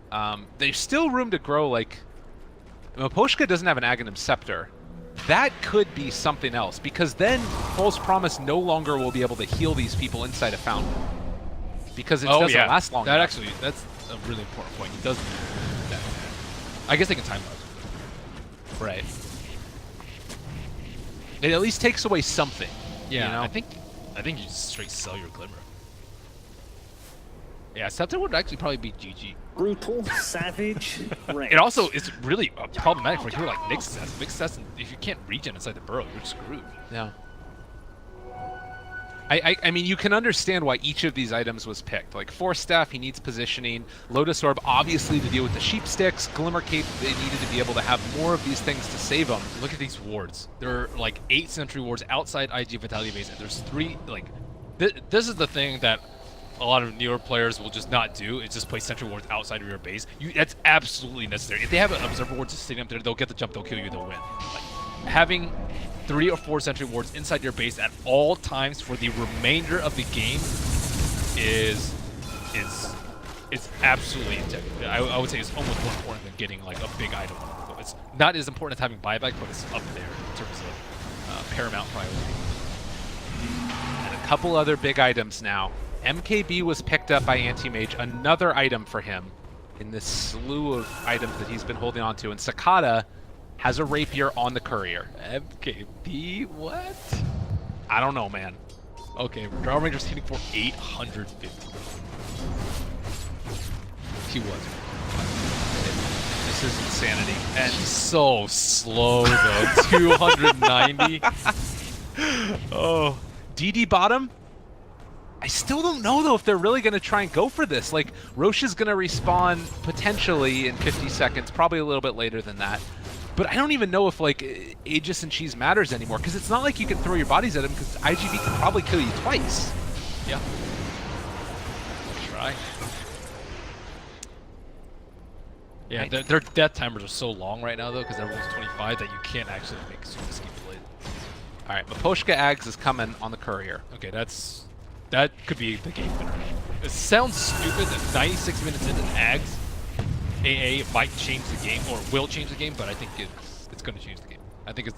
There's still room to grow. Like, Miposhka doesn't have an Aghanim Scepter. That could be something else, because then False Promise no longer will be able to heal these people inside a fountain, because it doesn't last long enough. Actually, that's a really important point. He doesn't. I guess they can time lapse. Right. It at least takes away something. Yeah, you know? I think you just straight sell your Glimmer. Yeah, Scepter would actually probably be GG. Brutal, savage, It also is really problematic for a hero like Nyx. Nyx, if you can't regen inside the burrow, you're screwed. Yeah. I mean, you can understand why each of these items was picked. Like, Force Staff, he needs positioning. Lotus Orb, obviously, to deal with the Sheep Sticks. Glimmer Cape, they needed to be able to have more of these things to save them. Look at these wards. There are like 8 sentry wards outside IG Vitality base, and there's 3, like... this is the thing that a lot of newer players will just not do, is just play sentry wards outside of your base. That's absolutely necessary. If they have an observer ward just sitting up there, they'll get the jump, they'll kill you, they'll win. Like, having 3 or 4 sentry wards inside your base at all times for the remainder of the game is absolutely integral. I would say it's almost more important than getting like a big item. It's not as important as having buyback, but it's up there in terms of paramount priority. And a couple other big items now. MKB was picked up by Anti-Mage, another item for him in this slew of items that he's been holding on to. And Sakata has a rapier on the courier. MKB? What? I don't know, man. Okay, Draw Ranger's hitting for 850. He was. This is insanity. And so slow, though. 290. Oh. DD bottom? I still don't know, though, if they're really going to try and go for this. Like, Roche is going to respawn potentially in 50 seconds, probably a little bit later than that. But I don't even know if, like, Aegis and Cheese matters anymore, because it's not like you can throw your bodies at him, because IGV can probably kill you twice. Yeah. Try. Yeah, their death timers are so long right now, though, because everyone's 25, that you can't actually make super scheme played. All right, Maposhka Ags is coming on the courier. Okay, that could be the game winner. It sounds stupid that 96 minutes into Ags, AA might change the game, or will change the game, but I think it's going to change the game. I think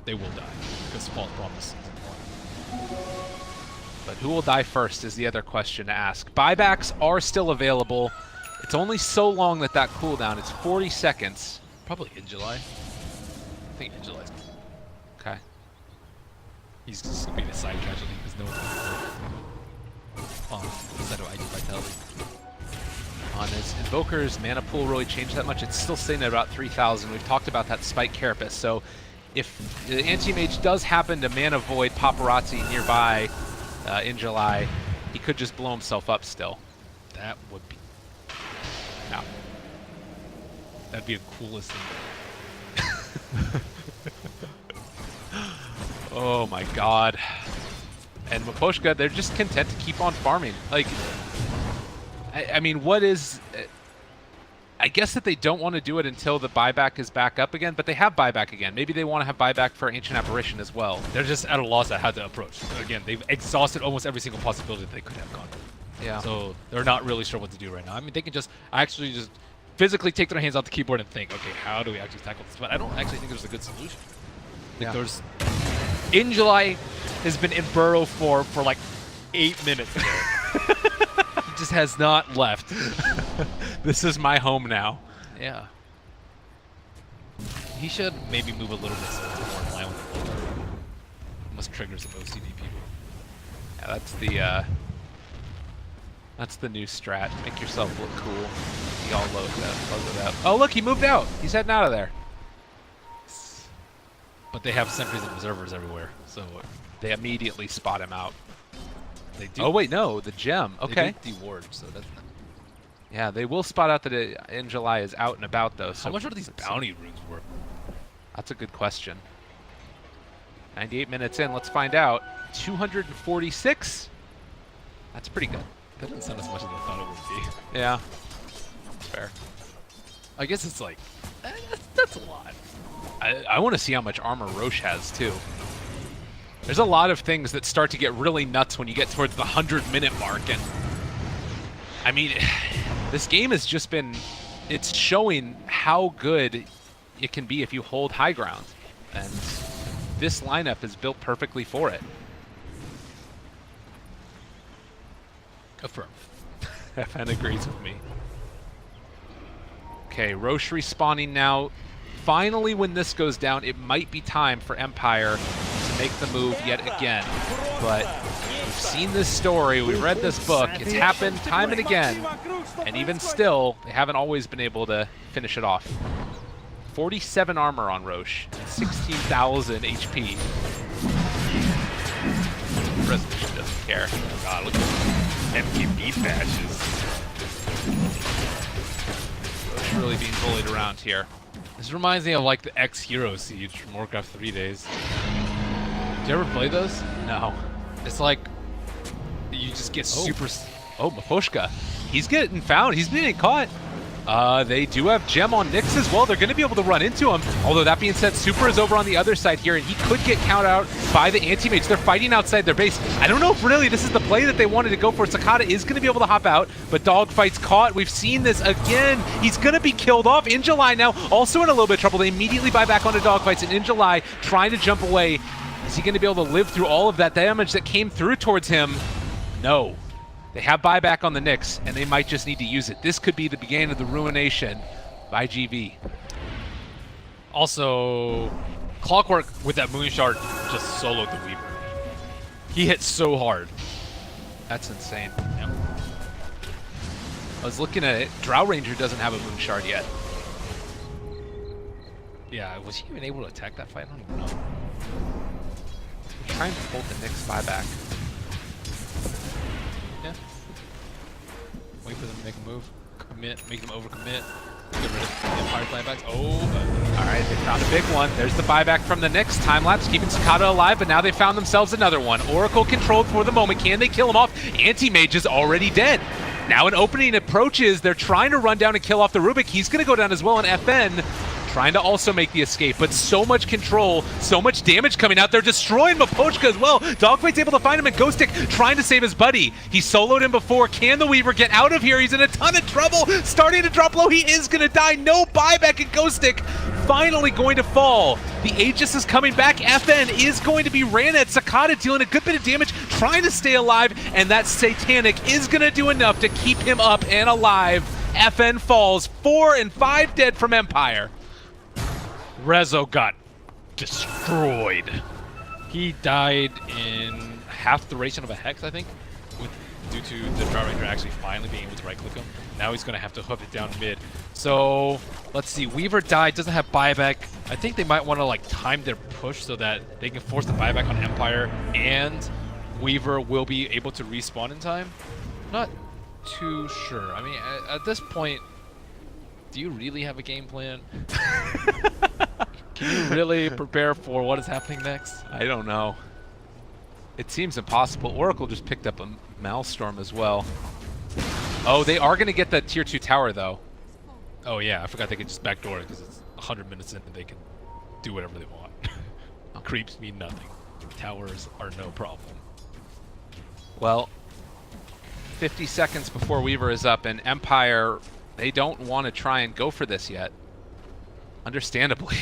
they will die, because False Promise is important. But who will die first is the other question to ask. Buybacks are still available. It's only so long that cooldown. It's 40 seconds. Probably in July. I think in July. Okay. He's just going to be the side casualty, because no one's going to work on instead of IG Vitality. On his Invoker's mana pool really changed that much. It's still sitting at about 3,000. We've talked about that Spike Carapace. So if the Anti-Mage does happen to Mana Void Paparazzi nearby in July, he could just blow himself up still. That would be... Yeah. That'd be the coolest thing. Oh my god. And Maposhka, they're just content to keep on farming. Like, I mean, what is... I guess that they don't want to do it until the buyback is back up again, but they have buyback again. Maybe they want to have buyback for Ancient Apparition as well. They're just at a loss at how to approach. Again, they've exhausted almost every single possibility that they could have gone. Yeah. So they're not really sure what to do right now. I mean, they can just actually just physically take their hands off the keyboard and think, okay, how do we actually tackle this? But I don't actually think there's a good solution. Yeah. There's... In July has been in burrow for like 8 minutes. He just has not left. This is my home now. Yeah. He should maybe move a little bit so it's more in line with the floor. Almost trigger some OCD people. Yeah, that's the new strat. Make yourself look cool. You all load it up. Oh look, he moved out. He's heading out of there. But they have sentries and observers everywhere, so They immediately spot him out. they do. Oh wait, no, the gem. Okay. They do deward, so that's not... Yeah, they will spot out that in July is out and about though. So How much are these bounty runes worth? That's a good question. 98 minutes in, let's find out. 246? That's pretty good. That doesn't sound as much as I thought it would be. Yeah. That's fair. I guess it's like, that's a lot. I want to see how much armor Roche has too. There's a lot of things that start to get really nuts when you get towards the 100-minute mark, and I mean, this game has just been, it's showing how good it can be if you hold high ground, and this lineup is built perfectly for it. Affirm. FN agrees with me. Okay, Roche respawning now. Finally, when this goes down, it might be time for Empire to make the move yet again. But we've seen this story, we read this book, it's happened time and again, and even still, they haven't always been able to finish it off. 47 armor on Roche, 16,000 HP. Resolution doesn't care. Oh god, look at MKB matches. It's really being bullied around here. This reminds me of like the X-Hero Siege from Warcraft 3 days. Did you ever play those? No. It's like you just get super. Oh, Maposhka. He's getting found. He's being caught. They do have Gem on Nyx as well. They're going to be able to run into him. Although that being said, Super is over on the other side here, and he could get counted out by the anti-mages. They're fighting outside their base. I don't know if really this is the play that they wanted to go for. Sakata is going to be able to hop out, but Dogfight's caught. We've seen this again. He's going to be killed off. In July now, also in a little bit of trouble. They immediately buy back onto Dogfights, and in July, trying to jump away. Is he going to be able to live through all of that damage that came through towards him? No. They have buyback on the Nyx, and they might just need to use it. This could be the beginning of the ruination by GV. Also, Clockwork with that Moonshard just soloed the Weaver. He hit so hard. That's insane. Yep. I was looking at it. Drow Ranger doesn't have a Moonshard yet. Yeah, was he even able to attack that fight? I don't even know. Trying to hold the Nyx buyback. Yeah. Wait for them to make a move. Commit, make them overcommit. Get rid of the Empire buybacks. Oh, All right, they found a big one. There's the buyback from the Nyx. Time-lapse keeping Sakata alive, but now they found themselves another one. Oracle controlled for the moment. Can they kill him off? Anti-Mage is already dead. Now an opening approaches. They're trying to run down and kill off the Rubik. He's going to go down as well, and FN trying to also make the escape, but so much control, so much damage coming out. They're destroying Mapochka as well. Dogfight's able to find him, and Ghostic trying to save his buddy. He soloed him before. Can the Weaver get out of here? He's in a ton of trouble. Starting to drop low. He is going to die. No buyback, and Ghostic finally going to fall. The Aegis is coming back. FN is going to be ran at. Sakata dealing a good bit of damage, trying to stay alive, and that Satanic is going to do enough to keep him up and alive. FN falls. 4 and 5 dead from Empire. Rezo got destroyed. He died in half the duration of a Hex, I think, due to the Drow Ranger actually finally being able to right-click him. Now he's going to have to hoof it down mid. So, let's see. Weaver died, doesn't have buyback. I think they might want to like time their push so that they can force the buyback on Empire, and Weaver will be able to respawn in time. Not too sure. I mean, at this point, do you really have a game plan? Can you really prepare for what is happening next? I don't know. It seems impossible. Oracle just picked up a Maelstrom as well. Oh, they are going to get that tier 2 tower, though. Oh yeah, I forgot they could just backdoor it because it's 100 minutes in and they can do whatever they want. Creeps mean nothing. Towers are no problem. Well, 50 seconds before Weaver is up, and Empire, they don't want to try and go for this yet. Understandably.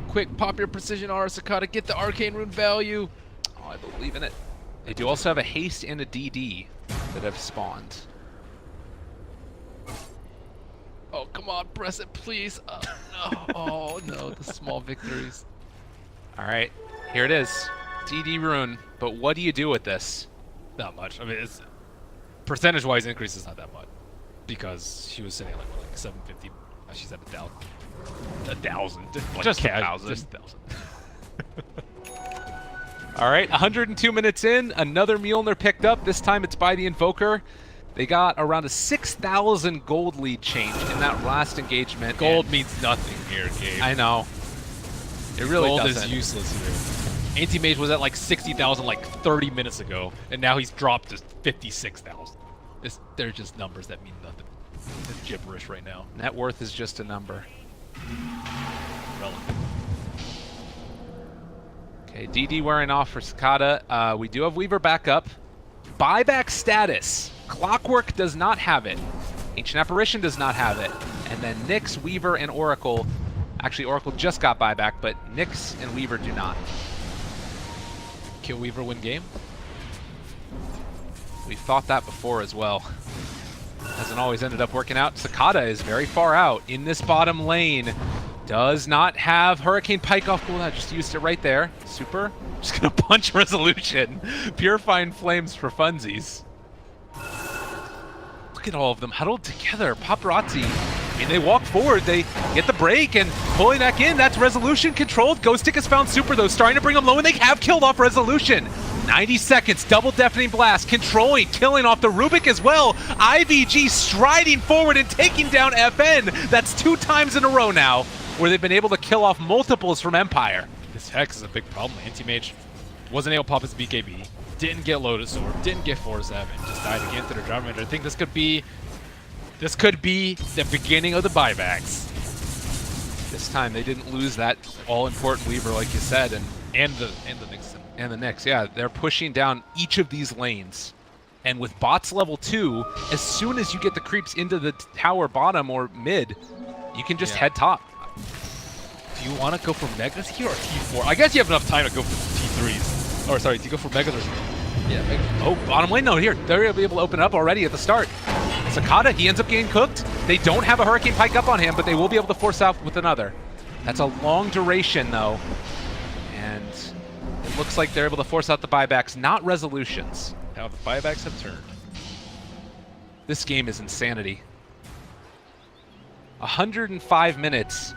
Quick, pop your Precision Aura, Sakata, get the Arcane Rune value. Oh, I believe in it. They do also have a Haste and a DD that have spawned. Oh, come on, press it, please. Oh, no. Oh, no, the small victories. All right, here it is. DD Rune, but what do you do with this? Not much. I mean, it's percentage-wise increase is not that much because she was sitting at like 750. Now she's at 1,000. 1,000. Like Just 1,000. Just 1,000. All right, 102 minutes in, another Mjolnir picked up. This time it's by the Invoker. They got around a 6,000 gold lead change in that last engagement. Gold means nothing here, Gabe. I know. It really Gold doesn't. is useless here. Anti-Mage was at like 60,000 like 30 minutes ago, and now he's dropped to 56,000. They're just numbers that mean nothing. It's gibberish right now. Net worth is just a number. Relevant. Okay, DD wearing off for Sakata. We do have Weaver back up. Buyback status. Clockwork does not have it. Ancient Apparition does not have it. And then Nyx, Weaver, and Oracle. Actually, Oracle just got buyback, but Nyx and Weaver do not. Kill Weaver, win game? We've thought that before as well. Hasn't always ended up working out. Sakata is very far out in this bottom lane. Does not have Hurricane Pike off. Cool, I just used it right there. Super. Just gonna punch Resolution. Purifying Flames for funsies. Look at all of them huddled together. Paparazzi I mean, they walk forward, they get the break, and pulling back in, that's Resolution controlled. Ghost Stick has found Super, though, starting to bring them low, and they have killed off Resolution. 90 seconds, double deafening blast, controlling, killing off the Rubik as well. IVG striding forward and taking down FN. That's 2 times in a row now, where they've been able to kill off multiples from Empire. This Hex is a big problem. Anti-Mage wasn't able to pop his BKB, didn't get Lotus Sword, didn't get 4-7, just died again to the Driver Mage. I think this could be the beginning of the buybacks. This time they didn't lose that all-important Weaver, like you said, And the Nixon. and the Nyx. Yeah, they're pushing down each of these lanes. And with bots level 2, as soon as you get the creeps into the tower bottom or mid, you can just head top. Do you want to go for Megas here or T4? I guess you have enough time to go for T3s. Or sorry, do you go for Megas or... Yeah, Megas. Oh, bottom lane, no, here. They're going to be able to open up already at the start. Sakata, he ends up getting cooked. They don't have a Hurricane Pike up on him, but they will be able to force out with another. That's a long duration, though. And it looks like they're able to force out the buybacks, not resolutions. Now the buybacks have turned. This game is insanity. 105 minutes.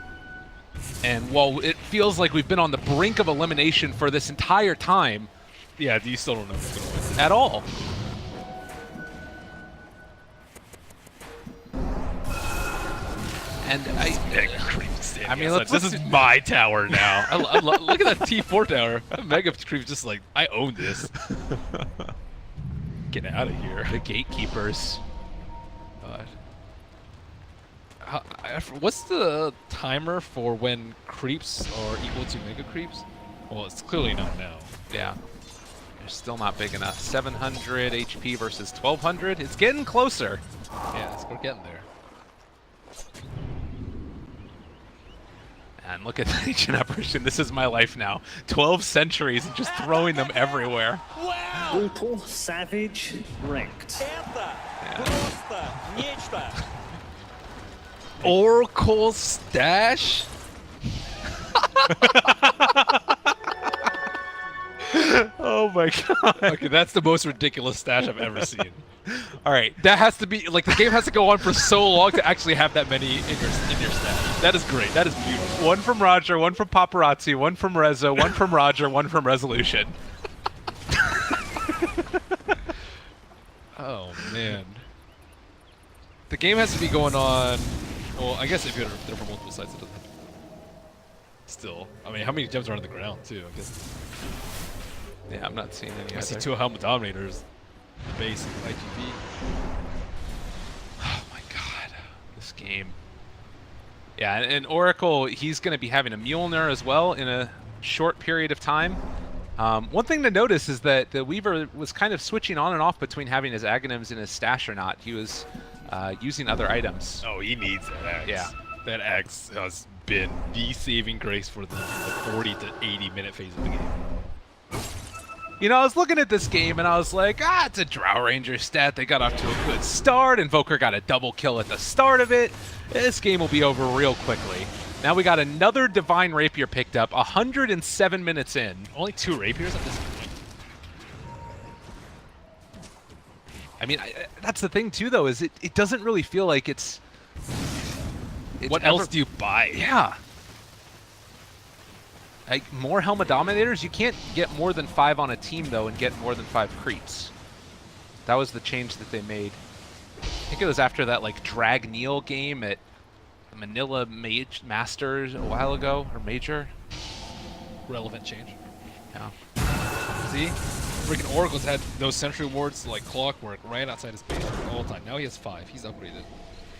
And while it feels like we've been on the brink of elimination for this entire time, Yeah, you still don't know who's going to win. at all. And I mean, this is my tower now. Look at that T4 tower. That Mega Creep's just like, I own this. Get out of here. the gatekeepers. God. What's the timer for when creeps are equal to Mega Creeps? Well, it's clearly not now. Yeah. They're still not big enough. 700 HP versus 1200. It's getting closer. Yeah, we're getting there. And look at the ancient apparition. This is my life now. 12 centuries and just throwing them everywhere. Brutal, savage, wrecked. Oracle stash? Oh my god. Okay, that's the most ridiculous stash I've ever seen. All right. That has to be, like, the game has to go on for so long to actually have that many in your stash. That is great. That is beautiful. One from Roger, one from Paparazzi, one from Rezo, one from Roger, one from Resolution. Oh, man. The game has to be going on... Well, I guess if they're from multiple sides, it doesn't have to. Still. I mean, how many gems are on the ground, too? I guess. Yeah, I'm not seeing any I see other. 2 Helmet Dominators. Base and IGV. Oh my god. This game. Yeah, and Oracle, he's going to be having a Mjolnir as well in a short period of time. One thing to notice is that the Weaver was kind of switching on and off between having his Aghanims in his stash or not. He was using other items. Oh, he needs that axe. Yeah. That axe has been the saving grace for the 40 to 80 minute phase of the game. You know, I was looking at this game and I was like, it's a Drow Ranger stat. They got off to a good start. Invoker got a double kill at the start of it. This game will be over real quickly. Now we got another Divine Rapier picked up, 107 minutes in. Only 2 rapiers at this point. I mean, that's the thing too, though, is it doesn't really feel like it's What else do you buy? Yeah. Like, more Helmet Dominators? You can't get more than 5 on a team, though, and get more than 5 creeps. That was the change that they made. I think it was after that, like, Drag Neil game at Manila Masters a while ago, or Major. Relevant change. Yeah. See? Freaking Oracle's had those Sentry wards like clockwork right outside his base all the time. Now he has 5. He's upgraded.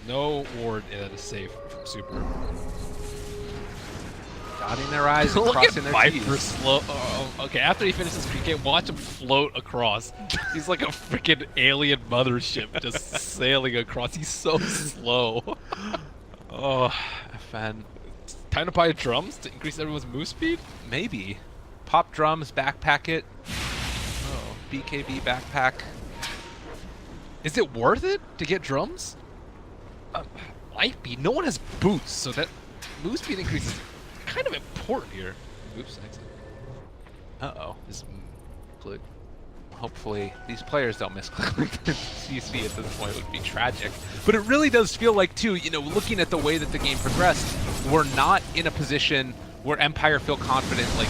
No ward that is safe from Super. Dotting their I's and Look at crossing their Viper T's. slow. Okay, after he finishes PK, watch him float across. He's like a freaking alien mothership just sailing across. He's so slow. Oh, FN. Time to buy drums to increase everyone's move speed? Maybe. Pop drums, backpack it. Oh, BKB backpack. Is it worth it to get drums? Might be. No one has boots, so that move speed increase is kind of important here. Oops, exit. Uh-oh. Just click. hopefully these players don't misclick like the CC at this point. Would be tragic. But it really does feel like, too, you know, looking at the way that the game progressed, we're not in a position where Empire feel confident, like,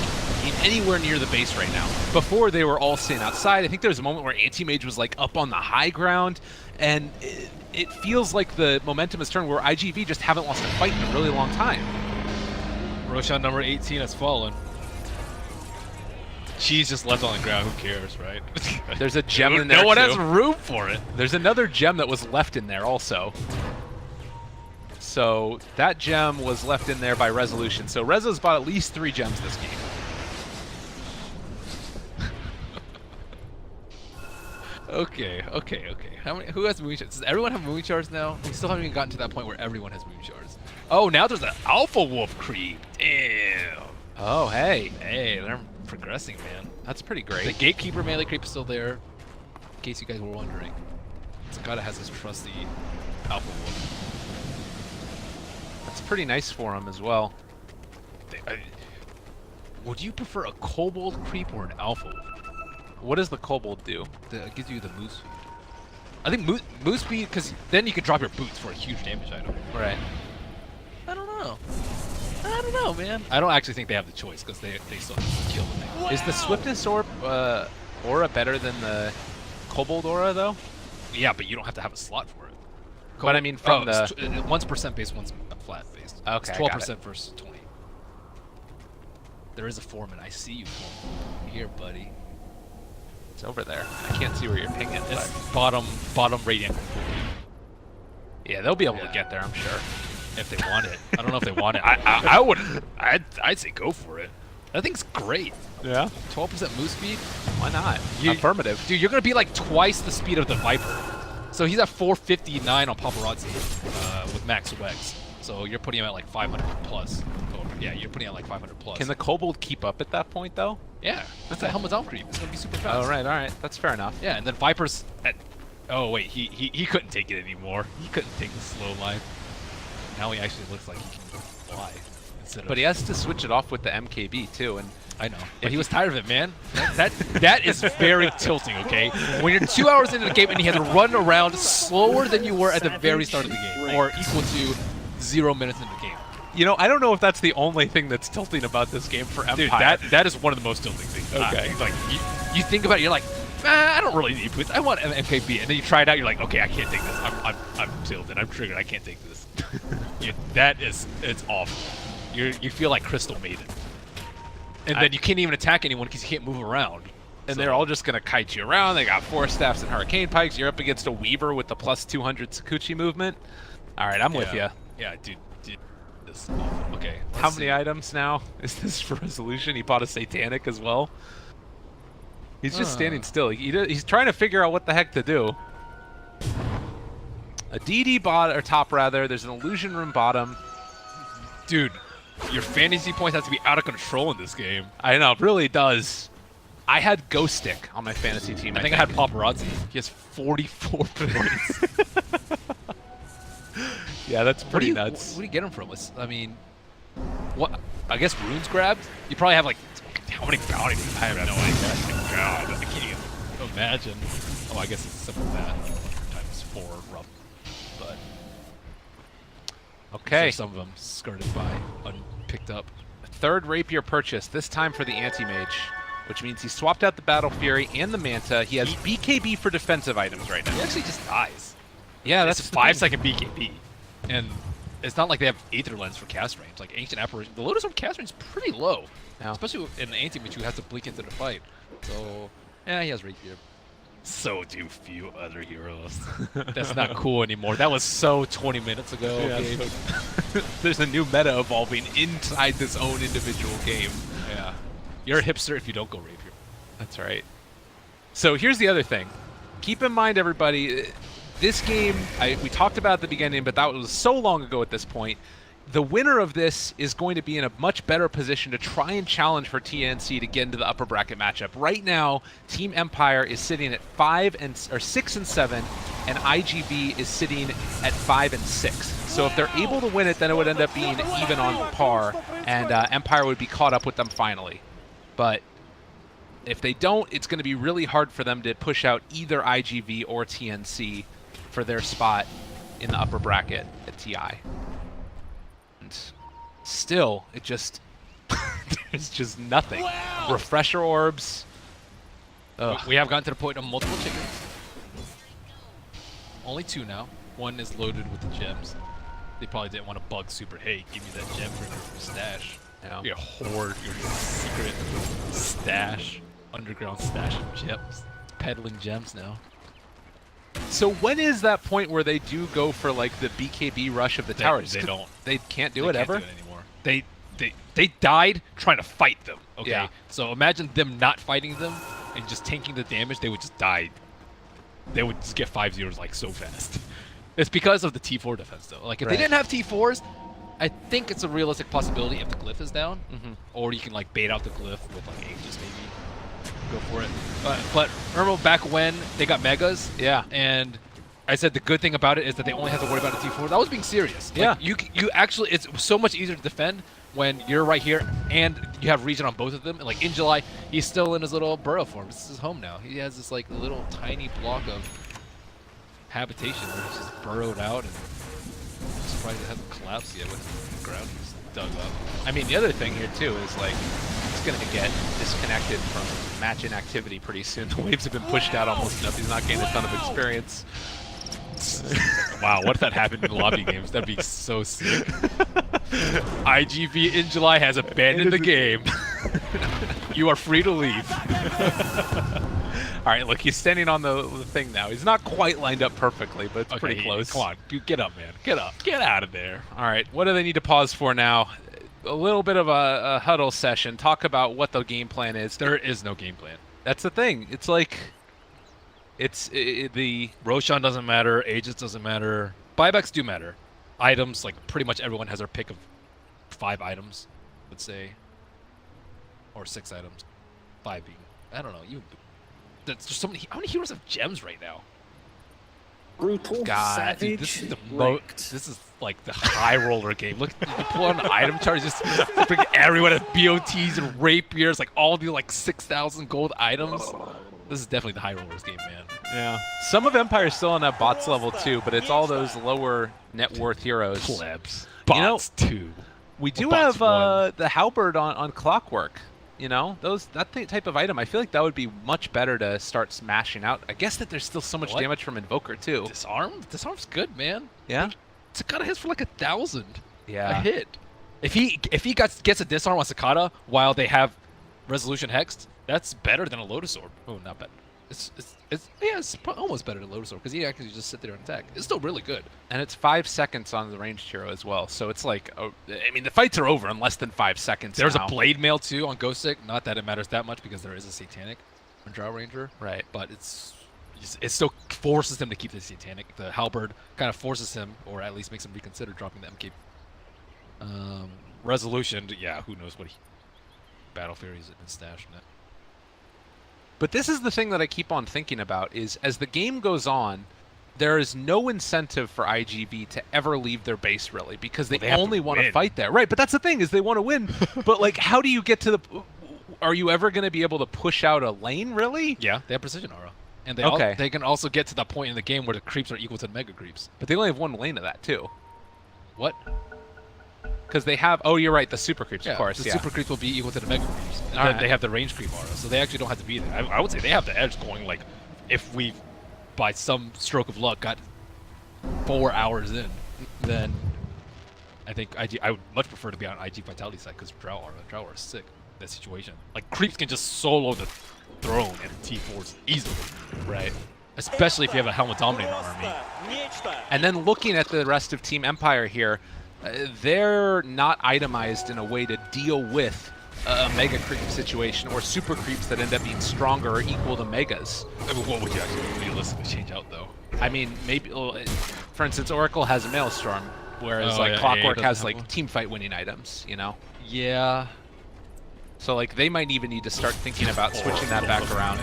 anywhere near the base right now. Before, they were all staying outside. I think there was a moment where Anti-Mage was, like, up on the high ground, and it feels like the momentum has turned where IGV just haven't lost a fight in a really long time. Roshan number 18 has fallen. She's just left on the ground. Who cares, right? There's a gem in there, no one too. has room for it. There's another gem that was left in there also. So that gem was left in there by Resolution. So Rezo's bought at least 3 gems this game. Okay. Who has moon shards? Does everyone have moon shards now? We still haven't even gotten to that point where everyone has moon shards. Oh, now there's an Alpha Wolf creep. Damn. Oh, hey. Hey, they're progressing, man. That's pretty great. The Gatekeeper melee creep is still there, in case you guys were wondering. Sakata has his trusty Alpha Wolf. That's pretty nice for him as well. Would you prefer a Kobold creep or an Alpha Wolf? What does the Kobold do? It gives you the moose speed. I think moose speed, because then you can drop your boots for a huge damage item. Right. I don't know, man. I don't actually think they have the choice, because they still have to kill the thing. Wow. Is the Swiftness aura better than the Kobold aura, though? Yeah, but you don't have to have a slot for it. But I mean, from one's percent based, one's flat based. Okay, it's 12% versus 20. There is a Foreman. I see you, Foreman. Here, buddy. It's over there. I can't see where you're pinging. It's but bottom radiant. yeah, they'll be able to get there, I'm sure. If they want it. I don't know if they want it. I would. I'd say go for it. That thing's great. Yeah. 12% move speed. Why not? Affirmative. Dude, you're gonna be like twice the speed of the Viper. So he's at 459 on Paparazzi with max Wegs. So you're putting him at like 500 plus. Oh, yeah, you're putting him at like 500 plus. Can the Kobold keep up at that point, though? Yeah, that's the Helmet's Elf creep. It's gonna be super fast. Oh, right, all right. That's fair enough. Yeah, and then Viper's at... Oh, wait, he couldn't take it anymore. He couldn't take the slow line. Now he actually looks like he can fly. But he has to switch it off with the MKB, too, and... I know, but he was tired of it, man. That is very tilting, okay? When you're 2 hours into the game and you have to run around slower than you were at the very start of the game, or equal to 0 minutes into the game. You know, I don't know if that's the only thing that's tilting about this game for Empire. Dude, that is one of the most tilting things. Okay. Like, you think about it, you're like, I don't really need boots. I want an MKB. And then you try it out, you're like, okay, I can't take this. I'm tilted. I'm triggered. I can't take this. It's awful. You feel like Crystal Maiden. And then you can't even attack anyone because you can't move around. And they're all just going to kite you around. They got Force Staffs and Hurricane Pikes. You're up against a Weaver with the plus 200 Sakuchi movement. All right, I'm with you. Yeah, dude. This is awful. Okay. How many items now is this for Resolution? He bought a Satanic as well. He's just standing still. He's trying to figure out what the heck to do. A DD bot, or top rather. There's an Illusion Room bottom. Dude, your fantasy points have to be out of control in this game. I know, it really does. I had Ghost Stick on my fantasy team. I think I had Paparazzi. He has 44 points. Yeah, that's pretty nuts. Where do you get him from? I mean, what? I guess runes grabbed? You probably have like, how many bounty? I have no idea. God, I can't even imagine. Oh, I guess it's simple that. Times 4 rough. But okay. Some of them skirted by, unpicked up. Third Rapier purchase, this time for the Anti-Mage, which means he swapped out the Battle Fury and the Manta. He has BKB for defensive items right now. He actually just dies. Yeah, That's that's a 5-second BKB. And it's not like they have Aether Lens for cast range. Like Ancient Apparition, the Lotus Orb cast range is pretty low. Yeah. Especially in an Anti-Mage who has to blink into the fight. So, yeah, he has Rapier. So do few other heroes. That's not cool anymore. That was so 20 minutes ago. Yeah, so there's a new meta evolving inside this own individual game. Yeah. You're a hipster if you don't go Rapier. That's right. So here's the other thing. Keep in mind, everybody, this game, we talked about at the beginning, but that was so long ago at this point. The winner of this is going to be in a much better position to try and challenge for TNC to get into the upper bracket matchup. Right now, Team Empire is sitting at 6 and 7, and IGV is sitting at 5 and 6. So if they're able to win it, then it would end up being even on par, and Empire would be caught up with them finally. But If they don't, it's going to be really hard for them to push out either IGV or TNC for their spot in the upper bracket at TI. And still, it just there's just nothing. Wow. Refresher orbs. Ugh. We have gotten to the point of multiple chickens. Only 2 now. One is loaded with the gems. They probably didn't want to bug Super. Hey, give me that gem for your stash. No. Your hoard, your secret stash, underground stash of gems. Peddling gems now. So when is that point where they do go for like the BKB rush of the towers? They don't. They can't do They it can't ever? do it anymore. They died trying to fight them. Okay. Yeah. So imagine them not fighting them and just tanking the damage. They would just die. They would just get 5-0s like so fast. It's because of the T4 defense though. Like if they Right. didn't have T4s, I think it's a realistic possibility if the glyph is down, or you can like bait out the glyph with like Aegis maybe. Go for it. But remember back when they got megas? Yeah. And I said the good thing about it is that they only have to worry about a T4. That was being serious. Like, Yeah. you actually, it's so much easier to defend when you're right here and you have region on both of them. And like in July, he's still in his little burrow form. This is his home now. He has this like little tiny block of habitation where he's just burrowed out, and I'm surprised it hasn't collapsed yet with the ground he's dug up. I mean, the other thing here too is like he's going to get disconnected from match inactivity pretty soon. The waves have been pushed out almost enough. He's not getting a ton of experience. Wow, what if that happened in the lobby games? That'd be so sick. IGV in July has abandoned the game. You are free to leave. All right, look, he's standing on the thing now. He's not quite lined up perfectly, but it's pretty close. Come on, get up, man. Get up. Get out of there. All right, what do they need to pause for now? A little bit of a huddle session. Talk about what the game plan is. There is no game plan. That's the thing. It's like, the Roshan doesn't matter. Aegis doesn't matter. Buybacks do matter. Items, like pretty much everyone has their pick of 5 items, let's say, or 6 items. 5 being, I don't know. That's just so many. How many heroes have gems right now? Brutal, God, savage, Dude, this is the ranked. This is like the high roller game. Look, you pull on the item chart, just freaking everyone has BOTs and rapiers, like all the like 6,000 gold items. This is definitely the high rollers game, man. Yeah. Some of Empire still on that bots level too, but it's all those lower net worth heroes. Plebs. You know, Bots 2. We do Bots have 1. the halberd on Clockwork. You know, type of item. I feel like that would be much better to start smashing out. I guess that there's still so much What? damage from Invoker too. Disarm? Disarm's good, man. Yeah. Sakata hits for like 1,000 a Yeah. hit. If he gets a disarm on Sakata while they have resolution hexed, that's better than a Lotus Orb. Oh, not bad. It's almost better than Lotus Orb because he actually just sit there and attack. It's still really good. And it's 5 seconds on the ranged hero as well. So it's like, I mean, the fights are over in less than 5 seconds. There's now. a Blade Mail too on Ghostic. Not that it matters that much because there is a Satanic on Drow Ranger. Right. But it still forces him to keep the Satanic. The Halberd kind of forces him, or at least makes him reconsider dropping the MK. Resolution, yeah, who knows what Battle Fairies and stash in it. But this is the thing that I keep on thinking about is as the game goes on, there is no incentive for IGV to ever leave their base really because they have to only want to win. fight there. Right, but that's the thing is they want to win. But like how do you get to the are you ever going to be able to push out a lane really? Yeah, they have Precision Aura. And they can also get to that point in the game where the creeps are equal to the Mega Creeps. But they only have 1 lane of that too. What? Because they have you're right, the super creeps, of course. The Yeah. super creeps will be equal to the Mega Creeps. And All then right. they have the range creep aura, so they actually don't have to be there. I would say they have the edge going, like, if we, by some stroke of luck, got 4 hours in, then I think I would much prefer to be on IG Vitality side because Drow Aura is sick in that situation. Like, creeps can just solo the throne and T4s easily. Right. Especially if you have a Helmet Dominator army. And then looking at the rest of Team Empire here, they're not itemized in a way to deal with a mega creep situation or super creeps that end up being stronger or equal to megas. I mean, what would you actually realistically change out, though? I mean, maybe, for instance, Oracle has a Maelstrom, whereas Oh, like yeah, Clockwork AA has doesn't have like one. team fight winning items, you know? Yeah. So like they might even need to start thinking about switching that back around.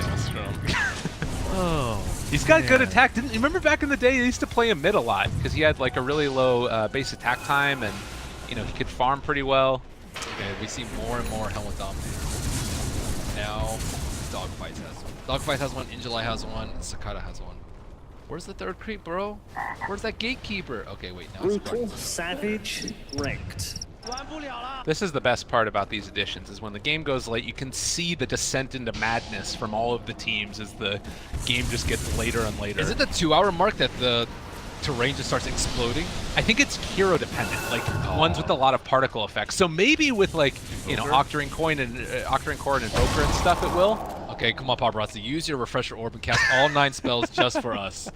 Oh. He's got good attack. Didn't you remember back in the day? They used to play him mid a lot because he had like a really low base attack time, and you know he could farm pretty well. Okay, we see more and more Helmet Dominators. Now, Dogfights has one. Dogfights has one, Injuly has one, and Sakata has one. Where's the third creep, bro? Where's that gatekeeper? Okay, wait, now it's Brutal, savage, ranked. This is the best part about these editions, is when the game goes late, you can see the descent into madness from all of the teams as the game just gets later and later. Is it the 2-hour mark that the terrain just starts exploding? I think it's hero dependent, like ones with a lot of particle effects. So maybe with like, you know, Octarine Core and Invoker and stuff, it will. Okay, come on, Paparazzi. Use your Refresher Orb and cast all 9 spells just for us.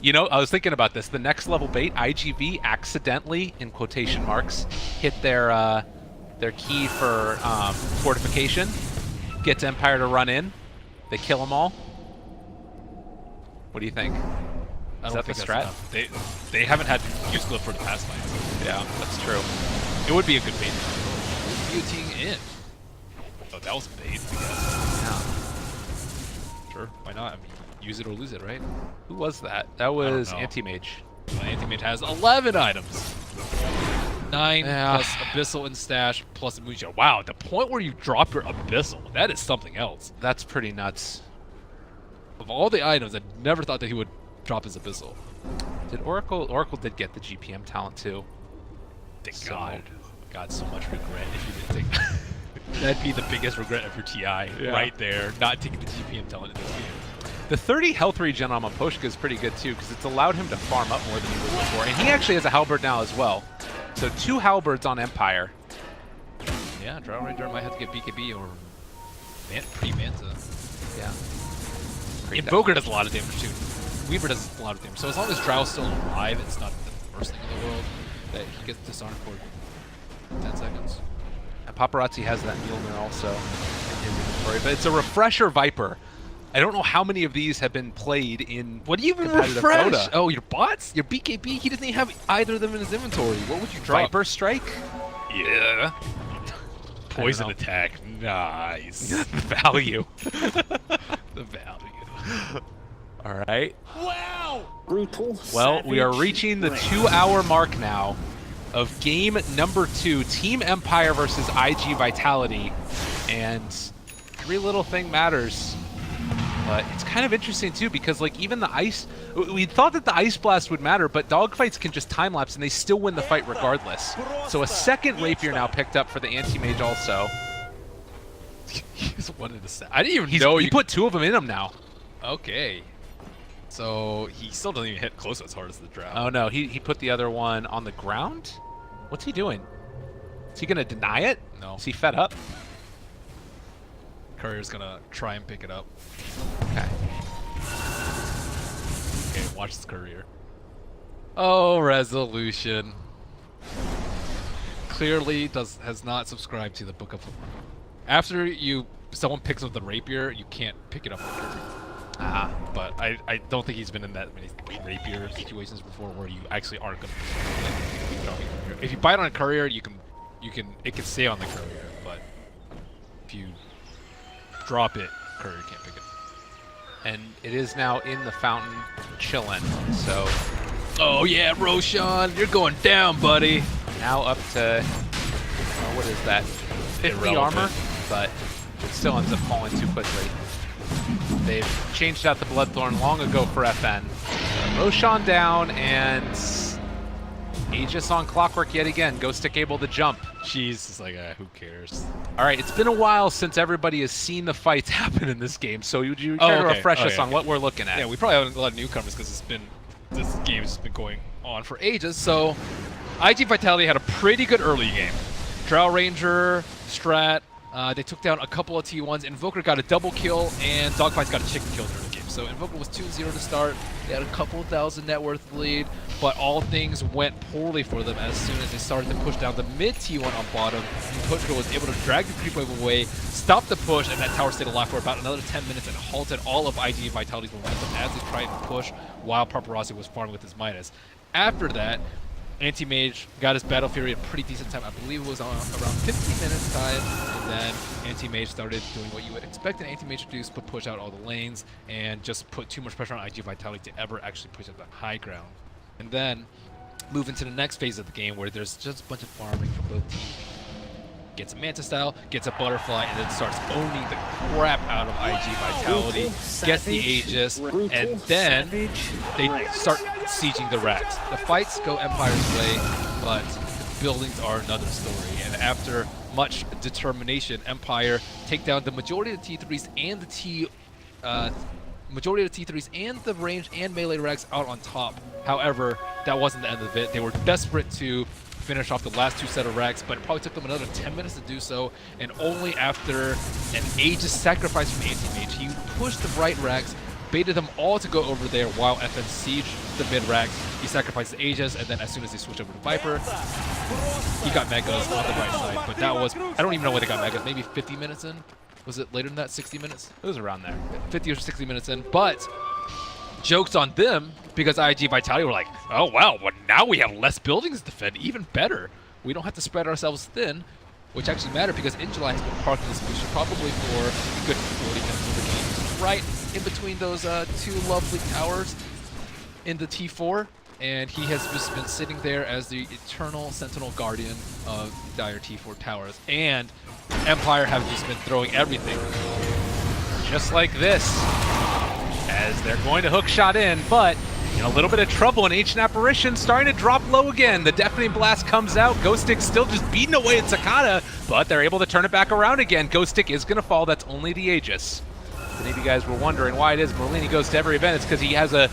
You know, I was thinking about this. The next level bait, IGV accidentally, in quotation marks, hit their key for fortification, gets Empire to run in, they kill them all. What do you think? Is that the strat? They haven't had use glove for the past fights. Yeah, that's true. It would be a good bait. Guillotine in. Oh, that was bait, I guess. Yeah. Sure, why not? I mean, use it or lose it, right? Who was that? That was know. Anti-Mage. Anti-Mage has 11 items. 9 Yeah. plus Abyssal and Stash plus Muja. Wow, the point where you drop your Abyssal, that is something else. That's pretty nuts. Of all the items, I never thought that he would drop his Abyssal. Did Oracle did get the GPM talent too. Thank So- God. God, so much regret if you didn't take that. That'd be the biggest regret of your TI right there, not taking the GPM talent in this game. The 30 health regen on Maposhka is pretty good too, because it's allowed him to farm up more than he would before. And he actually has a halberd now as well. So 2 halberds on Empire. Yeah, Drow Ranger might have to get BKB or pre-Manta. Yeah. Invoker does a lot of damage too. Weaver does a lot of damage. So as long as Drow's still alive, it's not the worst thing in the world that he gets disarmed for 10 seconds. And Paparazzi has that Mjolnir also in his inventory, but it's a Refresher Viper. I don't know how many of these have been played in What do you even competitive refresh? Dota. Oh, your bots? Your BKB? He doesn't even have either of them in his inventory. What would you drop? Viper Strike? Yeah. Poison know. attack. Nice. The value. The value. All right. Brutal, Well, we are savage, reaching the ranked. 2-hour mark now of game number 2, Team Empire versus IG Vitality, and every little thing matters. But it's kind of interesting too, because like even the ice, we thought that the ice blast would matter, but dogfights can just time lapse and they still win the fight regardless. So a second rapier now picked up for the anti-mage also. He's one of the. I didn't even know He you put 2 of them in him now. Okay. So he still doesn't even hit close as hard as the Drow. Oh no, he put the other one on the ground? What's he doing? Is he gonna deny it? No. Is he fed up? Courier's gonna try and pick it up. Okay. Okay, watch this Courier. Oh, Resolution. Clearly has not subscribed to the Book of. After someone picks up the rapier, you can't pick it up with Courier. But I don't think he's been in that many rapier situations before where you actually aren't gonna. If you bite on a Courier, it can stay on the Courier, but if you drop it, Courier can't pick it. And it is now in the fountain, chillin'. So Oh yeah, Roshan, you're going down, buddy. now up to, what is that? 50 Irrelevant. armor, but it still ends up falling too quickly. They've changed out the Bloodthorn long ago for FN. Roshan down, and Aegis on Clockwork yet again. Ghost Stick able to jump. She's just like, who cares? All right, it's been a while since everybody has seen the fights happen in this game, so would you care to okay. refresh Oh, us yeah. on what we're looking at? Yeah, we probably have a lot of newcomers because this game has been going on for ages. So, IG Vitality had a pretty good early game. Drow Ranger, Strat, they took down a couple of T1s. Invoker got a double kill, and Dogfights got a chicken kill during the game. So Invoker was 2-0 to start. They had a couple thousand net worth lead, but all things went poorly for them as soon as they started to push down the mid T1 on bottom. Invoker was able to drag the creep wave away, stop the push, and that tower stayed alive for about another 10 minutes and halted all of IG Vitality's momentum as they tried to push while Paparazzi was farming with his Midas. After that, Anti-Mage got his Battle Fury at a pretty decent time. I believe it was on around 15 minutes time, and then Anti-Mage started doing what you would expect an Anti-Mage to do, but push out all the lanes and just put too much pressure on IG Vitality to ever actually push up that high ground. And then move into the next phase of the game where there's just a bunch of farming from both teams. gets a Manta Style, gets a Butterfly, and then starts owning the crap out of IG Vitality, gets the Aegis, and then they start sieging the racks. The fights go Empire's way, but the buildings are another story. And after much determination, Empire take down the majority of the T3s and the range and melee racks out on top. However, that wasn't the end of it. They were desperate to finish off the last 2 set of racks, but it probably took them another 10 minutes to do so, and only after an Aegis sacrifice from Anti-Mage, he pushed the right racks, baited them all to go over there while FN sieged the mid racks. He sacrificed the Aegis, and then as soon as he switched over to Viper, he got Megas on the right side. But that was, I don't even know when they got Megas, maybe 50 minutes in? Was it later than that, 60 minutes? It was around there. 50 or 60 minutes in, but jokes on them, because IG Vitality were like, oh wow, well now we have less buildings to defend, even better. We don't have to spread ourselves thin, which actually mattered because Injuly has been parking this booster probably for a good 40 minutes of the game, right in between those 2 lovely towers in the T4, and he has just been sitting there as the eternal sentinel guardian of dire T4 towers, and Empire have just been throwing everything. Just like this, as they're going to hook shot in, but in a little bit of trouble, and Ancient Apparition starting to drop low again. The Deafening Blast comes out. Ghost Stick still just beating away at Sakata, but they're able to turn it back around again. Ghost Stick is going to fall. That's only the Aegis. If any of you guys were wondering why it is Merlini goes to every event, it's because he has a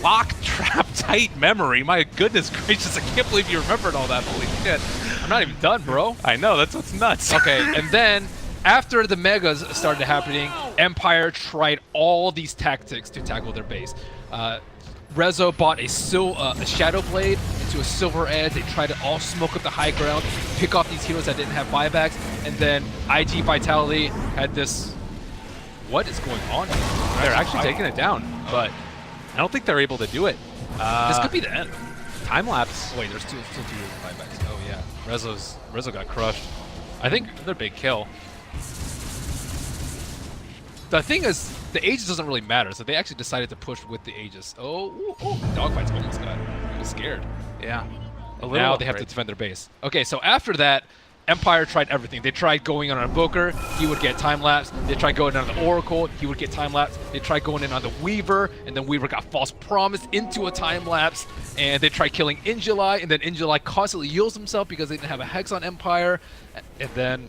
lock trap tight memory. My goodness gracious, I can't believe you remembered all that. Holy shit. I'm not even done, bro. I know, that's what's nuts. Okay, and then after the Megas started happening, Empire tried all these tactics to tackle their base. Rezo bought a Shadow Blade into a Silver Edge. They tried to all smoke up the high ground, pick off these heroes that didn't have buybacks, and then IG Vitality had this... What is going on here? They're actually taking it down, but I don't think they're able to do it. This could be the end. Time lapse. Wait, there's still 2 buybacks. Oh yeah, Rezo got crushed. I think another big kill. The thing is, the Aegis doesn't really matter, so they actually decided to push with the Aegis. Oh, Dogfight's almost got it. He was scared. Yeah. Now they have to defend their base. Okay, so after that, Empire tried everything. They tried going on a Invoker, he would get time lapse. They tried going on the Oracle, he would get time lapse. They tried going in on the Weaver, and then Weaver got false promise into a time lapse. And they tried killing Injuly, and then Injuly constantly heals himself because they didn't have a Hex on Empire. And then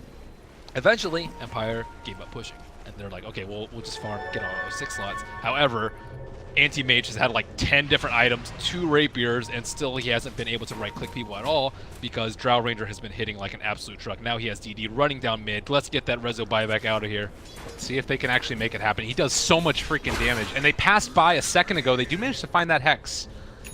eventually, Empire gave up pushing. And they're like, okay, we'll just farm, get all those 6 slots. However, Anti-Mage has had like 10 different items, 2 Rapiers, and still he hasn't been able to right-click people at all because Drow Ranger has been hitting like an absolute truck. Now he has DD running down mid. Let's get that Rezo buyback out of here. See if they can actually make it happen. He does so much freaking damage. And they passed by a second ago. They do manage to find that Hex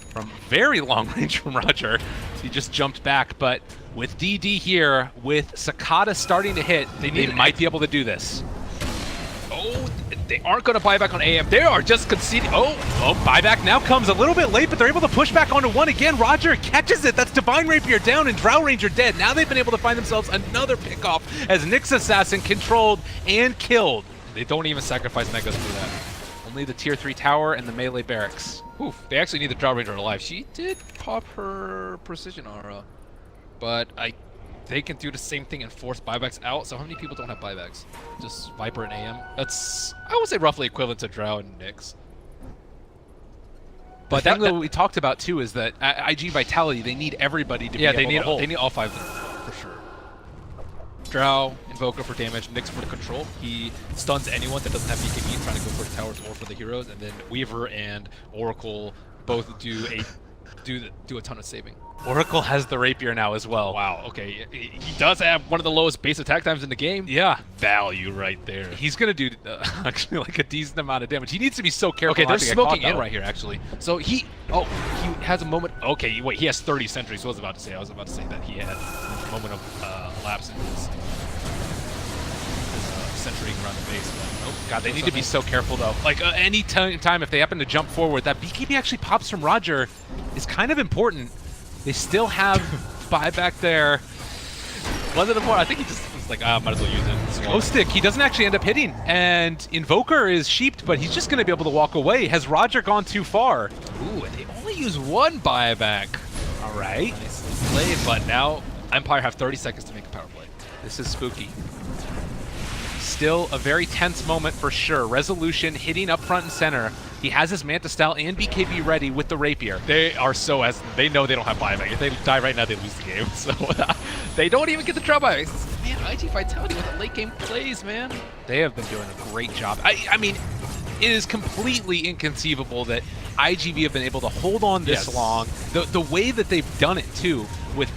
from very long range from Roger. He just jumped back, but with DD here, with Sakata starting to hit, they might be able to do this. Oh, they aren't going to buy back on AM. They are just conceding. Oh, buyback now comes a little bit late, but they're able to push back onto 1 again. Roger catches it. That's Divine Rapier down and Drow Ranger dead. Now they've been able to find themselves another pickoff as Nyx Assassin controlled and killed. They don't even sacrifice Megas for that. Only the tier 3 tower and the melee barracks. Oof, they actually need the Drow Ranger alive. She did pop her Precision Aura, but they can do the same thing and force buybacks out. So how many people don't have buybacks? Just Viper and AM. That's, I would say, roughly equivalent to Drow and Nyx. But that we talked about too is that IG Vitality, they need everybody to be able to hold. They need all 5 of them for sure. Drow, Invoker for damage, Nyx for the control. He stuns anyone that doesn't have BKB trying to go for the towers or for the heroes, and then Weaver and Oracle both do a ton of saving. Oracle has the Rapier now as well. Wow, okay. He does have one of the lowest base attack times in the game. Yeah. Value right there. He's going to do actually like a decent amount of damage. He needs to be so careful. Okay, they're smoking in right here, actually. So he has a moment. Okay, wait, he has 30 sentries. I was about to say that he had a moment of lapse in his sentrying around the base. But nope. God, they need to be so careful, though. Like, any time if they happen to jump forward, that BKB actually pops from Roger is kind of important. They still have buyback there. Was it important? I think he just was like, might as well use it. Ghost Stick, he doesn't actually end up hitting. And Invoker is sheeped, but he's just going to be able to walk away. Has Roger gone too far? Ooh, and they only use 1 buyback. All right. Nice play, but now Empire have 30 seconds to make a power play. This is spooky. Still a very tense moment for sure. Resolution hitting up front and center. He has his Manta style and BKB ready with the Rapier. They are so they know they don't have buyback. If they die right now, they lose the game. So they don't even get the drop buyback. Man, IG Vitality with the late game plays, man. They have been doing a great job. I mean, it is completely inconceivable that IGV have been able to hold on this long. The way that they've done it too, with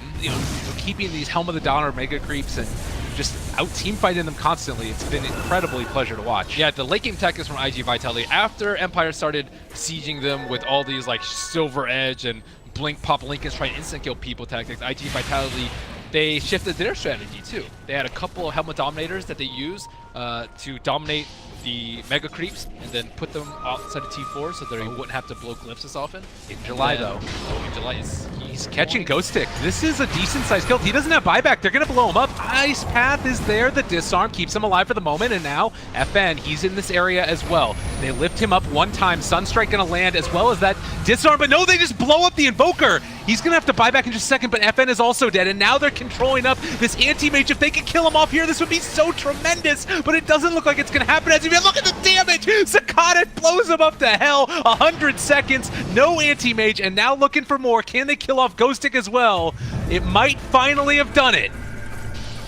keeping these Helm of the Dawn or Mega Creeps and just out team fighting them constantly. It's been incredibly pleasure to watch. Yeah, the late game tech is from IG Vitality. After Empire started sieging them with all these like Silver Edge and Blink Pop Lincolns trying to instant kill people tactics, IG Vitality, they shifted their strategy too. They had a couple of Helmet Dominators that they use to dominate the Mega Creeps and then put them outside of T4 so they wouldn't have to blow glyphs as often. In July though. Oh, in July He's catching Ghost Stick. This is a decent sized kill. He doesn't have buyback. They're going to blow him up. Ice Path is there. The disarm keeps him alive for the moment. And now FN, he's in this area as well. They lift him up one time. Sunstrike going to land as well as that disarm. But no, they just blow up the Invoker. He's going to have to buy back in just a second, but FN is also dead. And now they're controlling up this anti-mage. If they could kill him off here, this would be so tremendous. But it doesn't look like it's going to happen. As you look at the damage. Sakata blows him up to hell. 100 seconds. No anti-mage. And now looking for more. Can they kill off Ghost Stick as well? It might finally have done it.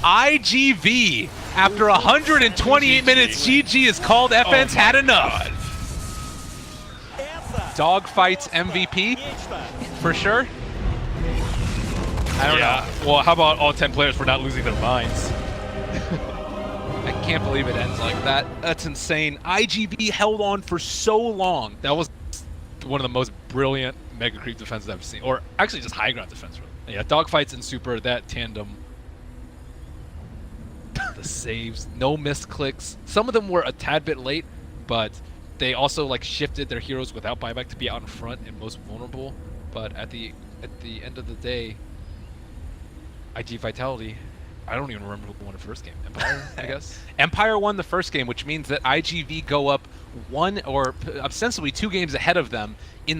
IGV, after 128 minutes, GG is called. FN's had enough. Dogfights MVP, for sure. I don't know. Well, how about all 10 players for not losing their minds? I can't believe it ends like that. That's insane. IGV held on for so long. That was one of the most brilliant Mega Creep defenses I've seen. Or actually just high ground defense, really. Yeah, dogfights and Super, that tandem. The saves, no missed clicks. Some of them were a tad bit late, but they also like shifted their heroes without buyback to be out in front and most vulnerable. But at the end of the day, IG Vitality, I don't even remember who won the first game. Empire, I guess? Empire won the first game, which means that IGV go up one or ostensibly 2 games ahead of them in